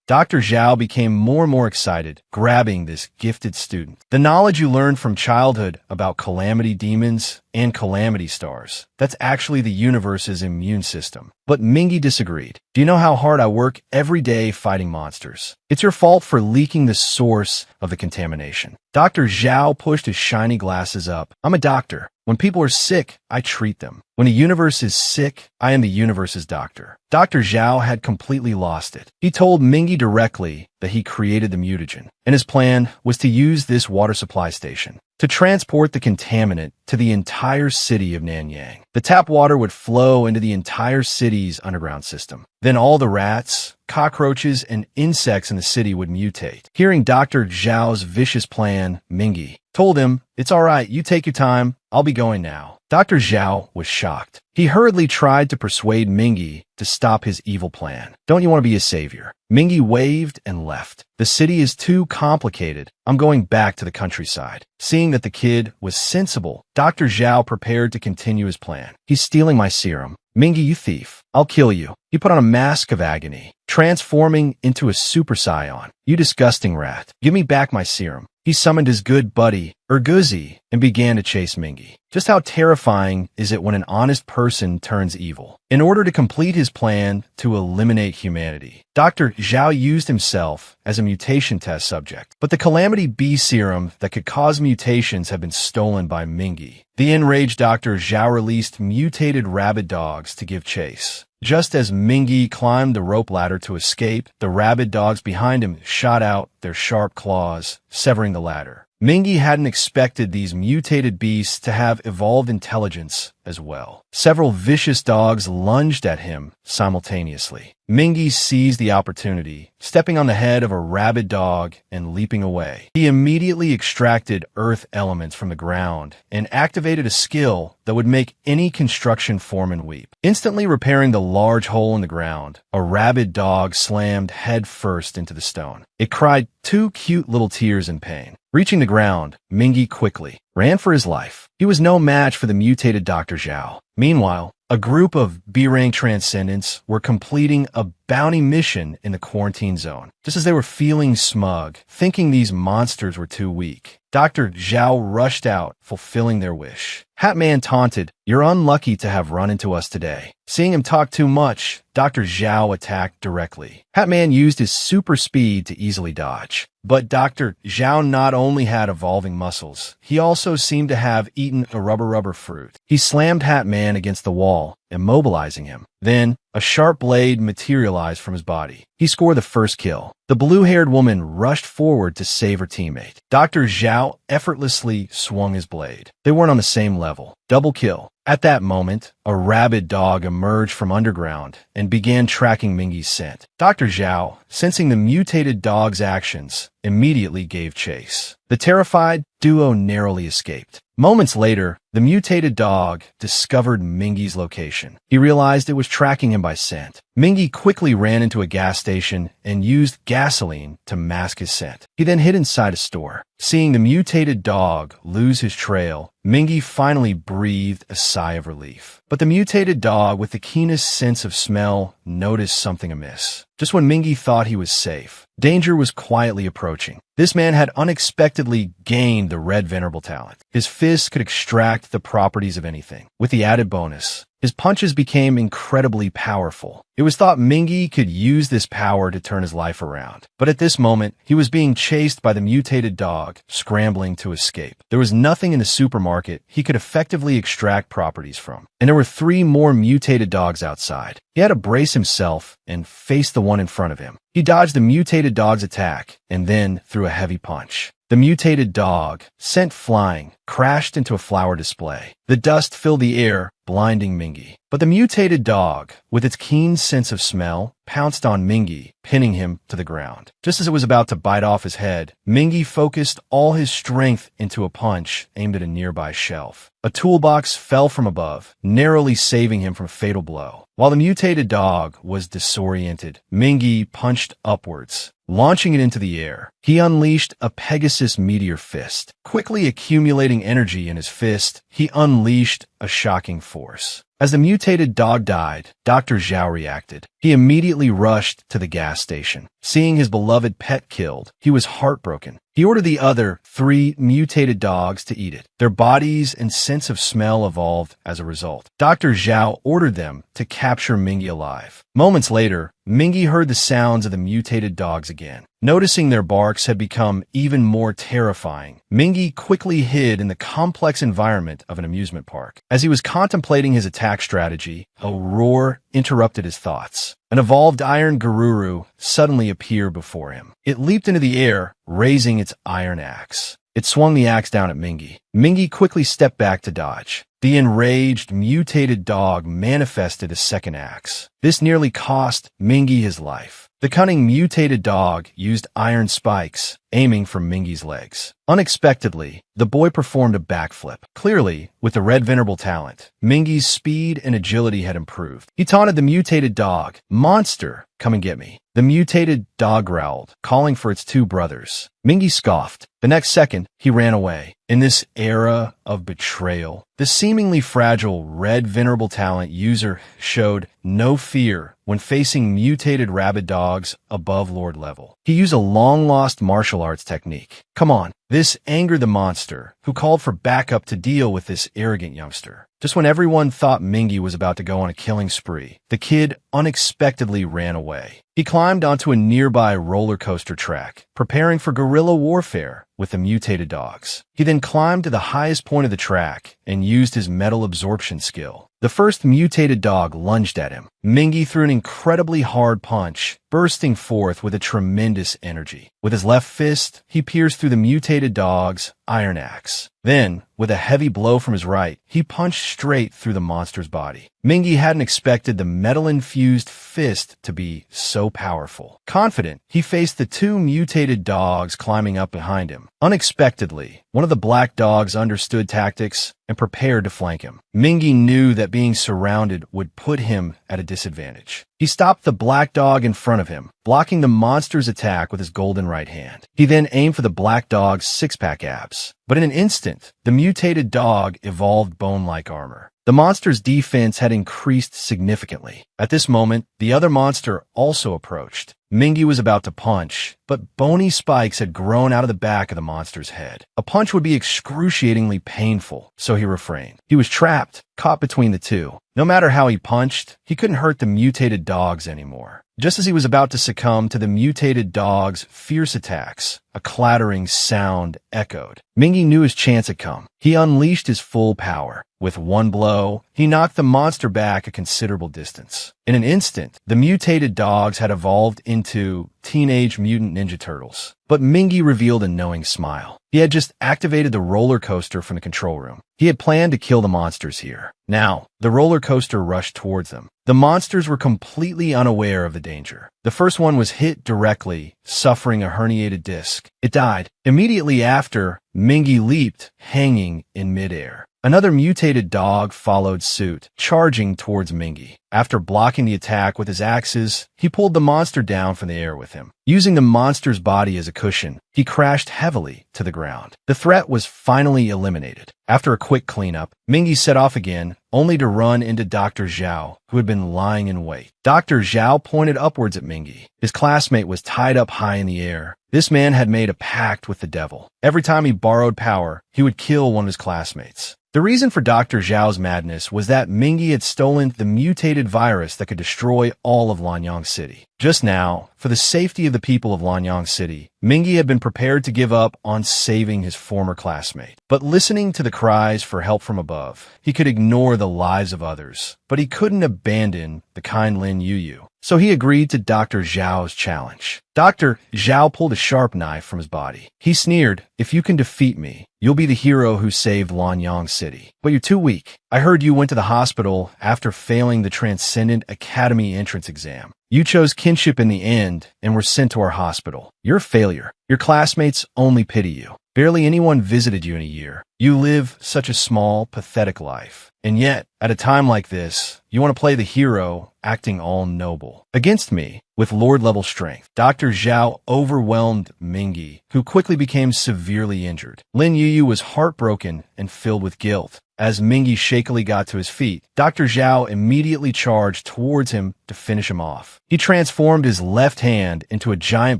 Dr. Zhao became more and more excited, grabbing this gifted student. The knowledge you learned from childhood about calamity demons and calamity stars, that's actually the universe's immune system. But Mingy disagreed. Do you know how hard I work every day fighting monsters? It's your fault for leaking the source of the contamination. Dr. Zhao pushed his shiny glasses up. I'm a doctor. When people are sick, I treat them. When a universe is sick, I am the universe's doctor. Dr. Zhao had completely lost it. He told Mingy directly that he created the mutagen, and his plan was to use this water supply station to transport the contaminant to the entire city of Nanyang. The tap water would flow into the entire city's underground system. Then all the rats, cockroaches, and insects in the city would mutate. Hearing Dr. Zhao's vicious plan, Mingy told him, "It's all right, you take your time, I'll be going now." Dr. Zhao was shocked. He hurriedly tried to persuade Mingy to stop his evil plan. "Don't you want to be a savior?" Mingy waved and left. "The city is too complicated. I'm going back to the countryside." Seeing that the kid was sensible, Dr. Zhao prepared to continue his plan. "He's stealing my serum. Mingy, you thief. I'll kill you." He put on a mask of agony, transforming into a super scion. "You disgusting rat. Give me back my serum." He summoned his good buddy, Erguzi, and began to chase Mingy. Just how terrifying is it when an honest person turns evil? In order to complete his plan to eliminate humanity, Dr. Zhao used himself as a mutation test subject. But the Calamity B serum that could cause mutations had been stolen by Mingy. The enraged Dr. Zhao released mutated rabid dogs to give chase. Just as Mingy climbed the rope ladder to escape, the rabid dogs behind him shot out their sharp claws, severing the ladder. Mingy hadn't expected these mutated beasts to have evolved intelligence as well. Several vicious dogs lunged at him simultaneously. Mingy seized the opportunity, stepping on the head of a rabid dog and leaping away. He immediately extracted earth elements from the ground and activated a skill that would make any construction foreman weep. Instantly repairing the large hole in the ground, a rabid dog slammed head first into the stone. It cried 2 cute little tears in pain. Reaching the ground, Mingy quickly ran for his life. He was no match for the mutated Dr. Zhao. Meanwhile, a group of B-rank transcendents were completing a bounty mission in the quarantine zone. Just as they were feeling smug, thinking these monsters were too weak, Dr. Zhao rushed out, fulfilling their wish. Hatman taunted, "You're unlucky to have run into us today." Seeing him talk too much, Dr. Zhao attacked directly. Hatman used his super speed to easily dodge. But Dr. Zhao not only had evolving muscles, he also seemed to have eaten a rubber fruit. He slammed Hatman against the wall, immobilizing him. Then, a sharp blade materialized from his body. He scored the first kill. The blue-haired woman rushed forward to save her teammate. Dr. Zhao effortlessly swung his blade. They weren't on the same level. Double kill. At that moment, a rabid dog emerged from underground and began tracking Mingy's scent. Dr. Zhao, sensing the mutated dog's actions, immediately gave chase. The terrified duo narrowly escaped. Moments later, the mutated dog discovered Mingy's location. He realized it was tracking him by scent. Mingy quickly ran into a gas station and used gasoline to mask his scent. He then hid inside a store. Seeing the mutated dog lose his trail, Mingy finally breathed a sigh of relief. But the mutated dog, with the keenest sense of smell, noticed something amiss. Just when Mingy thought he was safe, danger was quietly approaching. This man had unexpectedly gained the red venerable talent. His fists could extract the properties of anything. With the added bonus, his punches became incredibly powerful. It was thought Mingy could use this power to turn his life around. But at this moment, he was being chased by the mutated dog, scrambling to escape. There was nothing in the supermarket he could effectively extract properties from. And there were 3 more mutated dogs outside. He had to brace himself and face the one in front of him. He dodged the mutated dog's attack and then threw a heavy punch. The mutated dog, sent flying, crashed into a flower display. The dust filled the air, blinding Mingi. But the mutated dog, with its keen sense of smell, pounced on Mingi, pinning him to the ground. Just as it was about to bite off his head, Mingi focused all his strength into a punch aimed at a nearby shelf. A toolbox fell from above, narrowly saving him from a fatal blow. While the mutated dog was disoriented, Mingi punched upwards, launching it into the air. He unleashed a Pegasus meteor fist. Quickly accumulating energy in his fist, he unleashed a shocking force. As the mutated dog died, Dr. Zhao reacted. He immediately rushed to the gas station. Seeing his beloved pet killed, he was heartbroken. He ordered the other 3 mutated dogs to eat it. Their bodies and sense of smell evolved as a result. Dr. Zhao ordered them to capture Mingi alive. Moments later, Mingi heard the sounds of the mutated dogs again. Noticing their barks had become even more terrifying, Mingi quickly hid in the complex environment of an amusement park. As he was contemplating his attack strategy, a roar interrupted his thoughts. An evolved iron Garuru suddenly appeared before him. It leaped into the air, raising its iron axe. It swung the axe down at Mingi. Mingi quickly stepped back to dodge. The enraged, mutated dog manifested a second axe. This nearly cost Mingi his life. The cunning mutated dog used iron spikes, aiming for Mingi's legs. Unexpectedly, the boy performed a backflip. Clearly, with the red venerable talent, Mingi's speed and agility had improved. He taunted the mutated dog, "Monster, come and get me." The mutated dog growled, calling for its 2 brothers. Mingi scoffed. The next second, he ran away. In this era of betrayal, the seemingly fragile red venerable talent user showed no fear when facing mutated rabid dogs above Lord level. He used a long-lost martial arts technique. Come on. This angered the monster, who called for backup to deal with this arrogant youngster. Just when everyone thought Mingi was about to go on a killing spree, the kid unexpectedly ran away. He climbed onto a nearby roller coaster track, preparing for guerrilla warfare with the mutated dogs. He then climbed to the highest point of the track and used his metal absorption skill. The first mutated dog lunged at him. Mingi threw an incredibly hard punch, bursting forth with a tremendous energy. With his left fist, he pierced through the mutated dog's iron axe. Then, with a heavy blow from his right, he punched straight through the monster's body. Mingi hadn't expected the metal-infused fist to be so powerful. Confident, he faced the 2 mutated dogs climbing up behind him. Unexpectedly, one of the black dogs understood tactics and prepared to flank him. Mingi knew that being surrounded would put him at a disadvantage. He stopped the black dog in front of him, blocking the monster's attack with his golden right hand. He then aimed for the black dog's 6-pack abs. But in an instant, the mutated dog evolved bone-like armor. The monster's defense had increased significantly. At this moment, the other monster also approached. Mingi was about to punch, but bony spikes had grown out of the back of the monster's head. A punch would be excruciatingly painful, so he refrained. He was trapped, caught between the 2. No matter how he punched, he couldn't hurt the mutated dogs anymore. Just as he was about to succumb to the mutated dog's fierce attacks, a clattering sound echoed. Mingi knew his chance had come. He unleashed his full power. With one blow, he knocked the monster back a considerable distance. In an instant, the mutated dogs had evolved into Teenage Mutant Ninja Turtles. But Mingi revealed a knowing smile. He had just activated the roller coaster from the control room. He had planned to kill the monsters here. Now, the roller coaster rushed towards them. The monsters were completely unaware of the danger. The first one was hit directly, suffering a herniated disc. It died. Immediately after, Mingi leaped, hanging in midair. Another mutated dog followed suit, charging towards Mingi. After blocking the attack with his axes, he pulled the monster down from the air with him. Using the monster's body as a cushion, he crashed heavily to the ground. The threat was finally eliminated. After a quick cleanup, Mingi set off again, only to run into Dr. Zhao, who had been lying in wait. Dr. Zhao pointed upwards at Mingi. His classmate was tied up high in the air. This man had made a pact with the devil. Every time he borrowed power, he would kill one of his classmates. The reason for Dr. Zhao's madness was that Mingi had stolen the mutated virus that could destroy all of Lanyang City. Just now, for the safety of the people of Lanyang City, Mingi had been prepared to give up on saving his former classmate. But listening to the cries for help from above, he could ignore the lives of others. But he couldn't abandon the kind Lin Yuyu. so he agreed to Dr. Zhao's challenge. Dr. Zhao pulled a sharp knife from his body. He sneered, "If you can defeat me, you'll be the hero who saved Lanyang City. But you're too weak. I heard you went to the hospital after failing the Transcendent Academy entrance exam. You chose kinship in the end and were sent to our hospital. You're a failure. Your classmates only pity you. Barely anyone visited you in a year. You live such a small, pathetic life. And yet, at a time like this, you want to play the hero, acting all noble. Against me, with Lord-level strength, Dr. Zhao overwhelmed Mingyi, who quickly became severely injured. Lin Yuyu was heartbroken and filled with guilt. As Mingyi shakily got to his feet, Dr. Zhao immediately charged towards him to finish him off. He transformed his left hand into a giant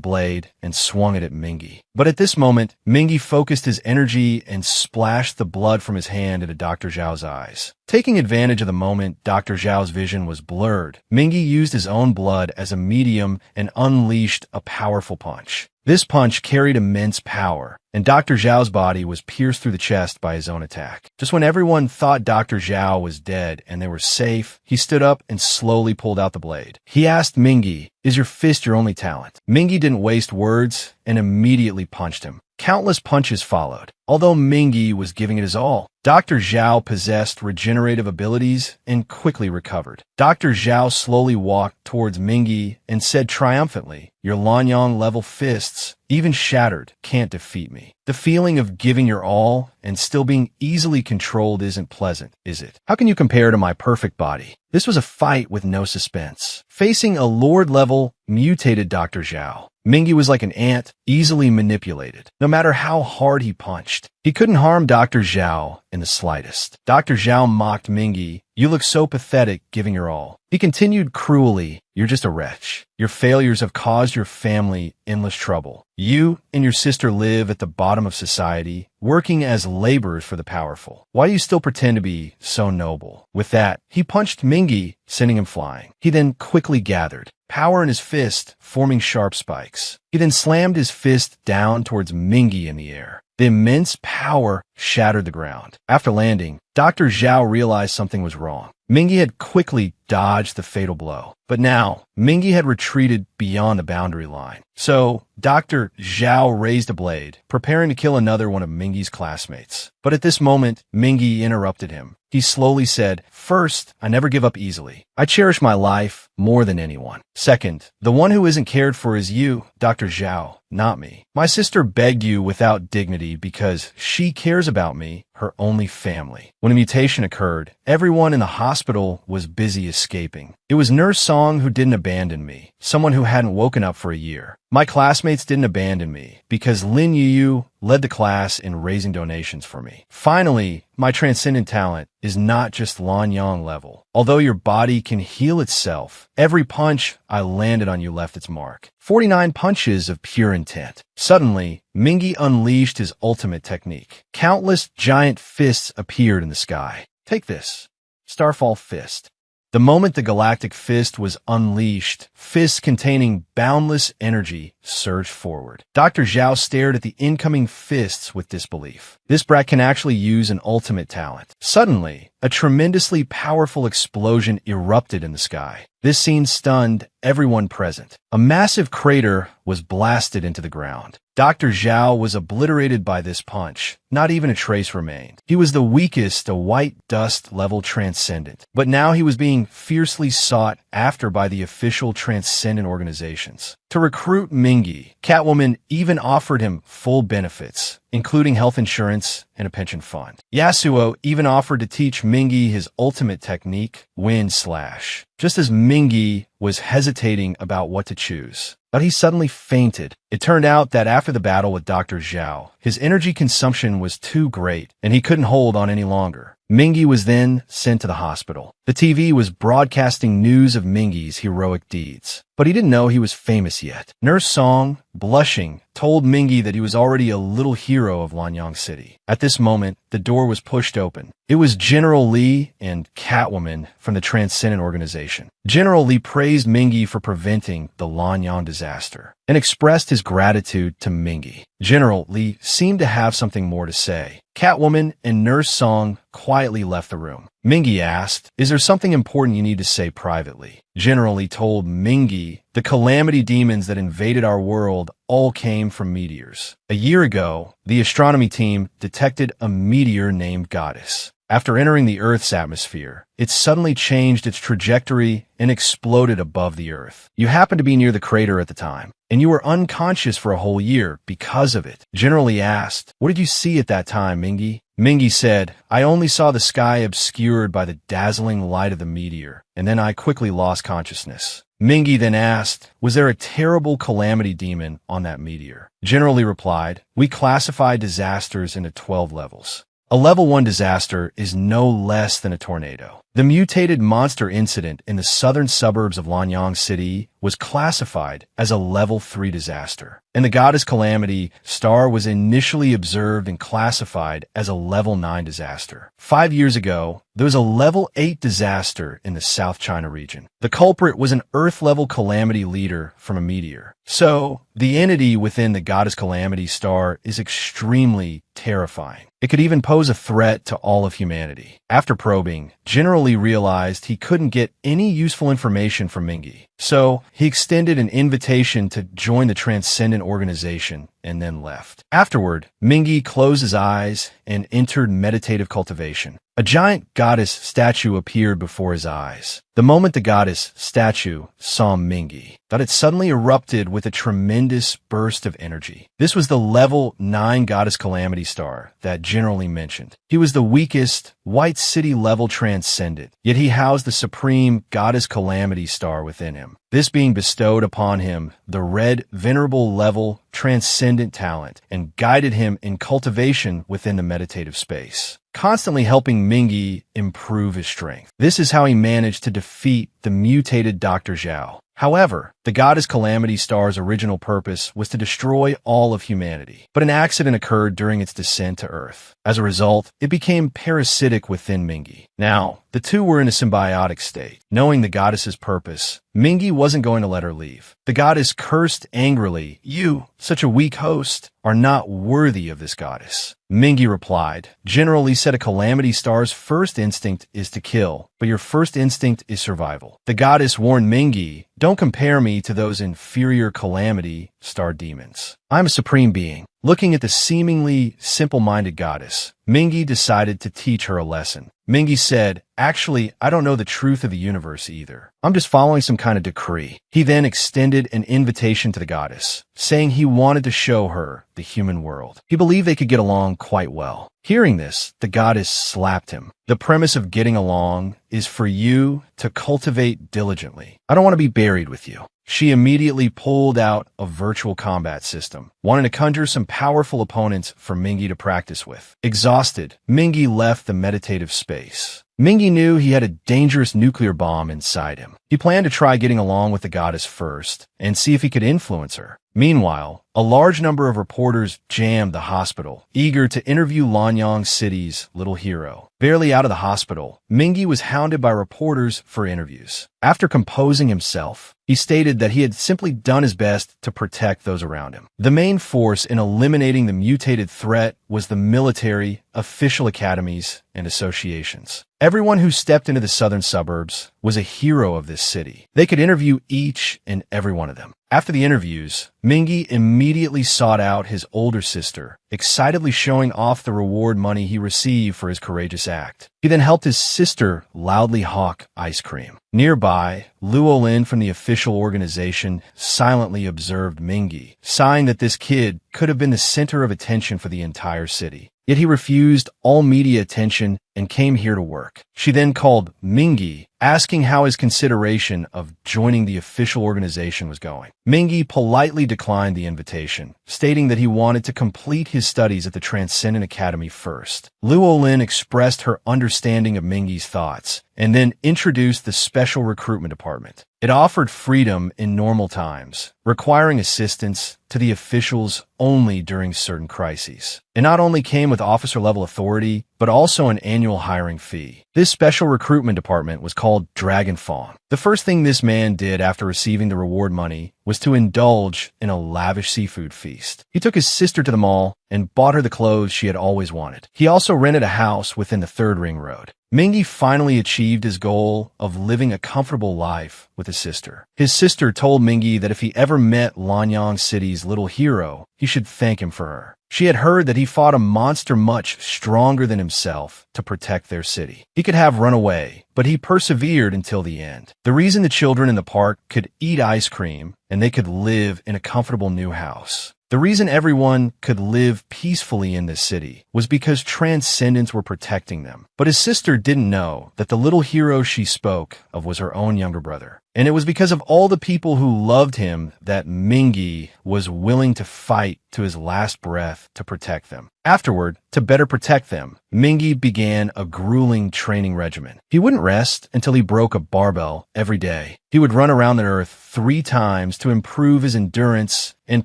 blade and swung it at Mingyi. But at this moment, Mingyi focused his energy and splashed the blood from his hand into Dr. Zhao's eyes. Taking advantage of the moment, Dr. Zhao's vision was blurred. Mingyi used his own blood as a medium and unleashed a powerful punch. This punch carried immense power, and Dr. Zhao's body was pierced through the chest by his own attack. Just when everyone thought Dr. Zhao was dead and they were safe, he stood up and slowly pulled out the blade. He asked Mingyi, "Is your fist your only talent?" Mingyi didn't waste words and immediately punched him. Countless punches followed. Although Mingyi was giving it his all, Dr. Zhao possessed regenerative abilities and quickly recovered. Dr. Zhao slowly walked towards Mingyi and said triumphantly, "Your Lanyang-level fists, even shattered, can't defeat me. The feeling of giving your all and still being easily controlled isn't pleasant, is it? How can you compare to my perfect body?" This was a fight with no suspense. Facing a Lord-level, mutated Dr. Zhao, Mingyi was like an ant, easily manipulated. No matter how hard he punched, he couldn't harm Dr. Zhao in the slightest. Dr. Zhao mocked Mingyi, "You look so pathetic giving your all." He continued cruelly, "You're just a wretch. Your failures have caused your family endless trouble. You and your sister live at the bottom of society, working as laborers for the powerful. Why do you still pretend to be so noble?" With that, he punched Mingyi, sending him flying. He then quickly gathered power in his fist, forming sharp spikes. He then slammed his fist down towards Mingyi in the air. The immense power shattered the ground. After landing, Dr. Zhao realized something was wrong. Mingyi had quickly dodged the fatal blow. But now, Mingyi had retreated beyond the boundary line. So, Dr. Zhao raised a blade, preparing to kill another one of Mingyi's classmates. But at this moment, Mingyi interrupted him. He slowly said, "First, I never give up easily. I cherish my life more than anyone. Second, the one who isn't cared for is you, Dr. Zhao, not me. My sister begged you without dignity because she cares about me, her only family. When a mutation occurred, everyone in the hospital was busy escaping. It was Nurse Song who didn't abandon me, someone who hadn't woken up for a year. My classmates didn't abandon me because Lin Yuyu led the class in raising donations for me. Finally, my transcendent talent is not just Lanyang level. Although your body can heal itself, every punch I landed on you left its mark. 49 punches of pure intent. Suddenly, Mingyi unleashed his ultimate technique. Countless giant fists appeared in the sky. Take this. Starfall Fist. The moment the galactic fist was unleashed, fists containing boundless energy surged forward. Dr. Zhao stared at the incoming fists with disbelief. This brat can actually use an ultimate talent. Suddenly, a tremendously powerful explosion erupted in the sky. This scene stunned everyone present. A massive crater was blasted into the ground. Dr. Zhao was obliterated by this punch. Not even a trace remained. He was the weakest, a white dust-level transcendent. But now he was being fiercely sought after by the official transcendent organizations. To recruit Mingyi, Catwoman even offered him full benefits, including health insurance and a pension fund. Yasuo even offered to teach Mingyi his ultimate technique, Wind Slash, just as Mingyi was hesitating about what to choose. But he suddenly fainted. It turned out that after the battle with Dr. Zhao, his energy consumption was too great, and he couldn't hold on any longer. Mingyi was then sent to the hospital. The TV was broadcasting news of Mingyi's heroic deeds. But he didn't know he was famous yet. Nurse Song, blushing, told Mingyi that he was already a little hero of Lanyang City. At this moment, the door was pushed open. It was General Li and Catwoman from the Transcendent Organization. General Li praised Mingyi for preventing the Lanyang disaster and expressed his gratitude to Mingyi. General Li seemed to have something more to say. Catwoman and Nurse Song quietly left the room. Mingi asked, "Is there something important you need to say privately?" General Lee told Mingi, "The calamity demons that invaded our world all came from meteors. A year ago, the astronomy team detected a meteor named Goddess. After entering the Earth's atmosphere, it suddenly changed its trajectory and exploded above the Earth. You happened to be near the crater at the time, and you were unconscious for a whole year because of it." General Lee asked, "What did you see at that time, Mingi?" Mingi said, "I only saw the sky obscured by the dazzling light of the meteor, and then I quickly lost consciousness." Mingi then asked, "Was there a terrible calamity demon on that meteor?" General Lee replied, "We classify disasters into 12 levels. A level 1 disaster is no less than a tornado. The mutated monster incident in the southern suburbs of Lanyang City was classified as a level 3 disaster, and the goddess calamity star was initially observed and classified as a level 9 disaster. 5 years ago, there was a level 8 disaster in the South China region. The culprit was an Earth-level calamity leader from a meteor. So, the entity within the goddess calamity star is extremely terrifying. It could even pose a threat to all of humanity." After probing, General Lee realized he couldn't get any useful information from Mingi. So, he extended an invitation to join the Transcendent organization and then left. Afterward, Mingi closed his eyes and entered meditative cultivation. A giant goddess statue appeared before his eyes. The moment the goddess statue saw Mingi, that it suddenly erupted with a tremendous burst of energy. This was the level 9 goddess calamity star that General Lee mentioned. He was the weakest White City level transcendent, yet he housed the supreme goddess calamity star within him. This being bestowed upon him the red venerable level transcendent talent and guided him in cultivation within the meditative space, constantly helping Mingi improve his strength. This is how he managed to defeat the mutated Dr. Zhao. However, the goddess calamity star's original purpose was to destroy all of humanity, but an accident occurred during its descent to Earth. As a result, it became parasitic within Mingi. Now, the two were in a symbiotic state. Knowing the goddess's purpose, Mingi wasn't going to let her leave. The goddess cursed angrily, "You, such a weak host, are not worthy of this goddess." Mingi replied, "General Lee said a calamity star's first instinct is to kill, but your first instinct is survival." The goddess warned Mingi, "Don't compare me to those inferior calamity star demons. I'm a supreme being." Looking at the seemingly simple-minded goddess, Mingi decided to teach her a lesson. Mingi said, "Actually, I don't know the truth of the universe either. I'm just following some kind of decree." He then extended an invitation to the goddess, saying he wanted to show her the human world. He believed they could get along quite well. Hearing this, the goddess slapped him. "The premise of getting along is for you to cultivate diligently. I don't want to be buried with you." She immediately pulled out a virtual combat system, wanting to conjure some powerful opponents for Mingi to practice with. Exhausted, Mingi left the meditative space. Mingi knew he had a dangerous nuclear bomb inside him. He planned to try getting along with the goddess first and see if he could influence her. Meanwhile, a large number of reporters jammed the hospital, eager to interview Lanyang City's little hero. Barely out of the hospital, Mingi was hounded by reporters for interviews. After composing himself, he stated that he had simply done his best to protect those around him. The main force in eliminating the mutated threat was the military, official academies, and associations. Everyone who stepped into the southern suburbs was a hero of this city. They could interview each and every one of them. After the interviews, Mingi immediately sought out his older sister, excitedly showing off the reward money he received for his courageous act. He then helped his sister loudly hawk ice cream. Nearby, Luo Lin from the official organization silently observed Mingi, sighing that this kid could have been the center of attention for the entire city. Yet he refused all media attention and came here to work. She then called Mingi, asking how his consideration of joining the official organization was going. Mingi politely declined the invitation, stating that he wanted to complete his studies at the Transcendent Academy first. Luo Lin expressed her understanding of Mingi's thoughts and then introduced the Special Recruitment Department. It offered freedom in normal times, requiring assistance to the officials only during certain crises. It not only came with officer-level authority, but also an annual hiring fee. This special recruitment department was called Dragon Fawn. The first thing this man did after receiving the reward money was to indulge in a lavish seafood feast. He took his sister to the mall and bought her the clothes she had always wanted. He also rented a house within the Third Ring Road. Mingi finally achieved his goal of living a comfortable life with his sister. His sister told Mingi that if he ever met Lanyang City's little hero, he should thank him for her. She had heard that he fought a monster much stronger than himself to protect their city. He could have run away, but he persevered until the end. The reason the children in the park could eat ice cream and they could live in a comfortable new house. The reason everyone could live peacefully in this city was because transcendents were protecting them. But his sister didn't know that the little hero she spoke of was her own younger brother. And it was because of all the people who loved him that Mingi was willing to fight to his last breath to protect them. Afterward, to better protect them, Mingi began a grueling training regimen. He wouldn't rest until he broke a barbell every day. He would run around the earth 3 times to improve his endurance and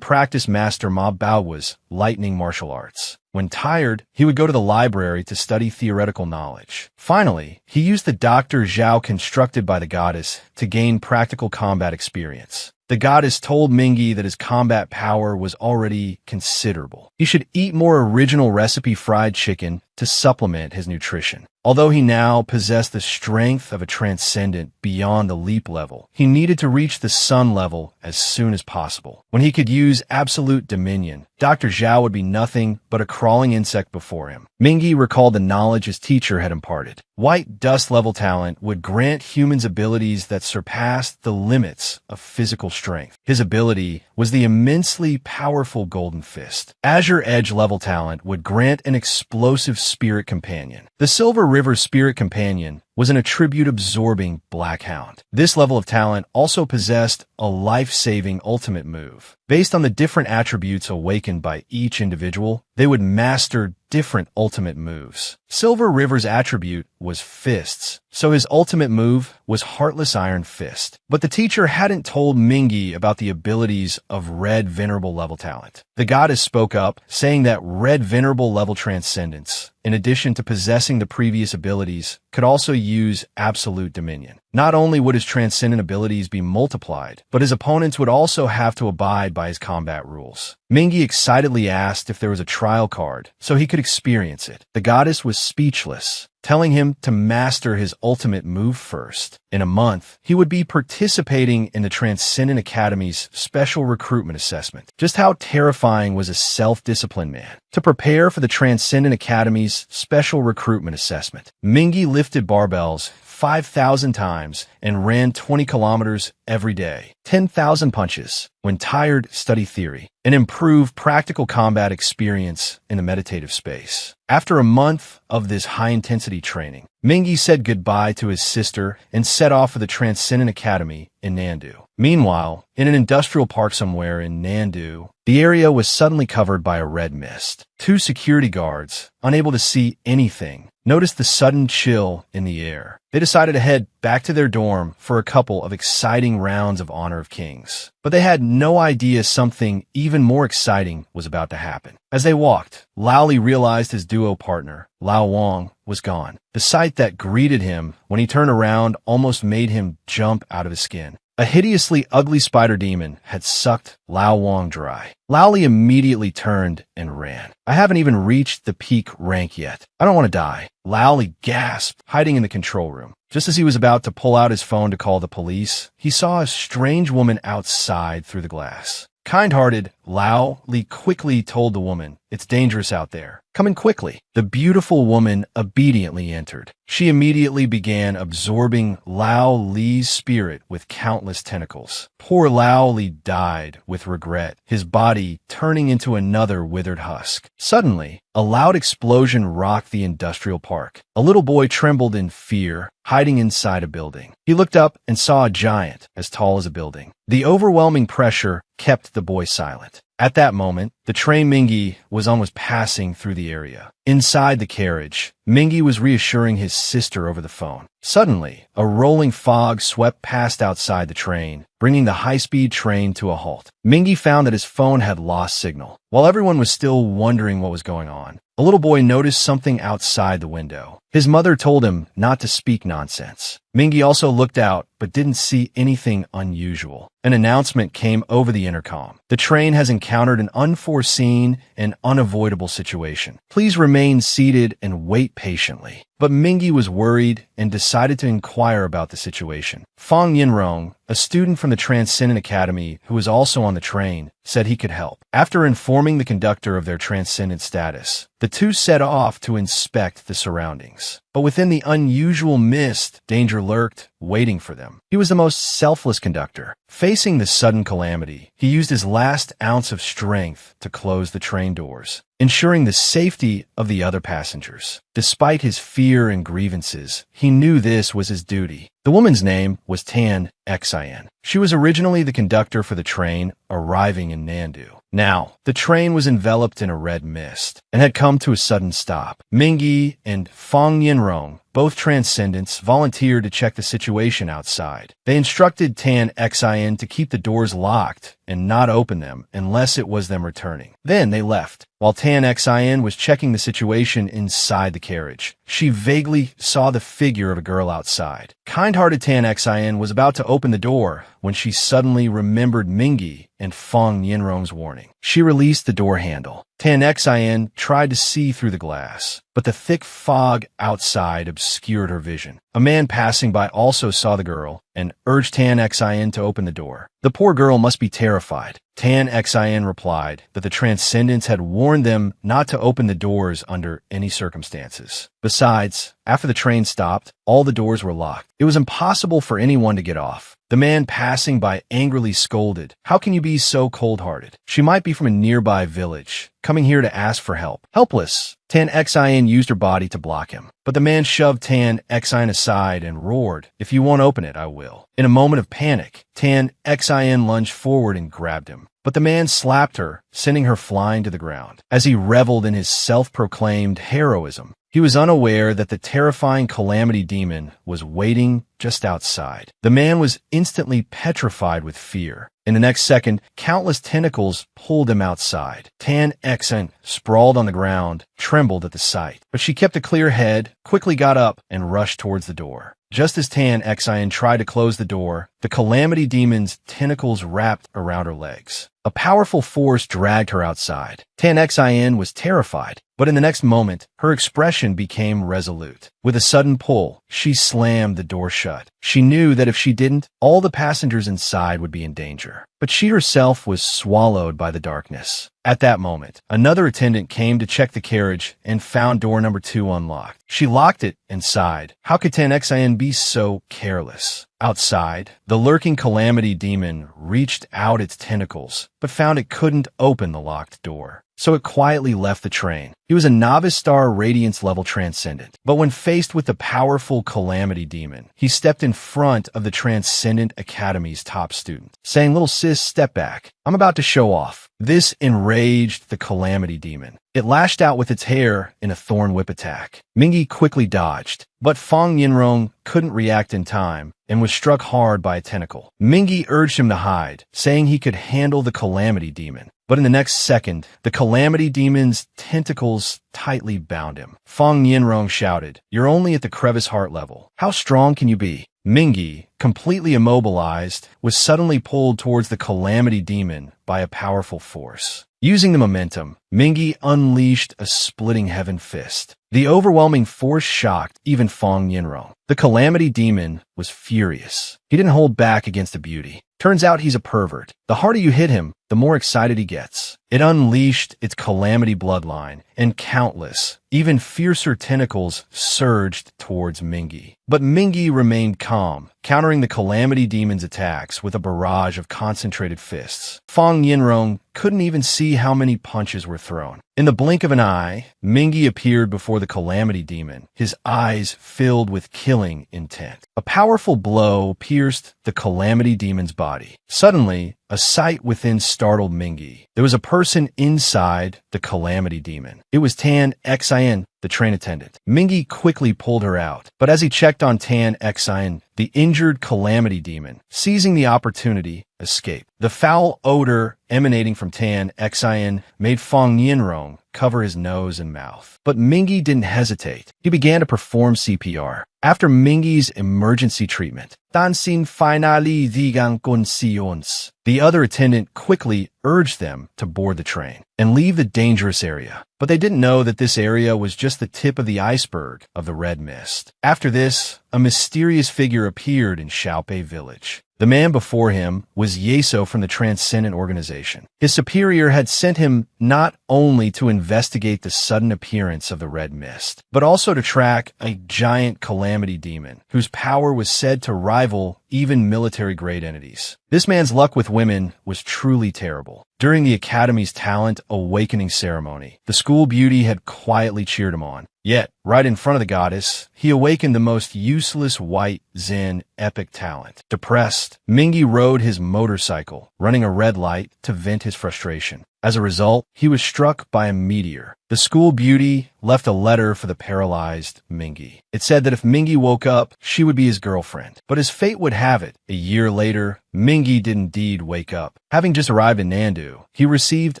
practice Master Ma Bao's lightning martial arts. When tired, he would go to the library to study theoretical knowledge. Finally, he used the Dr. Zhao constructed by the goddess to gain practical combat experience. The goddess told Mingi that his combat power was already considerable. He should eat more original recipe fried chicken to supplement his nutrition. Although he now possessed the strength of a transcendent beyond the leap level, he needed to reach the sun level as soon as possible. When he could use absolute dominion, Dr. Zhao would be nothing but a crawling insect before him. Mingi recalled the knowledge his teacher had imparted. White dust level talent would grant humans abilities that surpassed the limits of physical strength. His ability was the immensely powerful Golden Fist. Azure Edge level talent would grant an explosive spirit companion. The Silver River Spirit Companion was an attribute-absorbing Black Hound. This level of talent also possessed a life-saving ultimate move. Based on the different attributes awakened by each individual, they would master different ultimate moves. Silver River's attribute was fists, so his ultimate move was Heartless Iron Fist. But the teacher hadn't told Mingi about the abilities of Red Venerable level talent. The goddess spoke up, saying that Red Venerable level transcendence, in addition to possessing the previous abilities, could also use absolute dominion. Not only would his transcendent abilities be multiplied, but his opponents would also have to abide by his combat rules. Mingi excitedly asked if there was a trial card so he could experience it. The goddess was speechless, telling him to master his ultimate move first. In a month, he would be participating in the Transcendent Academy's special recruitment assessment. Just how terrifying was a self-disciplined man? To prepare for the Transcendent Academy's special recruitment assessment, Mingi lifted barbells 5,000 times and ran 20 kilometers every day. 10,000 punches. When tired, study theory, and improve practical combat experience in the meditative space. After a month of this high-intensity training, Mingi said goodbye to his sister and set off for the Transcendent Academy in Nandu. Meanwhile, in an industrial park somewhere in Nandu, the area was suddenly covered by a red mist. 2 security guards, unable to see anything, noticed the sudden chill in the air. They decided to head back to their dorm for a couple of exciting rounds of Honor of Kings. But they had no idea something even more exciting was about to happen. As they walked, Lao Li realized his duo partner, Lao Wang, was gone. The sight that greeted him when he turned around almost made him jump out of his skin. A hideously ugly spider demon had sucked Lao Wang dry. Lao Li immediately turned and ran. I haven't even reached the peak rank yet. I don't want to die. Lao Li gasped, hiding in the control room. Just as he was about to pull out his phone to call the police, he saw a strange woman outside through the glass. Kind-hearted, Lao Li quickly told the woman, "It's dangerous out there. Come in quickly." The beautiful woman obediently entered. She immediately began absorbing Lao Li's spirit with countless tentacles. Poor Lao Li died with regret, his body turning into another withered husk. Suddenly, a loud explosion rocked the industrial park. A little boy trembled in fear, hiding inside a building. He looked up and saw a giant as tall as a building. The overwhelming pressure kept the boy silent. At that moment, the train Mingi was on was passing through the area. Inside the carriage, Mingi was reassuring his sister over the phone. Suddenly, a rolling fog swept past outside the train, bringing the high-speed train to a halt. Mingi found that his phone had lost signal. While everyone was still wondering what was going on, a little boy noticed something outside the window. His mother told him not to speak nonsense. Mingi also looked out, but didn't see anything unusual. An announcement came over the intercom. The train has encountered an unforeseen and unavoidable situation. Please remain seated and wait patiently. But Mingi was worried and decided to inquire about the situation. Fang Yinrong, a student from the Transcendent Academy who was also on the train, said he could help. After informing the conductor of their transcendent status, the two set off to inspect the surroundings. But within the unusual mist, danger lurked, waiting for them. He was the most selfless conductor. Facing the sudden calamity, he used his last ounce of strength to close the train doors, ensuring the safety of the other passengers. Despite his fear and grievances, he knew this was his duty. The woman's name was Tan Xin. She was originally the conductor for the train arriving in Nandu. Now, the train was enveloped in a red mist and had come to a sudden stop. Mingi and Fang Yinrong, both transcendents, volunteered to check the situation outside. They instructed Tan Xin to keep the doors locked and not open them unless it was them returning. Then they left. While Tan Xin was checking the situation inside the carriage, she vaguely saw the figure of a girl outside. Kind-hearted Tan Xin was about to open the door when she suddenly remembered Mingi and Fang Yinrong's warning. She released the door handle. Tan Xin tried to see through the glass, but the thick fog outside obscured her vision. A man passing by also saw the girl and urged Tan Xin to open the door. The poor girl must be terrified. Tan Xin replied that the Transcendents had warned them not to open the doors under any circumstances. Besides, after the train stopped, all the doors were locked. It was impossible for anyone to get off. The man passing by angrily scolded, "How can you be so cold-hearted? She might be from a nearby village, coming here to ask for help." Helpless, Tan Xin used her body to block him. But the man shoved Tan Xin aside and roared, "If you won't open it, I will." In a moment of panic, Tan Xin lunged forward and grabbed him. But the man slapped her, sending her flying to the ground. As he reveled in his self-proclaimed heroism, he was unaware that the terrifying calamity demon was waiting just outside. The man was instantly petrified with fear. In the next second, countless tentacles pulled him outside. Tan Xin, sprawled on the ground, trembled at the sight. But she kept a clear head, quickly got up, and rushed towards the door. Just as Tan Xin tried to close the door, the calamity demon's tentacles wrapped around her legs. A powerful force dragged her outside. Tan Xin was terrified, but in the next moment, her expression became resolute. With a sudden pull, she slammed the door shut. She knew that if she didn't, all the passengers inside would be in danger. But she herself was swallowed by the darkness. At that moment, another attendant came to check the carriage and found door number 2 unlocked. She locked it and sighed. How could Tan Xin be so careless? Outside, the lurking calamity demon reached out its tentacles, but found it couldn't open the locked door. So it quietly left the train. He was a novice star radiance level transcendent. But when faced with the powerful calamity demon, he stepped in front of the Transcendent Academy's top student, saying, "Little sis, step back. I'm about to show off." This enraged the calamity demon. It lashed out with its hair in a thorn whip attack. Mingi quickly dodged, but Fang Yinrong couldn't react in time and was struck hard by a tentacle. Mingi urged him to hide, saying he could handle the calamity demon. But in the next second, the calamity demon's tentacles tightly bound him. Fang Yinrong shouted, "You're only at the crevice heart level. How strong can you be?" Mingi, completely immobilized, was suddenly pulled towards the calamity demon by a powerful force. Using the momentum, Mingi unleashed a splitting heaven fist. The overwhelming force shocked even Fang Yinrong. The calamity demon was furious. He didn't hold back against the beauty. Turns out he's a pervert. The harder you hit him, the more excited he gets. It unleashed its calamity bloodline, and countless, even fiercer tentacles surged towards Mingi. But Mingi remained calm, countering the calamity demon's attacks with a barrage of concentrated fists. Fang Yinrong couldn't even see how many punches were thrown. In the blink of an eye, Mingi appeared before the calamity demon, his eyes filled with killing intent. A powerful blow pierced the calamity demon's body. Suddenly, a sight within startled Mingi. There was a person inside the calamity demon. It was Tan Xin, the train attendant. Mingi quickly pulled her out, but as he checked on Tan Xin, the injured calamity demon, seizing the opportunity, escaped. The foul odor emanating from Tan Xin made Fong Yinrong cover his nose and mouth. But Mingi didn't hesitate. He began to perform CPR. After Mingi's emergency treatment, Dansin finally digan conscience. The other attendant quickly urged them to board the train and leave the dangerous area. But they didn't know that this area was just the tip of the iceberg of the red mist. After this, a mysterious figure appeared in Xiaopei village. The man before him was Yeso from the Transcendent Organization. His superior had sent him not only to investigate the sudden appearance of the red mist, but also to track a giant calamity demon whose power was said to rival even military-grade entities. This man's luck with women was truly terrible. During the Academy's talent awakening ceremony, the school beauty had quietly cheered him on. Yet, right in front of the goddess, he awakened the most useless white Zen epic talent. Depressed, Mingi rode his motorcycle, running a red light to vent his frustration. As a result, he was struck by a meteor. The school beauty left a letter for the paralyzed Mingi. It said that if Mingi woke up, she would be his girlfriend. But as fate would have it, a year later, Mingi did indeed wake up. Having just arrived in Nandu, he received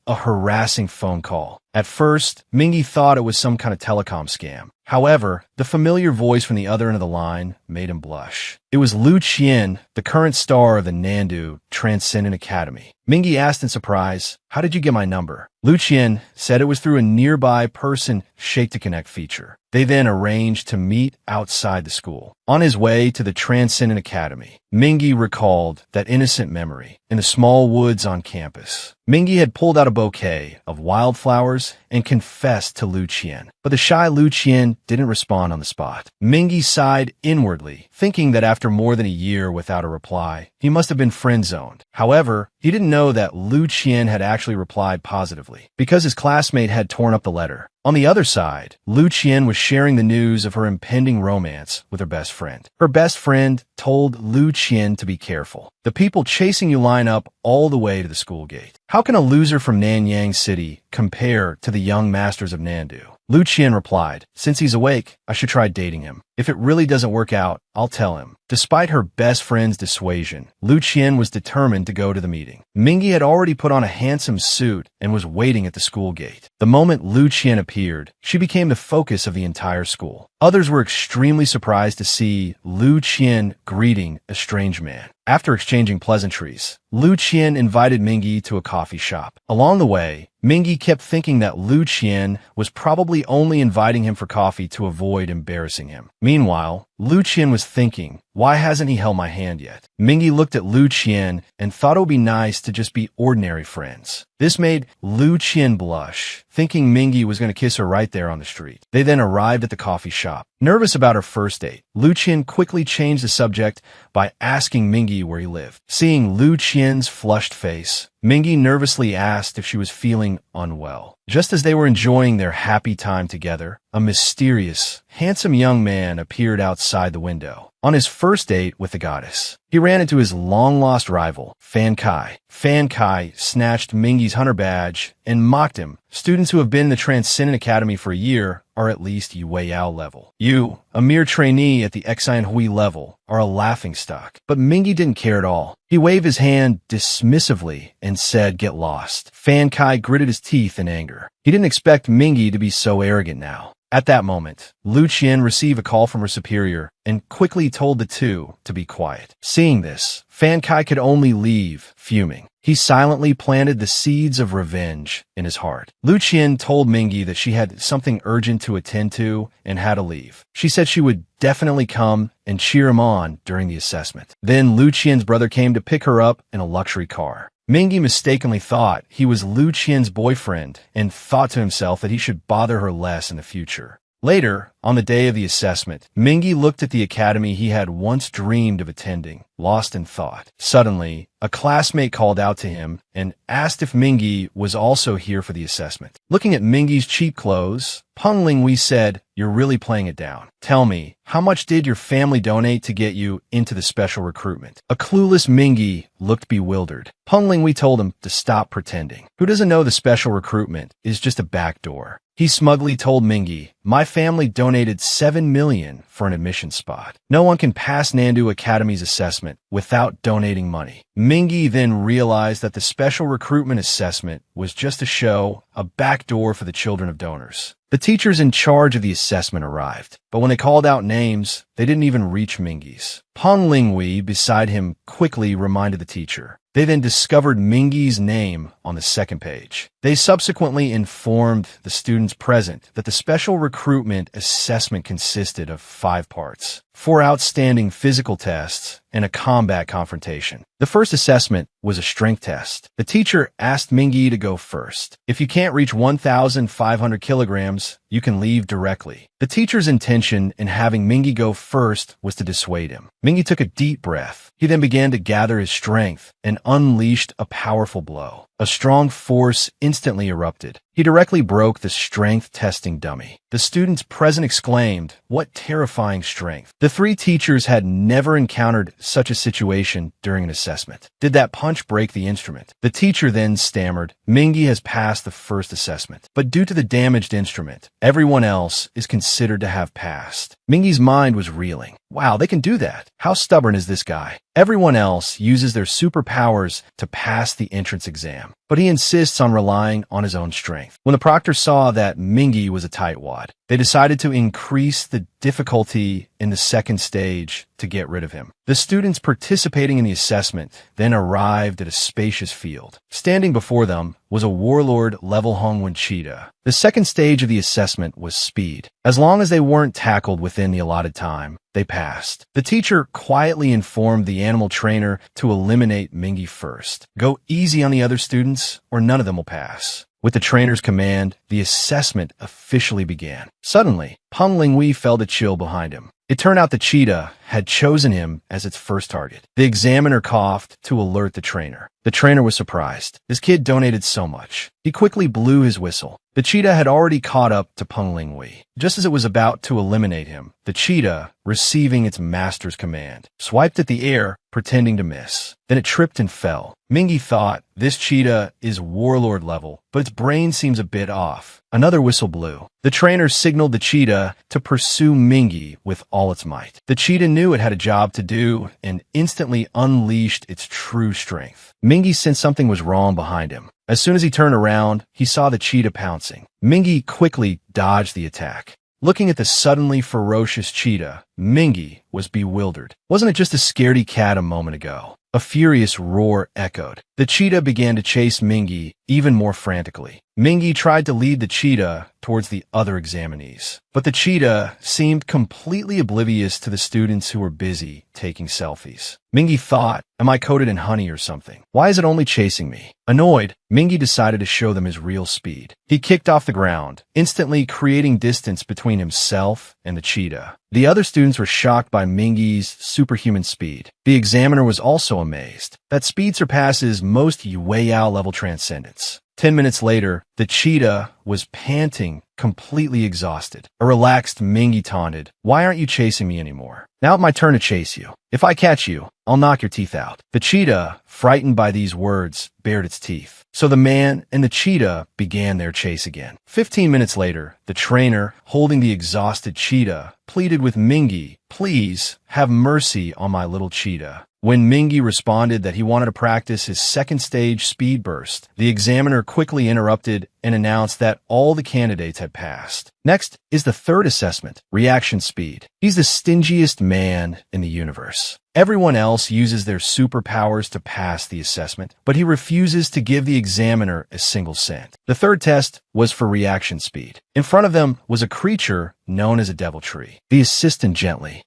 a harassing phone call. At first, Mingi thought it was some kind of telecom scam. However, the familiar voice from the other end of the line made him blush. It was Lu Qian, the current star of the Nandu Transcendent Academy. Mingi asked in surprise, "How did you get my number?" Lu Qian said it was through a nearby person Shake to Connect feature. They then arranged to meet outside the school. On his way to the Transcendent Academy, Mingi recalled that innocent memory in the small woods on campus. Mingi had pulled out a bouquet of wildflowers and confessed to Lu Qian, but the shy Lu Qian didn't respond on the spot. Mingi sighed inwardly, thinking that after more than a year without a reply, he must have been friend-zoned. However, he didn't know that Lu Qian had actually replied positively, because his classmate had torn up the letter. On the other side, Lu Qian was sharing the news of her impending romance with her best friend. Her best friend told Lu Qian to be careful. The people chasing you line up all the way to the school gate. How can a loser from Nanyang City compare to the young masters of Nandu? Lu Qian replied, "Since he's awake, I should try dating him. If it really doesn't work out, I'll tell him." Despite her best friend's dissuasion, Lu Qian was determined to go to the meeting. Mingi had already put on a handsome suit and was waiting at the school gate. The moment Lu Qian appeared, she became the focus of the entire school. Others were extremely surprised to see Lu Qian greeting a strange man. After exchanging pleasantries, Lu Qian invited Mingi to a coffee shop. Along the way, Mingi kept thinking that Lu Qian was probably only inviting him for coffee to avoid embarrassing him. Meanwhile, Lu Qian was thinking, why hasn't he held my hand yet? Mingi looked at Lu Qian and thought it would be nice to just be ordinary friends. This made Lu Qian blush, thinking Mingi was going to kiss her right there on the street. They then arrived at the coffee shop. Nervous about her first date, Lu Qian quickly changed the subject by asking Mingi where he lived. Seeing Lu Qian's flushed face, Mingi nervously asked if she was feeling unwell. Just as they were enjoying their happy time together, a mysterious, handsome young man appeared outside the window. On his first date with the goddess, he ran into his long-lost rival, Fan Kai. Fan Kai snatched Mingi's hunter badge and mocked him. Students who have been in the Transcendent Academy for a year are at least Yueyao level. You, a mere trainee at the Xian Hui level, are a laughingstock. But Mingi didn't care at all. He waved his hand dismissively and said, "Get lost." Fan Kai gritted his teeth in anger. He didn't expect Mingi to be so arrogant now. At that moment, Lu Qian received a call from her superior and quickly told the two to be quiet. Seeing this, Fan Kai could only leave, fuming. He silently planted the seeds of revenge in his heart. Lu Qian told Mingi that she had something urgent to attend to and had to leave. She said she would definitely come and cheer him on during the assessment. Then Lu Qian's brother came to pick her up in a luxury car. Mingi mistakenly thought he was Lu Qian's boyfriend and thought to himself that he should bother her less in the future. Later, on the day of the assessment, Mingy looked at the academy he had once dreamed of attending, lost in thought. Suddenly, a classmate called out to him and asked if Mingy was also here for the assessment. Looking at Mingy's cheap clothes, Peng Linghui said, "You're really playing it down. Tell me, how much did your family donate to get you into the special recruitment?" A clueless Mingy looked bewildered. Peng Linghui told him to stop pretending. Who doesn't know the special recruitment is just a back door? He smugly told Mingy, "My family donated 7 million for an admission spot. No one can pass Nandu Academy's assessment without donating money." Mingy then realized that the special recruitment assessment was just a show, a backdoor for the children of donors. The teachers in charge of the assessment arrived, but when they called out names, they didn't even reach Mingy's. Peng Linghui, beside him, quickly reminded the teacher. They then discovered Mingy's name on the second page. They subsequently informed the students present that the special recruitment assessment consisted of 5 parts: 4 outstanding physical tests and a combat confrontation. The first assessment was a strength test. The teacher asked Mingy to go first. If you can't reach 1,500 kilograms, you can leave directly. The teacher's intention in having Mingy go first was to dissuade him. Mingy took a deep breath. He then began to gather his strength and unleashed a powerful blow. A strong force instantly erupted. He directly broke the strength testing dummy. The students present exclaimed, "What terrifying strength!" The 3 teachers had never encountered such a situation during an assessment. Did that punch break the instrument? The teacher then stammered, "Mingy has passed the first assessment, but due to the damaged instrument, everyone else is considered to have passed." Mingy's mind was reeling. Wow, they can do that. How stubborn is this guy? Everyone else uses their superpowers to pass the entrance exam, but he insists on relying on his own strength. When the proctor saw that Mingy was a tightwad, they decided to increase the difficulty in the second stage to get rid of him. The students participating in the assessment then arrived at a spacious field. Standing before them was a warlord level Hongwen cheetah. The second stage of the assessment was speed. As long as they weren't tackled within the allotted time, they passed. The teacher quietly informed the animal trainer to eliminate Mingy first. Go easy on the other students, or none of them will pass. With the trainer's command, the assessment officially began. Suddenly, Peng Linghui felt a chill behind him. It turned out the cheetah had chosen him as its first target. The examiner coughed to alert the trainer. The trainer was surprised. This kid donated so much. He quickly blew his whistle. The cheetah had already caught up to Peng Linghui. Just as it was about to eliminate him, the cheetah, receiving its master's command, swiped at the air, pretending to miss. Then it tripped and fell. Mingy thought, this cheetah is warlord level, but its brain seems a bit off. Another whistle blew. The trainer signaled the cheetah to pursue Mingy with all its might. The cheetah knew it had a job to do and instantly unleashed its true strength. Mingy sensed something was wrong behind him. As soon as he turned around, he saw the cheetah pouncing. Mingy quickly dodged the attack. Looking at the suddenly ferocious cheetah, Mingy was bewildered. Wasn't it just a scaredy cat a moment ago? A furious roar echoed. The cheetah began to chase Mingy even more frantically. Mingy tried to lead the cheetah towards the other examinees, but the cheetah seemed completely oblivious to the students who were busy taking selfies. Mingy thought, am I coated in honey or something? Why is it only chasing me? Annoyed, Mingy decided to show them his real speed. He kicked off the ground, instantly creating distance between himself and the cheetah. The other students were shocked by Mingy's superhuman speed. The examiner was also amazed. That speed surpasses most Yueyao level transcendence. 10 minutes later, the cheetah was panting, completely exhausted. A relaxed Mingy taunted, "Why aren't you chasing me anymore? Now it's my turn to chase you. If I catch you, I'll knock your teeth out." The cheetah, frightened by these words, bared its teeth. So the man and the cheetah began their chase again. 15 minutes later, the trainer, holding the exhausted cheetah, pleaded with Mingy, "Please, have mercy on my little cheetah." When Mingy responded that he wanted to practice his second stage speed burst, the examiner quickly interrupted and announced that all the candidates had passed. Next is the third assessment, reaction speed. He's the stingiest man in the universe. Everyone else uses their superpowers to pass the assessment, but he refuses to give the examiner a single cent. The third test was for reaction speed. In front of them was a creature known as a devil tree. The assistant gently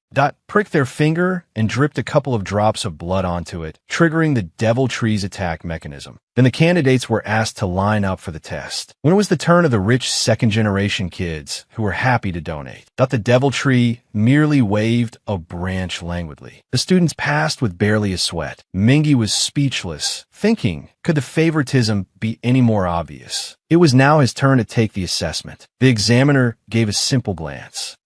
pricked their finger and dripped a couple of drops of blood onto it, triggering the devil tree's attack mechanism. Then the candidates were asked to line up for the test. When it was the turn of the rich second-generation kids who were happy to donate, the deviltry merely waved a branch languidly. The students passed with barely a sweat. Mingy was speechless, thinking, could the favoritism be any more obvious? It was now his turn to take the assessment. The examiner gave a simple glance.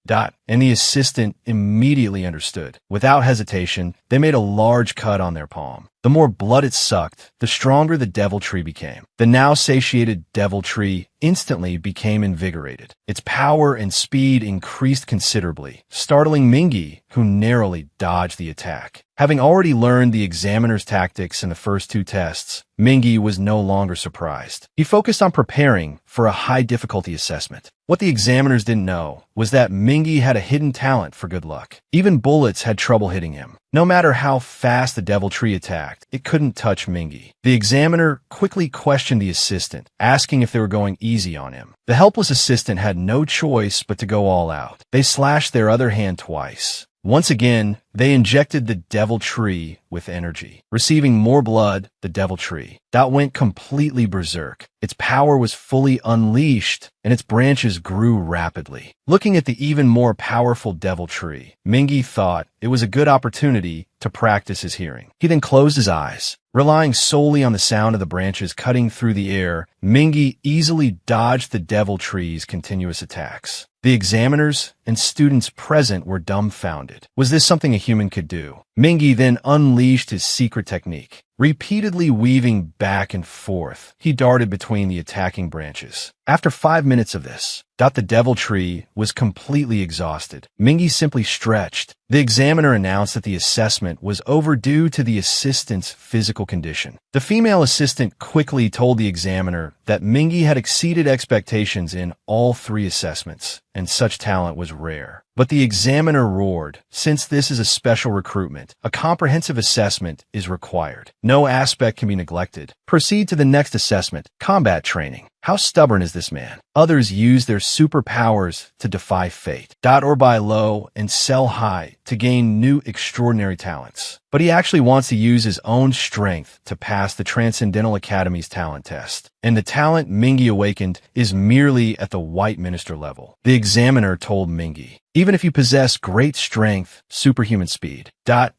And the assistant immediately understood. Without hesitation, they made a large cut on their palm. The more blood it sucked, the stronger the deviltry became. The now satiated deviltry instantly became invigorated. Its power and speed increased considerably, startling Mingy, who narrowly dodged the attack. Having already learned the examiner's tactics in the first two tests, Mingy was no longer surprised. He focused on preparing for a high-difficulty assessment. What the examiners didn't know was that Mingy had a hidden talent for good luck. Even bullets had trouble hitting him. No matter how fast the deviltry attacked, it couldn't touch Mingy. The examiner quickly questioned the assistant, asking if they were going easy on him. The helpless assistant had no choice but to go all out. They slashed their other hand twice. Once again, they injected the deviltry with energy. Receiving more blood, the deviltry went completely berserk. Its power was fully unleashed, and its branches grew rapidly. Looking at the even more powerful deviltry, Mingy thought it was a good opportunity to practice his hearing. He then closed his eyes. Relying solely on the sound of the branches cutting through the air, Mingy easily dodged the deviltry's continuous attacks. The examiners and students present were dumbfounded. Was this something a human could do? Mingy then unleashed his secret technique. Repeatedly weaving back and forth, he darted between the attacking branches. After 5 minutes of this, the deviltry was completely exhausted. Mingy simply stretched. The examiner announced that the assessment was overdue to the assistant's physical condition. The female assistant quickly told the examiner that Mingy had exceeded expectations in all 3 assessments, and such talent was rare. But the examiner roared, since this is a special recruitment, a comprehensive assessment is required. No aspect can be neglected. Proceed to the next assessment, combat training. How stubborn is this man? Others use their superpowers to defy fate, or buy low and sell high to gain new extraordinary talents. But he actually wants to use his own strength to pass the Transcendental Academy's talent test. And the talent Mingy awakened is merely at the White Minister level. The examiner told Mingy, even if you possess great strength, superhuman speed,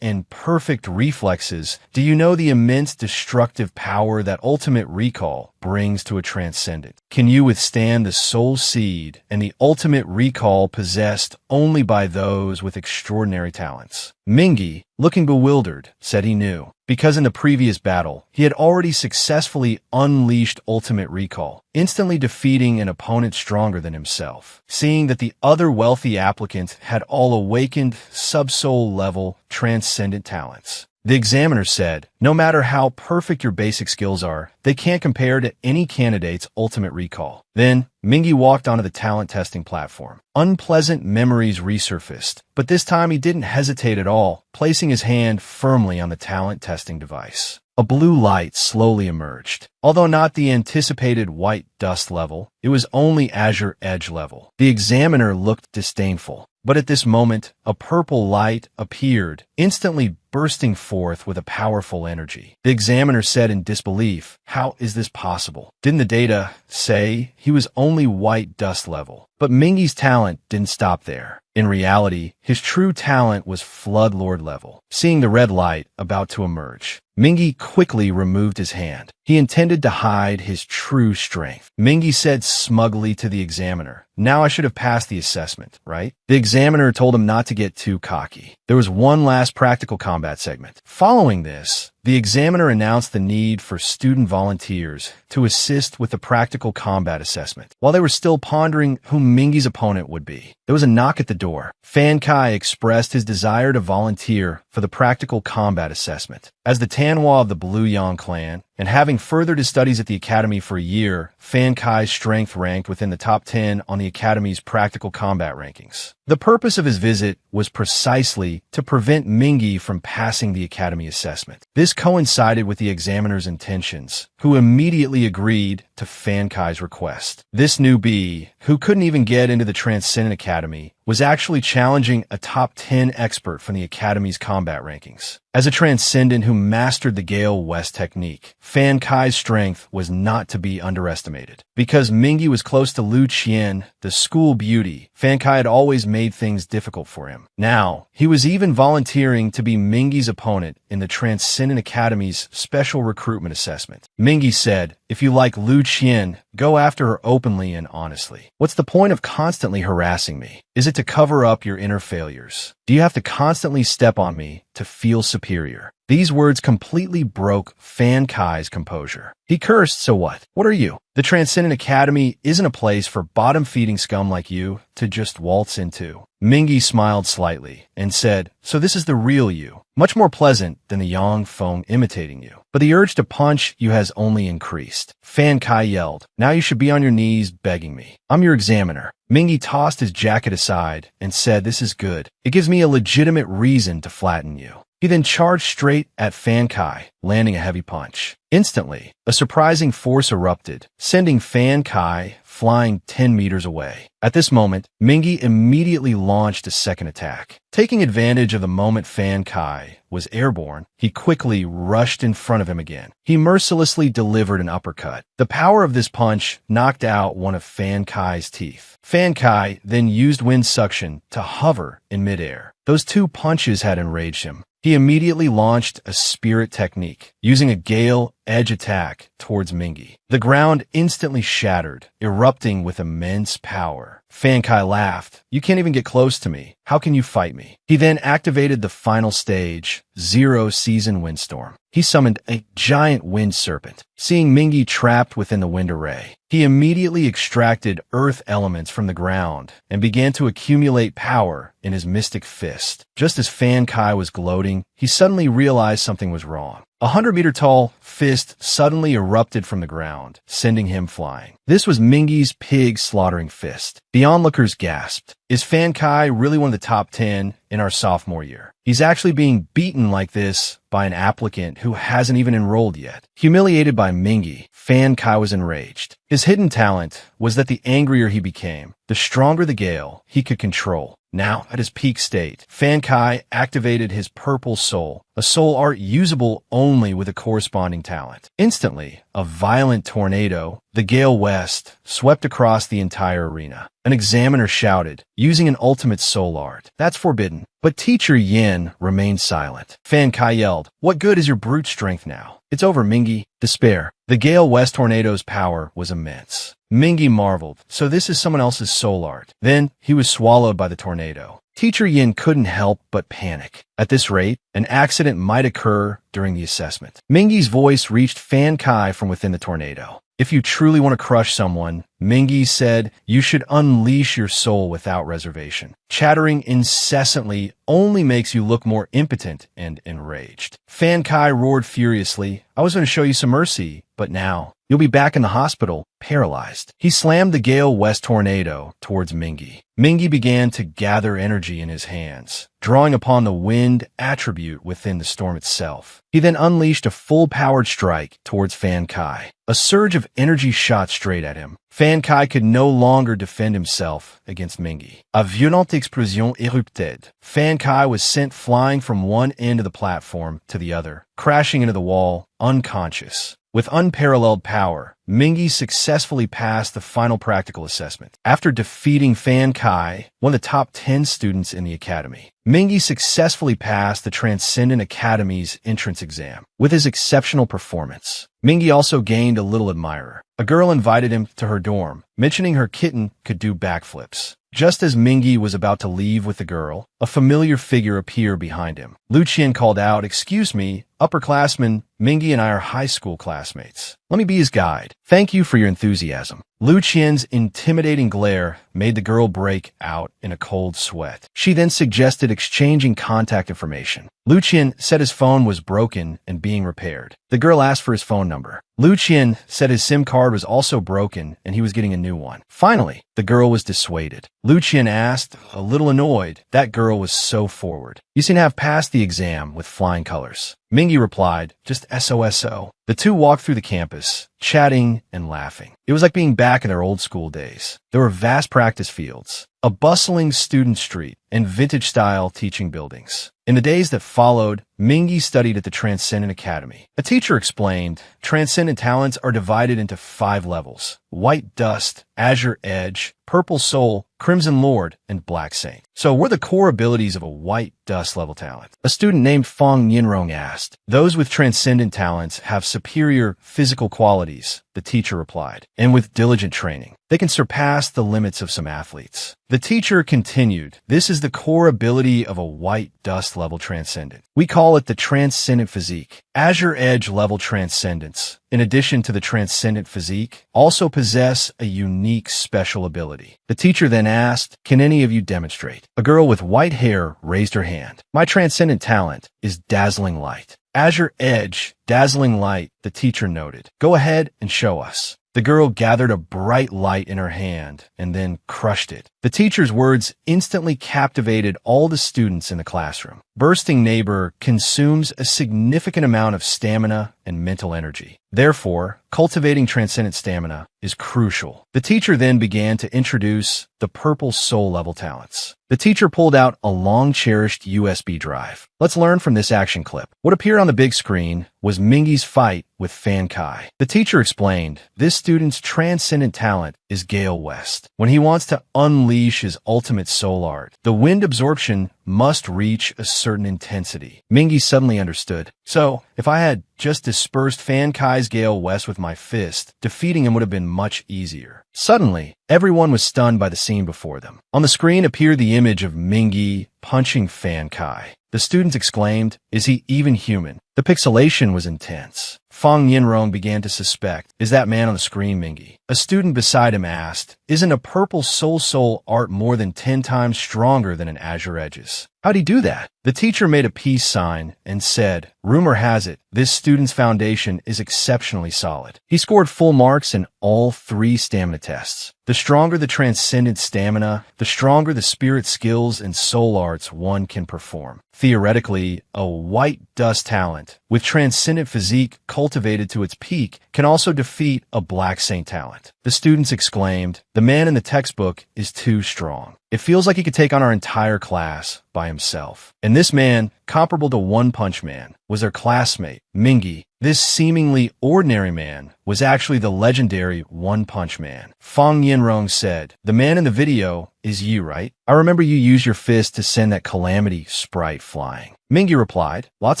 and perfect reflexes, do you know the immense destructive power that ultimate recall brings to a transcendent? Can you withstand the soul seed and the ultimate recall possessed only by those with extraordinary talents? Mingy, looking bewildered, said he knew, because in the previous battle, he had already successfully unleashed ultimate recall, instantly defeating an opponent stronger than himself. Seeing that the other wealthy applicants had all awakened subsoul level transcendent talents, the examiner said, no matter how perfect your basic skills are, they can't compare to any candidate's ultimate recall. Then, Mingy walked onto the talent testing platform. Unpleasant memories resurfaced, but this time he didn't hesitate at all, placing his hand firmly on the talent testing device. A blue light slowly emerged. Although not the anticipated white dust level, it was only azure edge level. The examiner looked disdainful. But at this moment, a purple light appeared, instantly bursting forth with a powerful energy. The examiner said in disbelief, how is this possible? Didn't the data say he was only white dust level? But Mingy's talent didn't stop there. In reality, his true talent was Flood Lord level. Seeing the red light about to emerge, Mingy quickly removed his hand. He intended to hide his true strength. Mingy said smugly to the examiner, now I should have passed the assessment, right? The examiner told him not to get too cocky. There was one last practical combat segment. Following this, the examiner announced the need for student volunteers to assist with the practical combat assessment. While they were still pondering who Mingy's opponent would be, there was a knock at the door. Fan Kai expressed his desire to volunteer for the practical combat assessment. As the Tanwa of the Blue Yang clan, and having furthered his studies at the Academy for a year, Fan Kai's strength ranked within the top 10 on the Academy's practical combat rankings. The purpose of his visit was precisely to prevent Mingy from passing the Academy assessment. This coincided with the examiner's intentions, who immediately agreed to Fan Kai's request. This newbie, who couldn't even get into the Transcendent Academy, was actually challenging a top 10 expert from the Academy's combat rankings. As a transcendent who mastered the Gale West technique, Fan Kai's strength was not to be underestimated. Because Mingi was close to Lu Qian, the school beauty, Fan Kai had always made things difficult for him. Now, he was even volunteering to be Mingi's opponent in the Transcendent Academy's special recruitment assessment. Mingi said, "If you like Lu Qian, go after her openly and honestly. What's the point of constantly harassing me? Is it to cover up your inner failures? Do you have to constantly step on me to feel superior?" These words completely broke Fan Kai's composure. He cursed, "So what? What are you? The Transcendent Academy isn't a place for bottom-feeding scum like you to just waltz into." Mingi smiled slightly and said, "So this is the real you, much more pleasant than the Yang Feng imitating you. But the urge to punch you has only increased." Fan Kai yelled, "Now you should be on your knees begging me. I'm your examiner." Mingi tossed his jacket aside and said, "This is good. It gives me a legitimate reason to flatten you." He then charged straight at Fan Kai, landing a heavy punch. Instantly, a surprising force erupted, sending Fan Kai flying 10 meters away. At this moment, Mingi immediately launched a second attack. Taking advantage of the moment Fan Kai was airborne, he quickly rushed in front of him again. He mercilessly delivered an uppercut. The power of this punch knocked out one of Fan Kai's teeth. Fan Kai then used wind suction to hover in midair. Those two punches had enraged him. He immediately launched a spirit technique, using a gale edge attack towards Mingi. The ground instantly shattered, erupting with immense power. Fan Kai laughed. "You can't even get close to me. How can you fight me?" He then activated the final stage, Zero Season Windstorm. He summoned a giant wind serpent. Seeing Mingi trapped within the wind array, he immediately extracted earth elements from the ground and began to accumulate power in his mystic fist. Just as Fan Kai was gloating, he suddenly realized something was wrong. A 100-meter-tall fist suddenly erupted from the ground, sending him flying. This was Mingi's pig-slaughtering fist. The onlookers gasped. Is Fan Kai really one of the top 10 in our sophomore year? He's actually being beaten like this by an applicant who hasn't even enrolled yet. Humiliated by Mingi, Fan Kai was enraged. His hidden talent was that the angrier he became, the stronger the gale he could control. Now, at his peak state, Fan Kai activated his purple soul, a soul art usable only with a corresponding talent. Instantly, a violent tornado, the gale west, swept across the entire arena. An examiner shouted, using an ultimate soul art, "That's forbidden." But Teacher Yin remained silent. Fan Kai yelled, "What good is your brute strength now? It's over, Mingi." Despair. The Gale West tornado's power was immense. Mingi marveled, "So this is someone else's soul art." Then he was swallowed by the tornado. Teacher Yin couldn't help but panic. At this rate, an accident might occur during the assessment. Mingi's voice reached Fan Kai from within the tornado. "If you truly want to crush someone," Mingi said, "you should unleash your soul without reservation. Chattering incessantly only makes you look more impotent and enraged." Fan Kai roared furiously, "I was going to show you some mercy, but now you'll be back in the hospital, paralyzed." He slammed the Gale West tornado towards Mingi. Mingi began to gather energy in his hands, drawing upon the wind attribute within the storm itself. He then unleashed a full-powered strike towards Fan Kai. A surge of energy shot straight at him. Fan Kai could no longer defend himself against Mingi. A violente explosion érupted. Fan Kai was sent flying from one end of the platform to the other, crashing into the wall, unconscious. With unparalleled power, Mingi successfully passed the final practical assessment. After defeating Fan Kai, one of the top 10 students in the academy, Mingi successfully passed the Transcendent Academy's entrance exam. With his exceptional performance, Mingi also gained a little admirer. A girl invited him to her dorm, mentioning her kitten could do backflips. Just as Mingi was about to leave with the girl, a familiar figure appeared behind him. Lu Qian called out, "Excuse me, upperclassman, Mingi and I are high school classmates. Let me be his guide. Thank you for your enthusiasm." Lu Qian's intimidating glare made the girl break out in a cold sweat. She then suggested exchanging contact information. Lu Qian said his phone was broken and being repaired. The girl asked for his phone number. Lu Qian said his SIM card was also broken and he was getting a new one. Finally, the girl was dissuaded. Lu Qian asked, a little annoyed, that girl was so forward. "You seem to have passed the exam with flying colors." Mingi replied, "Just SOSO." The two walked through the campus, chatting and laughing. It was like being back in their old school days. There were vast practice fields, a bustling student street, and vintage-style teaching buildings. In the days that followed, Mingi studied at the Transcendent Academy. A teacher explained, transcendent talents are divided into 5 levels: white dust, azure edge, purple soul, crimson lord, and black saint. So what are the core abilities of a white dust level talent? A student named Fong Yinrong asked. Those with transcendent talents have superior physical qualities, the teacher replied, and with diligent training, they can surpass the limits of some athletes. The teacher continued, this is the core ability of a white dust level transcendent. We call it the transcendent physique. Azure edge level transcendents, in addition to the transcendent physique, also possess a unique special ability. The teacher then asked, can any of you demonstrate? A girl with white hair raised her hand. My transcendent talent is dazzling light. Azure edge, dazzling light, the teacher noted. Go ahead and show us. The girl gathered a bright light in her hand and then crushed it. The teacher's words instantly captivated all the students in the classroom. Bursting neighbor consumes a significant amount of stamina and mental energy. Therefore, cultivating transcendent stamina is crucial. The teacher then began to introduce the purple soul level talents. The teacher pulled out a long-cherished USB drive. Let's learn from this action clip. What appeared on the big screen was Mingi's fight with Fan Kai. The teacher explained, this student's transcendent talent is Gale West. When he wants to unleash his ultimate soul art, the wind absorption must reach a certain intensity. Mingi suddenly understood. So, if I had just dispersed Fan Kai's Gale West with my fist, defeating him would have been much easier. Suddenly, everyone was stunned by the scene before them. On the screen appeared the image of Mingi punching Fan Kai. The students exclaimed, is he even human? The pixelation was intense. Fong Yinrong began to suspect, is that man on the screen Mingi? A student beside him asked, isn't a purple soul art more than 10 times stronger than an azure edges? How'd he do that? The teacher made a peace sign and said, rumor has it, this student's foundation is exceptionally solid. He scored full marks in all 3 stamina tests. The stronger the transcendent stamina, the stronger the spirit skills and soul arts one can perform. Theoretically, a white dust talent with transcendent physique cultivated to its peak can also defeat a black saint talent. The students exclaimed, the man in the textbook is too strong. It feels like he could take on our entire class by himself. And this man, comparable to One Punch Man, was their classmate, Mingi. This seemingly ordinary man was actually the legendary One Punch Man. Fong Yinrong said, the man in the video is you, right? I remember you used your fist to send that calamity sprite flying. Mingi replied, lots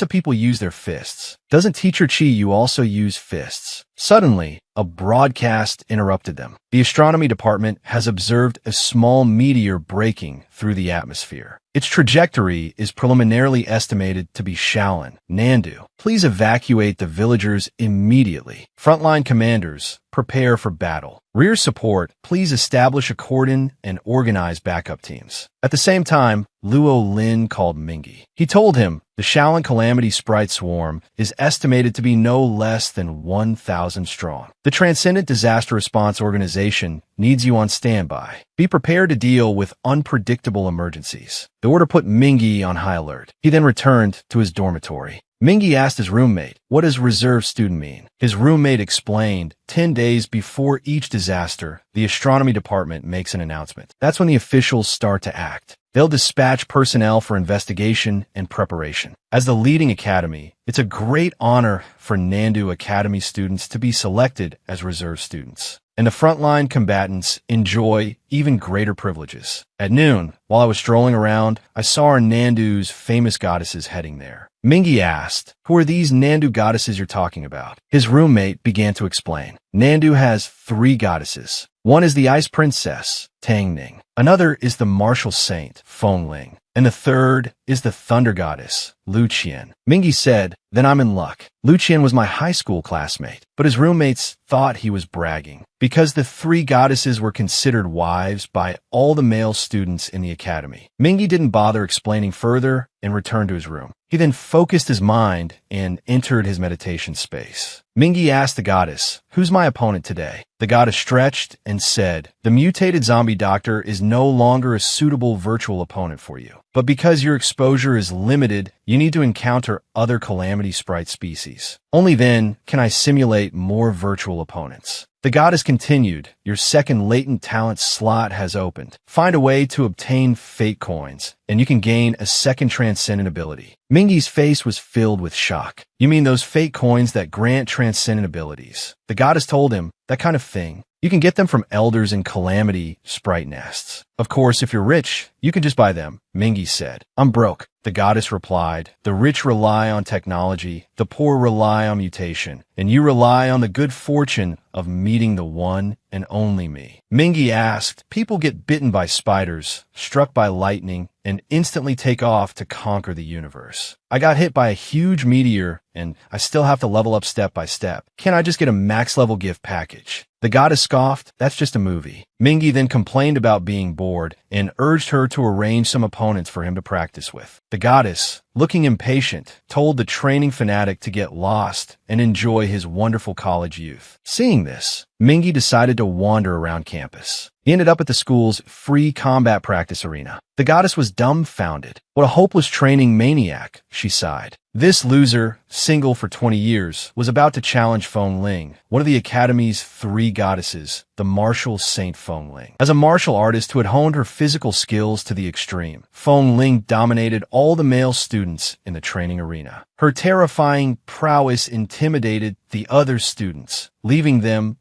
of people use their fists. Doesn't Teacher Chi you also use fists? Suddenly, a broadcast interrupted them. The astronomy department has observed a small meteor breaking through the atmosphere. Its trajectory is preliminarily estimated to be Shaolin, Nandu. Please evacuate the villagers immediately. Frontline commanders, prepare for battle. Rear support, please establish a cordon and organize backup teams. At the same time, Luo Lin called Mingi. He told him, the Shaolin Calamity Sprite Swarm is estimated to be no less than 1,000 strong. The Transcendent Disaster Response Organization needs you on standby. Be prepared to deal with unpredictable emergencies. The order put Mingi on high alert. He then returned to his dormitory. Mingi asked his roommate, what does reserve student mean? His roommate explained, 10 days before each disaster, the astronomy department makes an announcement. That's when the officials start to act. They'll dispatch personnel for investigation and preparation. As the leading academy, it's a great honor for Nandu Academy students to be selected as reserve students. And the frontline combatants enjoy even greater privileges. At noon, while I was strolling around, I saw our Nandu's famous goddesses heading there. Mingi asked, who are these Nandu goddesses you're talking about? His roommate began to explain. Nandu has 3 goddesses. One is the Ice Princess, Tang Ning. Another is the Martial Saint, Feng Ling. And the third is the Thunder Goddess, Lu Qian. Mingi said, then I'm in luck. Lu Qian was my high school classmate, but his roommates thought he was bragging because the 3 goddesses were considered wives by all the male students in the academy. Mingi didn't bother explaining further and returned to his room. He then focused his mind and entered his meditation space. Mingi asked the goddess, who's my opponent today? The goddess stretched and said, the mutated zombie doctor is no longer a suitable virtual opponent for you. but because your exposure is limited, you need to encounter other calamity sprite species. Only then can I simulate more virtual opponents. The goddess continued, your second latent talent slot has opened. Find a way to obtain fate coins, and you can gain a second transcendent ability. Mingy's face was filled with shock. You mean those fate coins that grant transcendent abilities? The goddess told him, that kind of thing. You can get them from elders in calamity sprite nests. Of course, if you're rich, you can just buy them, Mingy said. I'm broke. The goddess replied, the rich rely on technology, the poor rely on mutation, and you rely on the good fortune of meeting the one and only me. Mingy asked, people get bitten by spiders, struck by lightning, and instantly take off to conquer the universe. I got hit by a huge meteor, and I still have to level up step by step. Can't I just get a max level gift package? The goddess scoffed, that's just a movie. Mingy then complained about being bored and urged her to arrange some opponents for him to practice with. The goddess, looking impatient, told the training fanatic to get lost and enjoy his wonderful college youth. Seeing this, Mingy decided to wander around campus. He ended up at the school's free combat practice arena. The goddess was dumbfounded. What a hopeless training maniac, she sighed. This loser, single for 20 years, was about to challenge Feng Ling, one of the Academy's 3 goddesses, the martial Saint Feng Ling. As a martial artist who had honed her physical skills to the extreme, Feng Ling dominated all the male students in the training arena. Her terrifying prowess intimidated the other students, leaving them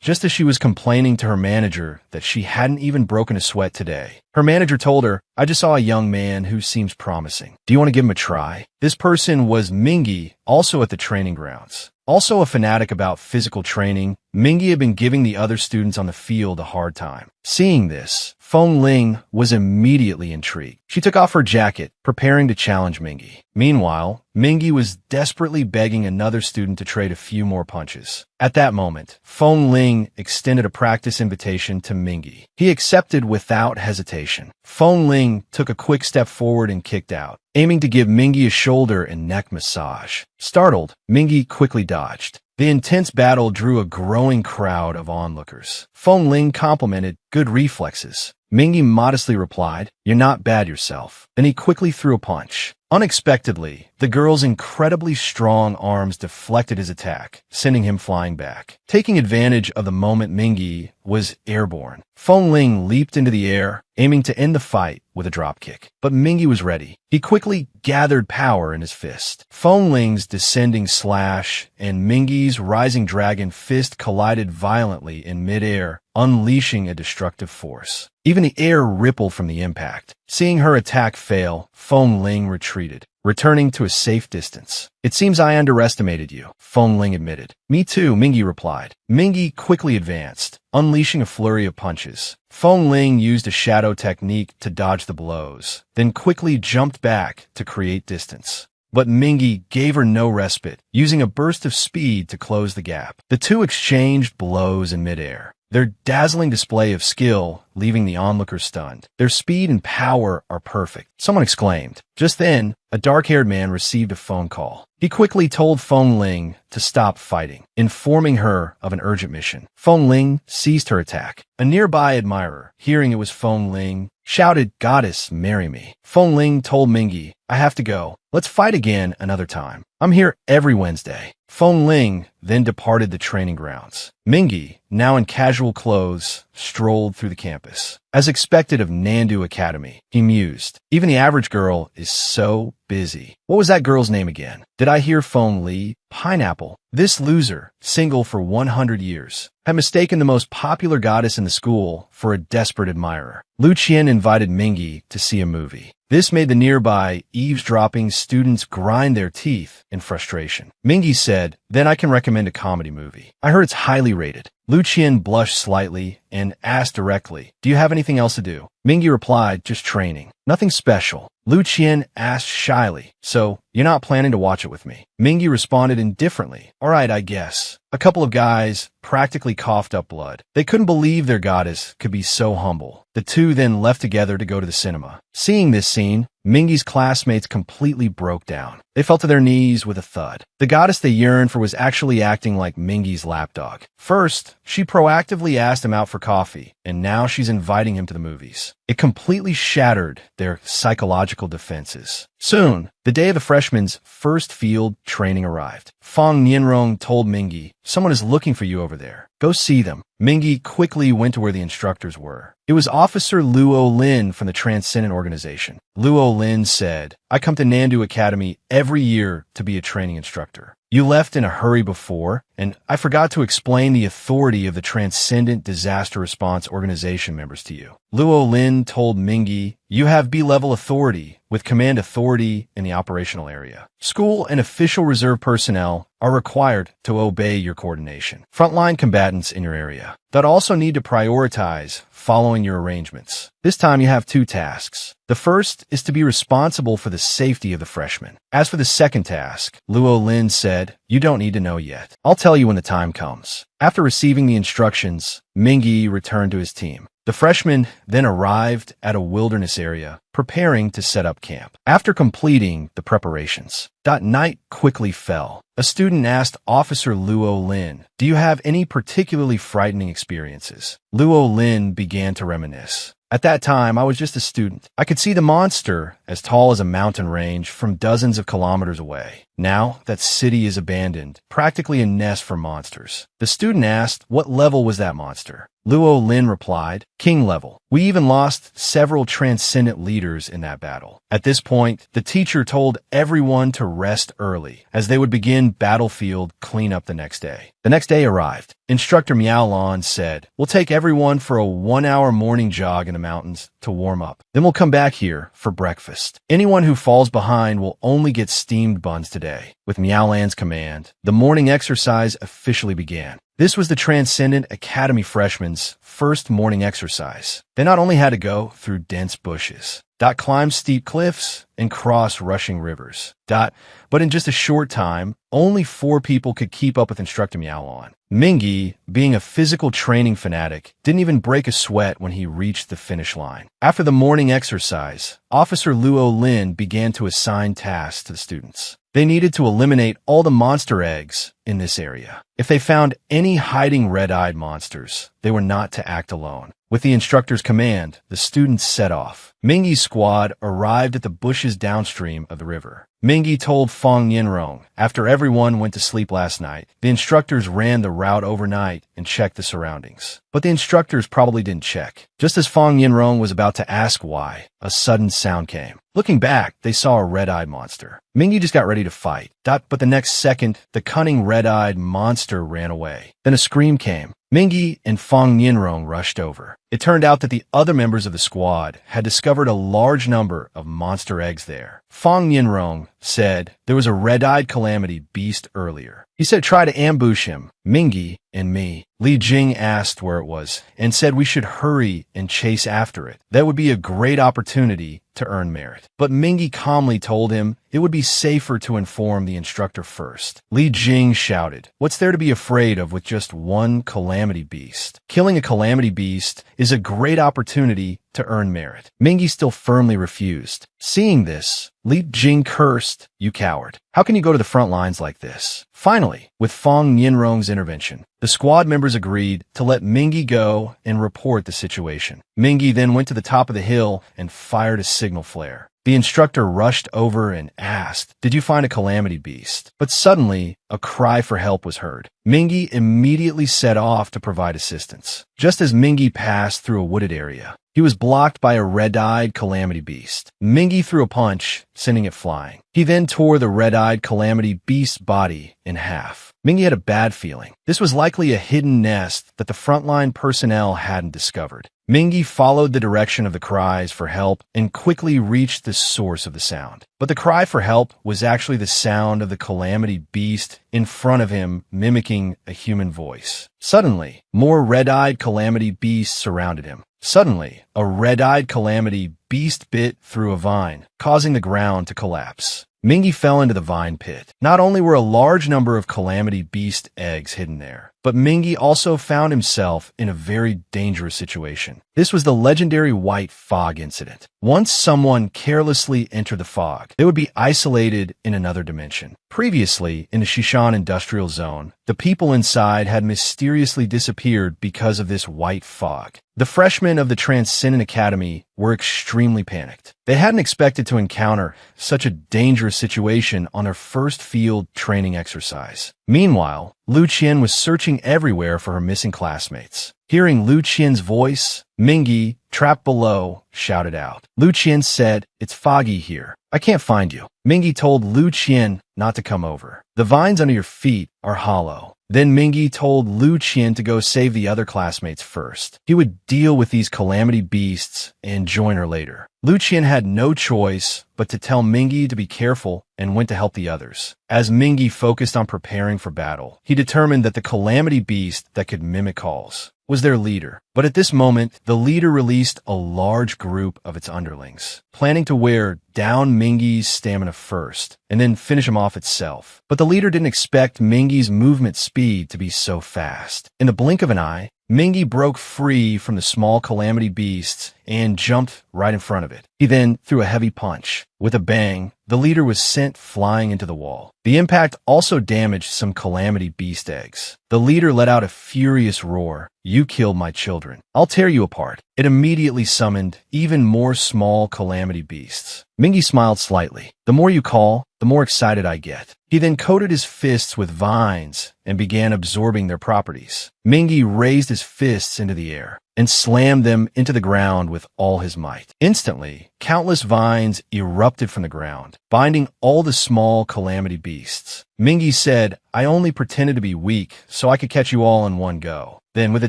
just as she was complaining to her manager that she hadn't even broken a sweat today. Her manager told her, I just saw a young man who seems promising. Do you want to give him a try? This person was Mingy, also at the training grounds. Also a fanatic about physical training, Mingy had been giving the other students on the field a hard time. Seeing this, Feng Ling was immediately intrigued. She took off her jacket, preparing to challenge Mingy. Meanwhile, Mingy was desperately begging another student to trade a few more punches. At that moment, Feng Ling extended a practice invitation to Mingy. He accepted without hesitation. Feng Ling took a quick step forward and kicked out, aiming to give Mingy a shoulder and neck massage. Startled, Mingy quickly dodged. The intense battle drew a growing crowd of onlookers. Feng Ling complimented, good reflexes. Mingy modestly replied, you're not bad yourself. Then he quickly threw a punch. Unexpectedly, the girl's incredibly strong arms deflected his attack, sending him flying back. Taking advantage of the moment Mingy was airborne, Feng Ling leaped into the air, aiming to end the fight with a dropkick. But Mingy was ready. He quickly gathered power in his fist. Feng Ling's descending slash and Mingy's rising dragon fist collided violently in midair, unleashing a destructive force. Even the air rippled from the impact. Seeing her attack fail, Feng Ling retreated, returning to a safe distance. It seems I underestimated you, Feng Ling admitted. Me too, Mingy replied. Mingy quickly advanced, unleashing a flurry of punches. Feng Ling used a shadow technique to dodge the blows, then quickly jumped back to create distance. But Mingy gave her no respite, using a burst of speed to close the gap. The two exchanged blows in midair, their dazzling display of skill leaving the onlookers stunned. Their speed and power are perfect, someone exclaimed. Just then, a dark-haired man received a phone call. He quickly told Feng Ling to stop fighting, informing her of an urgent mission. Feng Ling ceased her attack. A nearby admirer, hearing it was Feng Ling, shouted, Goddess, marry me. Feng Ling told Mingy, I have to go. Let's fight again another time. I'm here every Wednesday. Feng Ling then departed the training grounds. Mingy, now in casual clothes, strolled through the campus. As expected of Nandu Academy, he mused. Even the average girl is so busy. What was that girl's name again? Did I hear Feng Li? Pineapple. This loser, single for 100 years, had mistaken the most popular goddess in the school for a desperate admirer. Lu Qian invited Mingy to see a movie. This made the nearby eavesdropping students grind their teeth in frustration. Mingy said, then I can recommend a comedy movie. I heard it's highly rated. Lu Qian blushed slightly and asked directly, do you have anything else to do? Mingy replied, just training. Nothing special. Lu Qian asked shyly, so you're not planning to watch it with me? Mingy responded indifferently, all right, I guess. A couple of guys practically coughed up blood. They couldn't believe their goddess could be so humble. The two then left together to go to the cinema. Seeing this scene, Mingy's classmates completely broke down. They fell to their knees with a thud. The goddess they yearned for was actually acting like Mingy's lapdog. First, she proactively asked him out for coffee, and now she's inviting him to the movies. It completely shattered their psychological defenses. Soon, the day of the freshmen's first field training arrived. Fang Nianrong told Mingy, "Someone is looking for you over there. Go see them." Mingy quickly went to where the instructors were. It was Officer Luo Lin from the Transcendent Organization. Luo Lin said, "I come to Nandu Academy every year to be a training instructor. You left in a hurry before, and I forgot to explain the authority of the Transcendent Disaster Response Organization members to you." Luo Lin told Mingy, "You have B-level authority, with command authority in the operational area. School and official reserve personnel are required to obey your coordination. Frontline combatants in your area that also need to prioritize following your arrangements. This time you have two tasks. The first is to be responsible for the safety of the freshmen. As for the second task," Luo Lin said, "you don't need to know yet. I'll tell you when the time comes." After receiving the instructions, Mingy returned to his team. The freshmen then arrived at a wilderness area, preparing to set up camp. After completing the preparations, night quickly fell. A student asked Officer Luo Lin, "Do you have any particularly frightening experiences?" Luo Lin began to reminisce. "At that time, I was just a student. I could see the monster as tall as a mountain range from dozens of kilometers away. Now, that city is abandoned, practically a nest for monsters." The student asked, "What level was that monster?" Luo Lin replied, "King level. We even lost several transcendent leaders in that battle." At this point, the teacher told everyone to rest early, as they would begin battlefield cleanup the next day. The next day arrived. Instructor Miaolon said, "We'll take everyone for a 1-hour morning jog in the mountains to warm up. Then we'll come back here for breakfast. Anyone who falls behind will only get steamed buns today." With Miaolan's command, the morning exercise officially began. This was the Transcendent Academy freshmen's first morning exercise. They not only had to go through dense bushes, climb steep cliffs, and cross rushing rivers, but in just a short time, only 4 people could keep up with Instructor Miaolon. Mingy, being a physical training fanatic, didn't even break a sweat when he reached the finish line. After the morning exercise, Officer Luo Lin began to assign tasks to the students. They needed to eliminate all the monster eggs in this area. If they found any hiding red-eyed monsters, they were not to act alone. With the instructor's command, the students set off. Mingy's squad arrived at the bushes downstream of the river. Mingy told Fang Nianrong, after everyone went to sleep last night, the instructors ran the route overnight and checked the surroundings. But the instructors probably didn't check. Just as Fang Nianrong was about to ask why, a sudden sound came. Looking back, they saw a red-eyed monster. Mingy just got ready to fight. But the next second, the cunning red-eyed monster ran away. Then a scream came. Mingy and Fang Nianrong rushed over. It turned out that the other members of the squad had discovered a large number of monster eggs there. Fang Nianrong said there was a red-eyed calamity beast earlier. He said try to ambush him, Mingy and me. Li Jing asked where it was and said we should hurry and chase after it. That would be a great opportunity to earn merit. But Mingy calmly told him it would be safer to inform the instructor first. Li Jing shouted, "What's there to be afraid of with just one calamity beast? Killing a calamity beast is a great opportunity to earn merit." Mingy still firmly refused. Seeing this, Li Jing cursed, "You coward. How can you go to the front lines like this?" Finally, with Fang Nianrong's intervention, the squad members agreed to let Mingy go and report the situation. Mingy then went to the top of the hill and fired a signal flare. The instructor rushed over and asked, "Did you find a calamity beast?" But suddenly, a cry for help was heard. Mingy immediately set off to provide assistance. Just as Mingy passed through a wooded area, he was blocked by a red-eyed calamity beast. Mingy threw a punch, sending it flying. He then tore the red-eyed calamity beast's body in half. Mingy had a bad feeling. This was likely a hidden nest that the frontline personnel hadn't discovered. Mingy followed the direction of the cries for help and quickly reached the source of the sound. But the cry for help was actually the sound of the calamity beast in front of him, mimicking a human voice. Suddenly, more red-eyed calamity beasts surrounded him. Suddenly, a red-eyed calamity beast bit through a vine, causing the ground to collapse. Mingy fell into the vine pit. Not only were a large number of calamity beast eggs hidden there, But Mingi also found himself in a very dangerous situation. This was the legendary white fog incident. Once someone carelessly entered the fog, they would be isolated in another dimension. Previously, in the Shishan industrial zone, the people inside had mysteriously disappeared because of this white fog. The freshmen of the Transcendent Academy were extremely panicked. They hadn't expected to encounter such a dangerous situation on their first field training exercise. Meanwhile, Lu Qian was searching everywhere for her missing classmates. Hearing Lu Qian's voice, Mingi, trapped below, shouted out. Lu Qian said, "It's foggy here. I can't find you." Mingi told Lu Qian not to come over. "The vines under your feet are hollow." Then Mingi told Lu Qian to go save the other classmates first. He would deal with these calamity beasts and join her later. Lu Qian had no choice but to tell Mingi to be careful and went to help the others. As Mingi focused on preparing for battle, he determined that the calamity beast that could mimic calls was their leader. But at this moment, the leader released a large group of its underlings, planning to wear down Mingi's stamina first, and then finish him off itself. But the leader didn't expect Mingi's movement speed to be so fast. In the blink of an eye, Mingi broke free from the small calamity beasts and jumped right in front of it. He then threw a heavy punch. With a bang, the leader was sent flying into the wall. The impact also damaged some calamity beast eggs. The leader let out a furious roar. "You killed my children. I'll tear you apart." It immediately summoned even more small calamity beasts. Mingi smiled slightly. "The more you call, the more excited I get." He then coated his fists with vines and began absorbing their properties. Mingi raised his fists into the air and slammed them into the ground with all his might. Instantly, countless vines erupted from the ground, binding all the small calamity beasts. Mingi said, "I only pretended to be weak so I could catch you all in one go." Then, with a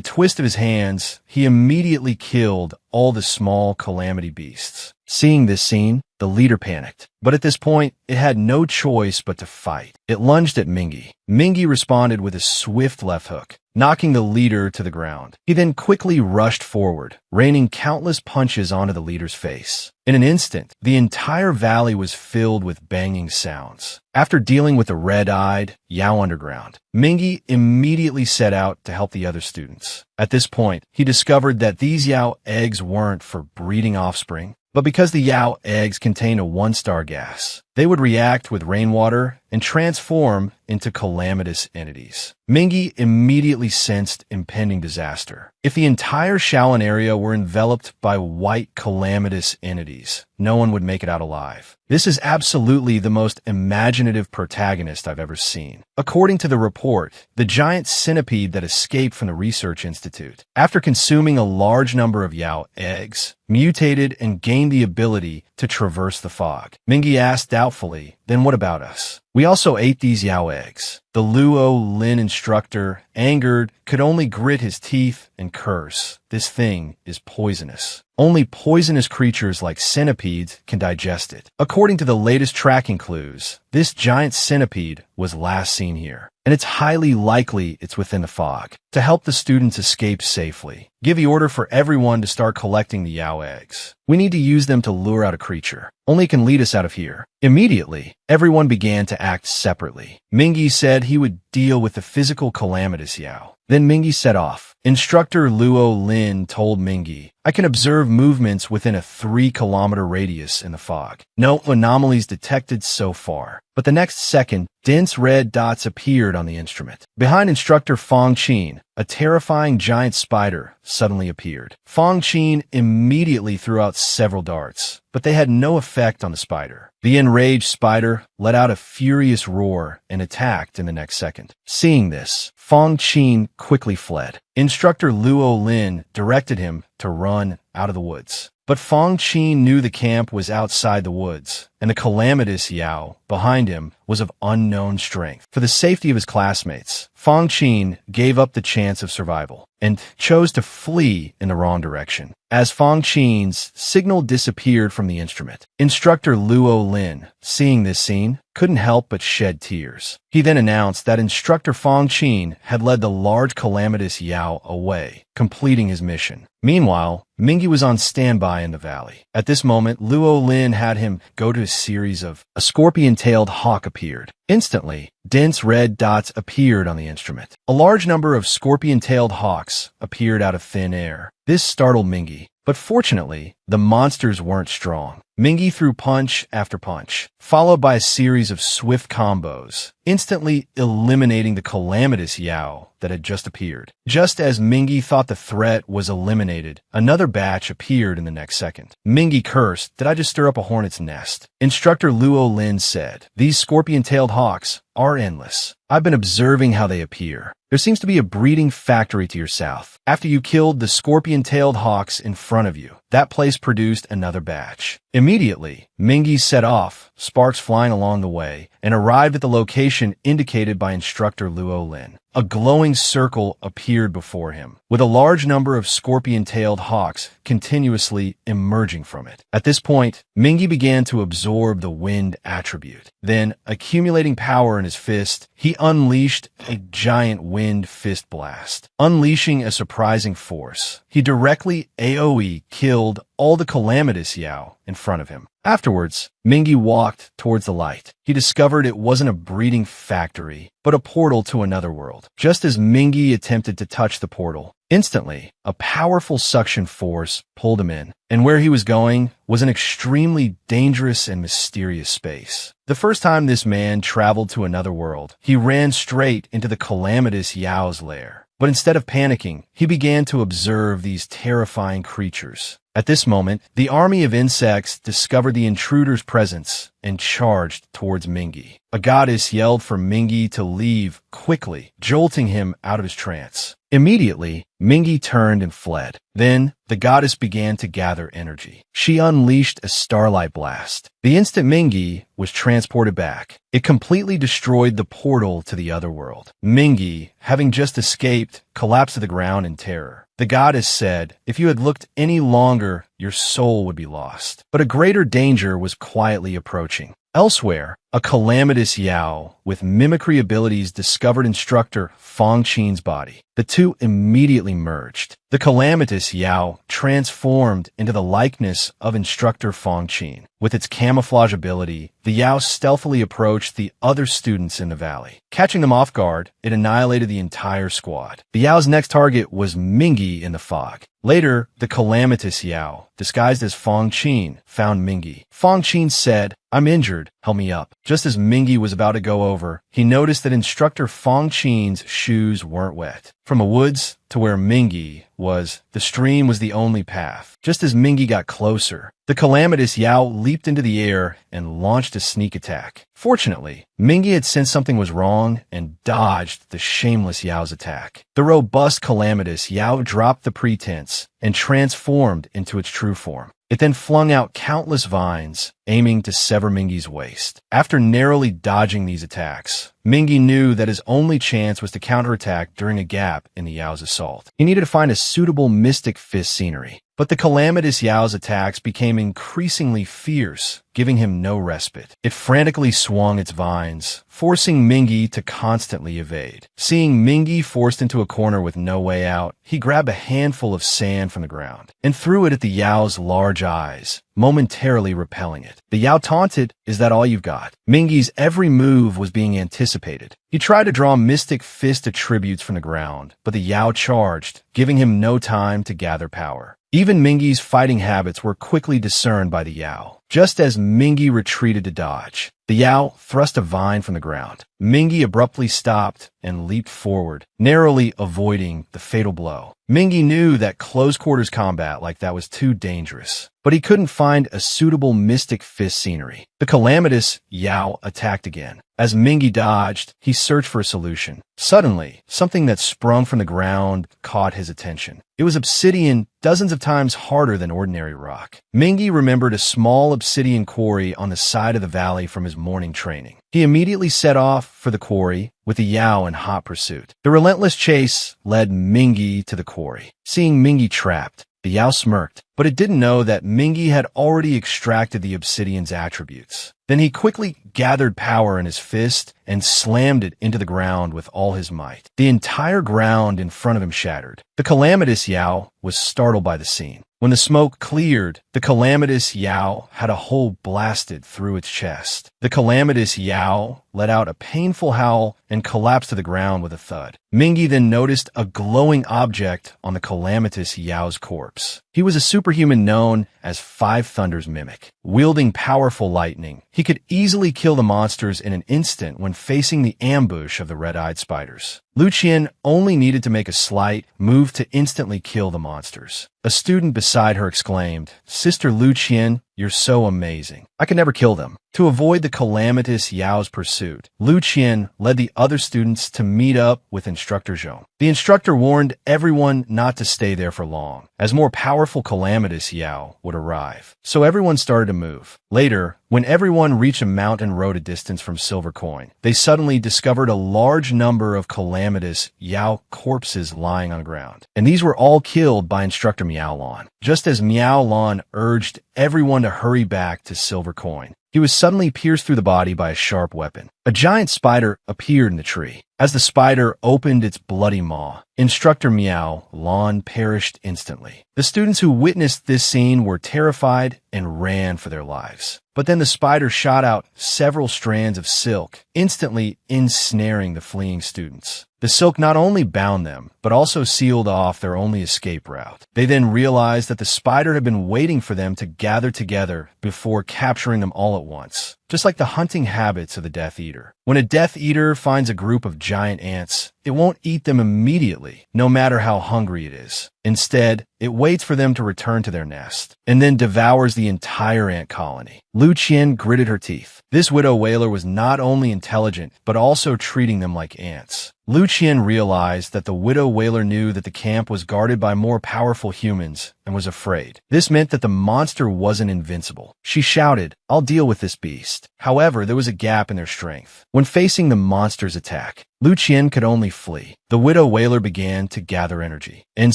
twist of his hands, he immediately killed all the small calamity beasts. Seeing this scene, the leader panicked. But at this point, it had no choice but to fight. It lunged at Mingi. Mingi responded with a swift left hook, knocking the leader to the ground. He then quickly rushed forward, raining countless punches onto the leader's face. In an instant, the entire valley was filled with banging sounds. After dealing with the red-eyed Yao Underground, Mingi immediately set out to help the other students. At this point, he discovered that these Yao eggs weren't for breeding offspring, but because the Yao eggs contain a one-star gas, they would react with rainwater and transform into calamitous entities. Mingi immediately sensed impending disaster. If the entire Shaolin area were enveloped by white calamitous entities, no one would make it out alive. This is absolutely the most imaginative protagonist I've ever seen. According to the report, the giant centipede that escaped from the research institute, after consuming a large number of Yao eggs, mutated and gained the ability to traverse the fog. Mingi asked doubtfully, "Then what about us? We also ate these Yao eggs." The Luo Lin instructor, angered, could only grit his teeth and curse. "This thing is poisonous. Only poisonous creatures like centipedes can digest it." According to the latest tracking clues, this giant centipede was last seen here, and it's highly likely it's within the fog. To help the students escape safely, give the order for everyone to start collecting the Yao eggs. We need to use them to lure out a creature. Only it can lead us out of here. Immediately, everyone began to act separately. Mingi said he would deal with the physical calamitous Yao. Then Mingi set off. Instructor Luo Lin told Mingi, "I can observe movements within a 3-kilometer radius in the fog. No anomalies detected so far." But the next second, dense red dots appeared on the instrument. Behind Instructor Fong Qin, a terrifying giant spider suddenly appeared. Fong Qin immediately threw out several darts, but they had no effect on the spider. The enraged spider let out a furious roar and attacked in the next second. Seeing this, Fong Qin quickly fled. Instructor Luo Lin directed him to run out of the woods. But Fong Qin knew the camp was outside the woods, and the calamitous Yao behind him was of unknown strength. For the safety of his classmates, Fong Qin gave up the chance of survival and chose to flee in the wrong direction. As Fong Qin's signal disappeared from the instrument, Instructor Luo Lin, seeing this scene, couldn't help but shed tears. He then announced that Instructor Fong Qin had led the large calamitous Yao away, completing his mission. Meanwhile, Mingi was on standby in the valley. At this moment, Luo Lin had him go to his a series of... A scorpion-tailed hawk appeared. Instantly, dense red dots appeared on the instrument. A large number of scorpion-tailed hawks appeared out of thin air. This startled Mingy, but fortunately, the monsters weren't strong. Mingy threw punch after punch, followed by a series of swift combos, instantly eliminating the calamitous Yao that had just appeared. Just as Mingy thought the threat was eliminated, another batch appeared in the next second. Mingy cursed, "Did I just stir up a hornet's nest?" Instructor Luo Lin said, "These scorpion-tailed hawks are endless. I've been observing how they appear. There seems to be a breeding factory to your south. After you killed the scorpion-tailed hawks in front of you, that place produced another batch." Immediately, Mingy set off, sparks flying along the way, and arrived at the location indicated by Instructor Luo Lin. A glowing circle appeared before him, with a large number of scorpion-tailed hawks continuously emerging from it. At this point, Mingy began to absorb the wind attribute. Then, accumulating power in his fist, he unleashed a giant wind fist blast. Unleashing a surprising force, he directly AoE killed all the calamitous Yao in front of him. Afterwards, Mingy walked towards the light. He discovered it wasn't a breeding factory, but a portal to another world. Just as Mingy attempted to touch the portal, instantly, a powerful suction force pulled him in, and where he was going was an extremely dangerous and mysterious space. The first time this man traveled to another world, he ran straight into the calamitous Yao's lair. But instead of panicking, he began to observe these terrifying creatures. At this moment, the army of insects discovered the intruder's presence and charged towards Mingy. A goddess yelled for Mingy to leave quickly, jolting him out of his trance. Immediately, Mingy turned and fled. Then, the goddess began to gather energy. She unleashed a starlight blast. The instant Mingy was transported back, it completely destroyed the portal to the other world. Mingy, having just escaped, collapsed to the ground in terror. The goddess said, "If you had looked any longer, your soul would be lost." But a greater danger was quietly approaching. Elsewhere, a calamitous Yao with mimicry abilities discovered Instructor Fong Qin's body. The two immediately merged. The calamitous Yao transformed into the likeness of Instructor Fong Qin. With its camouflage ability, the Yao stealthily approached the other students in the valley. Catching them off guard, it annihilated the entire squad. The Yao's next target was Mingy in the fog. Later, the calamitous Yao, disguised as Fong Qin, found Mingy. Fong Qin said, "I'm injured, help me up." Just as Mingy was about to go over, he noticed that Instructor Fong Qin's shoes weren't wet. From the woods to where Mingy was, the stream was the only path. Just as Mingy got closer, the calamitous Yao leaped into the air and launched a sneak attack. Fortunately, Mingy had sensed something was wrong and dodged the shameless Yao's attack. The robust calamitous Yao dropped the pretense and transformed into its true form. It then flung out countless vines, aiming to sever Mingy's waist. After narrowly dodging these attacks, Mingy knew that his only chance was to counterattack during a gap in the Yao's assault. He needed to find a suitable mystic fist scenery. But the calamitous Yao's attacks became increasingly fierce, giving him no respite. It frantically swung its vines, forcing Mingy to constantly evade. Seeing Mingy forced into a corner with no way out, he grabbed a handful of sand from the ground and threw it at the Yao's large eyes, momentarily repelling it. The Yao taunted, "Is that all you've got?" Mingy's every move was being anticipated. He tried to draw mystic fist attributes from the ground, but the Yao charged, giving him no time to gather power. Even Mingy's fighting habits were quickly discerned by the Yao. Just as Mingy retreated to dodge, the Yao thrust a vine from the ground. Mingy abruptly stopped and leaped forward, narrowly avoiding the fatal blow. Mingy knew that close-quarters combat like that was too dangerous, but he couldn't find a suitable mystic fist scenery. The calamitous Yao attacked again. As Mingy dodged, he searched for a solution. Suddenly, something that sprung from the ground caught his attention. It was obsidian, dozens of times harder than ordinary rock. Mingy remembered a small obsidian quarry on the side of the valley from his morning training. He immediately set off for the quarry, with the Yao in hot pursuit. The relentless chase led Mingy to the quarry. Seeing Mingy trapped, the Yao smirked, but it didn't know that Mingy had already extracted the obsidian's attributes. Then he quickly gathered power in his fist and slammed it into the ground with all his might. The entire ground in front of him shattered. The calamitous Yao was startled by the scene. When the smoke cleared, the calamitous Yao had a hole blasted through its chest. The calamitous Yao let out a painful howl and collapsed to the ground with a thud. Mingy then noticed a glowing object on the calamitous Yao's corpse. He was a superhuman known as Five Thunder's mimic. Wielding powerful lightning, he could easily kill the monsters in an instant when facing the ambush of the red-eyed spiders. Lu Qian only needed to make a slight move to instantly kill the monsters. A student beside her exclaimed, "Sister Lu Qian, you're so amazing. I could never kill them." To avoid the calamitous Yao's pursuit, Lu Qian led the other students to meet up with Instructor Zhong. The instructor warned everyone not to stay there for long, as more powerful calamitous Yao would arrive. So everyone started to move. Later, when everyone reached a mountain road a distance from Silver Coin, they suddenly discovered a large number of calamitous Yao corpses lying on the ground. And these were all killed by Instructor Miaolon. Just as Miaolon urged everyone to hurry back to Silver Coin, he was suddenly pierced through the body by a sharp weapon. A giant spider appeared in the tree. As the spider opened its bloody maw, Instructor Miaolon perished instantly. The students who witnessed this scene were terrified and ran for their lives. But then the spider shot out several strands of silk, instantly ensnaring the fleeing students. The silk not only bound them, but also sealed off their only escape route. They then realized that the spider had been waiting for them to gather together before capturing them all at once, just like the hunting habits of the Death Eater. When a Death Eater finds a group of giant ants, it won't eat them immediately, no matter how hungry it is. Instead, it waits for them to return to their nest, and then devours the entire ant colony. Lu Qian gritted her teeth. This widow whaler was not only intelligent, but also treating them like ants. Lu Qian realized that the widow whaler knew that the camp was guarded by more powerful humans and was afraid. This meant that the monster wasn't invincible. She shouted, "I'll deal with this beast." However, there was a gap in their strength. When facing the monster's attack, Lu Qian could only flee. The widow whaler began to gather energy and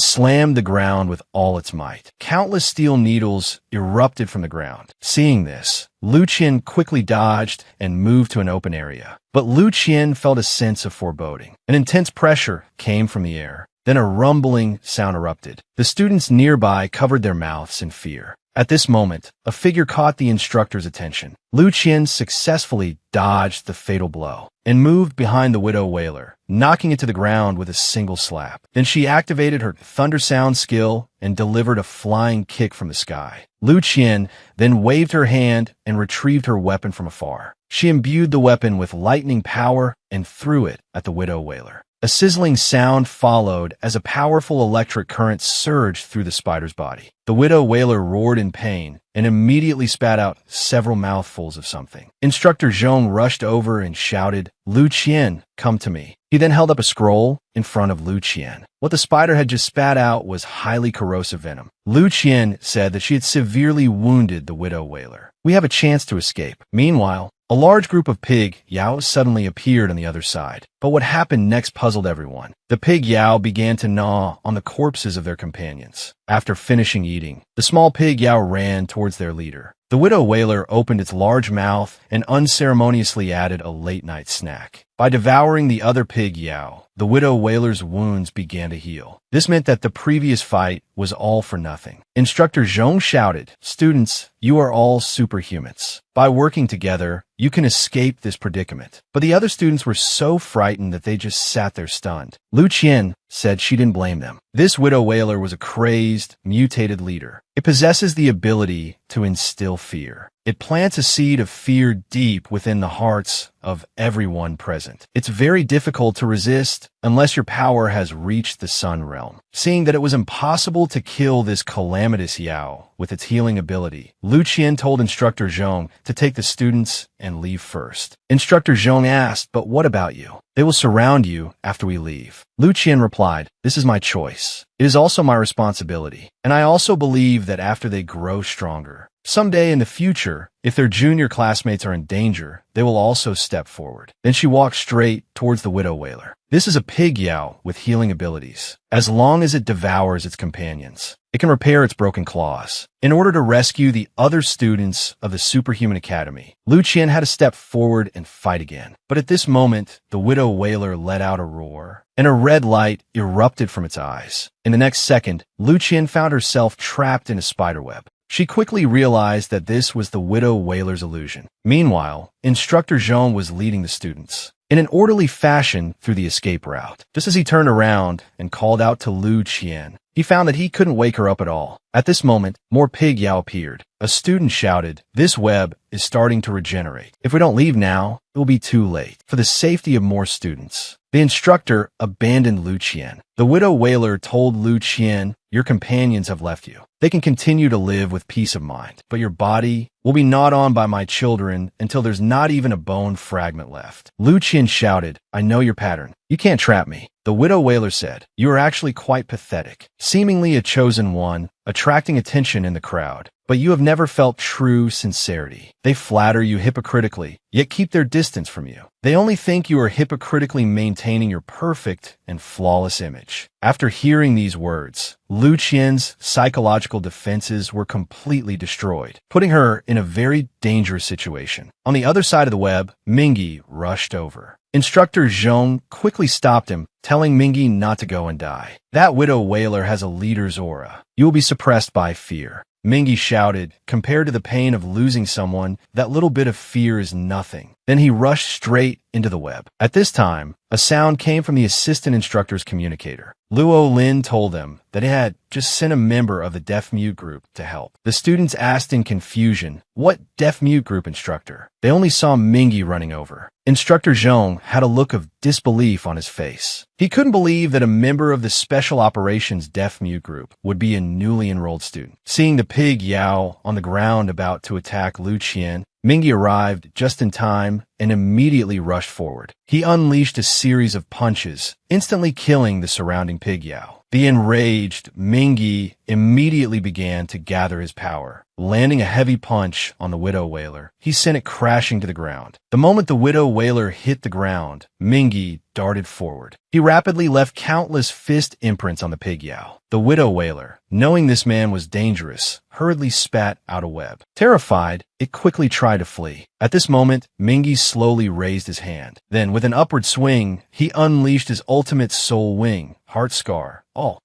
slammed the ground with all its might. Countless steel needles erupted from the ground. Seeing this, Lu Qian quickly dodged and moved to an open area. But Lu Qian felt a sense of foreboding. An intense pressure came from the air. Then a rumbling sound erupted. The students nearby covered their mouths in fear. At this moment, a figure caught the instructor's attention. Lu Qian successfully dodged the fatal blow and moved behind the widow whaler, knocking it to the ground with a single slap. Then she activated her thunder sound skill and delivered a flying kick from the sky. Lu Qian then waved her hand and retrieved her weapon from afar. She imbued the weapon with lightning power and threw it at the widow whaler. A sizzling sound followed as a powerful electric current surged through the spider's body. The widow whaler roared in pain and immediately spat out several mouthfuls of something. Instructor Zhong rushed over and shouted, "Lu Qian, come to me." He then held up a scroll in front of Lu Qian. What the spider had just spat out was highly corrosive venom. Lu Qian said that she had severely wounded the widow whaler. "We have a chance to escape." Meanwhile, a large group of pig Yaos suddenly appeared on the other side. But what happened next puzzled everyone. The pig Yao began to gnaw on the corpses of their companions. After finishing eating, the small pig Yao ran towards their leader. The widow whaler opened its large mouth and unceremoniously added a late-night snack. By devouring the other pig Yao, the widow whaler's wounds began to heal. This meant that the previous fight was all for nothing. Instructor Zhong shouted, "Students, you are all superhumans. By working together, you can escape this predicament." But the other students were so frightened that they just sat there stunned. Lu Qian said she didn't blame them. This widow whaler was a crazed, mutated leader. It possesses the ability to instill fear. It plants a seed of fear deep within the hearts of everyone present. It's very difficult to resist unless your power has reached the Sun realm. Seeing that it was impossible to kill this calamitous Yao with its healing ability, Lu Qian told Instructor Zhong to take the students and leave first. Instructor Zhong asked, "But what about you? They will surround you after we leave." Lu Qian replied, "This is my choice. It is also my responsibility. And I also believe that after they grow stronger, someday in the future, if their junior classmates are in danger, they will also step forward." Then she walked straight towards the widow whaler. This is a pig Yao with healing abilities. As long as it devours its companions, it can repair its broken claws. In order to rescue the other students of the Superhuman Academy, Lu Qian had to step forward and fight again. But at this moment, the widow whaler let out a roar, and a red light erupted from its eyes. In the next second, Lu Qian found herself trapped in a spiderweb. She quickly realized that this was the widow whaler's illusion. Meanwhile, Instructor Zhong was leading the students in an orderly fashion through the escape route. Just as he turned around and called out to Lu Qian, he found that he couldn't wake her up at all. At this moment, more pig Yao appeared. A student shouted, "This web is starting to regenerate. If we don't leave now, it will be too late." For the safety of more students, the instructor abandoned Lu Qian. The widow whaler told Lu Qian, "Your companions have left you. They can continue to live with peace of mind, but your body will be gnawed on by my children until there's not even a bone fragment left." Lu Qian shouted, "I know your pattern. You can't trap me." The widow whaler said, "You are actually quite pathetic, seemingly a chosen one, attracting attention in the crowd. But you have never felt true sincerity. They flatter you hypocritically, yet keep their distance from you. They only think you are hypocritically maintaining your perfect and flawless image." After hearing these words, Lu Qian's psychological defenses were completely destroyed, putting her in a very dangerous situation. On the other side of the web, Mingyi rushed over. Instructor Zhong quickly stopped him, telling Mingyi not to go and die. "That widow whaler has a leader's aura. You will be suppressed by fear." Mingyi shouted, "Compared to the pain of losing someone, that little bit of fear is nothing." Then he rushed straight into the web. At this time, a sound came from the assistant instructor's communicator. Luo Lin told them that it had just sent a member of the deaf-mute group to help. The students asked in confusion, "What deaf-mute group, instructor?" They only saw Mingyi running over. Instructor Zhong had a look of disbelief on his face. He couldn't believe that a member of the Special Operations deaf-mute group would be a newly enrolled student. Seeing the pig Yao on the ground about to attack Lu Qian, Mingyi arrived just in time and immediately rushed forward. He unleashed a series of punches, instantly killing the surrounding pig Yao. The enraged Mingyi immediately began to gather his power. Landing a heavy punch on the widow whaler, he sent it crashing to the ground. The moment the widow whaler hit the ground, Mingyi darted forward. He rapidly left countless fist imprints on the pig Yao. The widow whaler, knowing this man was dangerous, hurriedly spat out a web. Terrified, it quickly tried to flee. At this moment, Mingyi slowly raised his hand. Then, with an upward swing, he unleashed his ultimate soul wing, Heart Scar.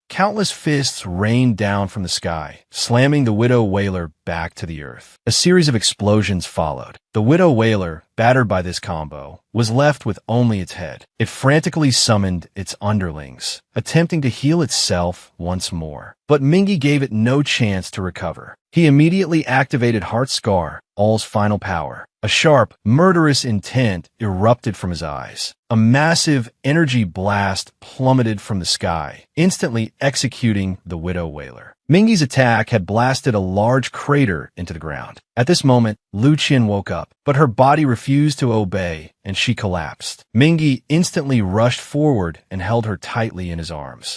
Countless fists rained down from the sky, slamming the widow whaler back to the earth. A series of explosions followed. The widow whaler, battered by this combo, was left with only its head. It frantically summoned its underlings, attempting to heal itself once more. But Mingyi gave it no chance to recover. He immediately activated Heart Scar, All's final power. A sharp, murderous intent erupted from his eyes. A massive energy blast plummeted from the sky, instantly executing the widow whaler. Mingyi's attack had blasted a large crater into the ground. At this moment, Lu Qian woke up, but her body refused to obey, and she collapsed. Mingyi instantly rushed forward and held her tightly in his arms.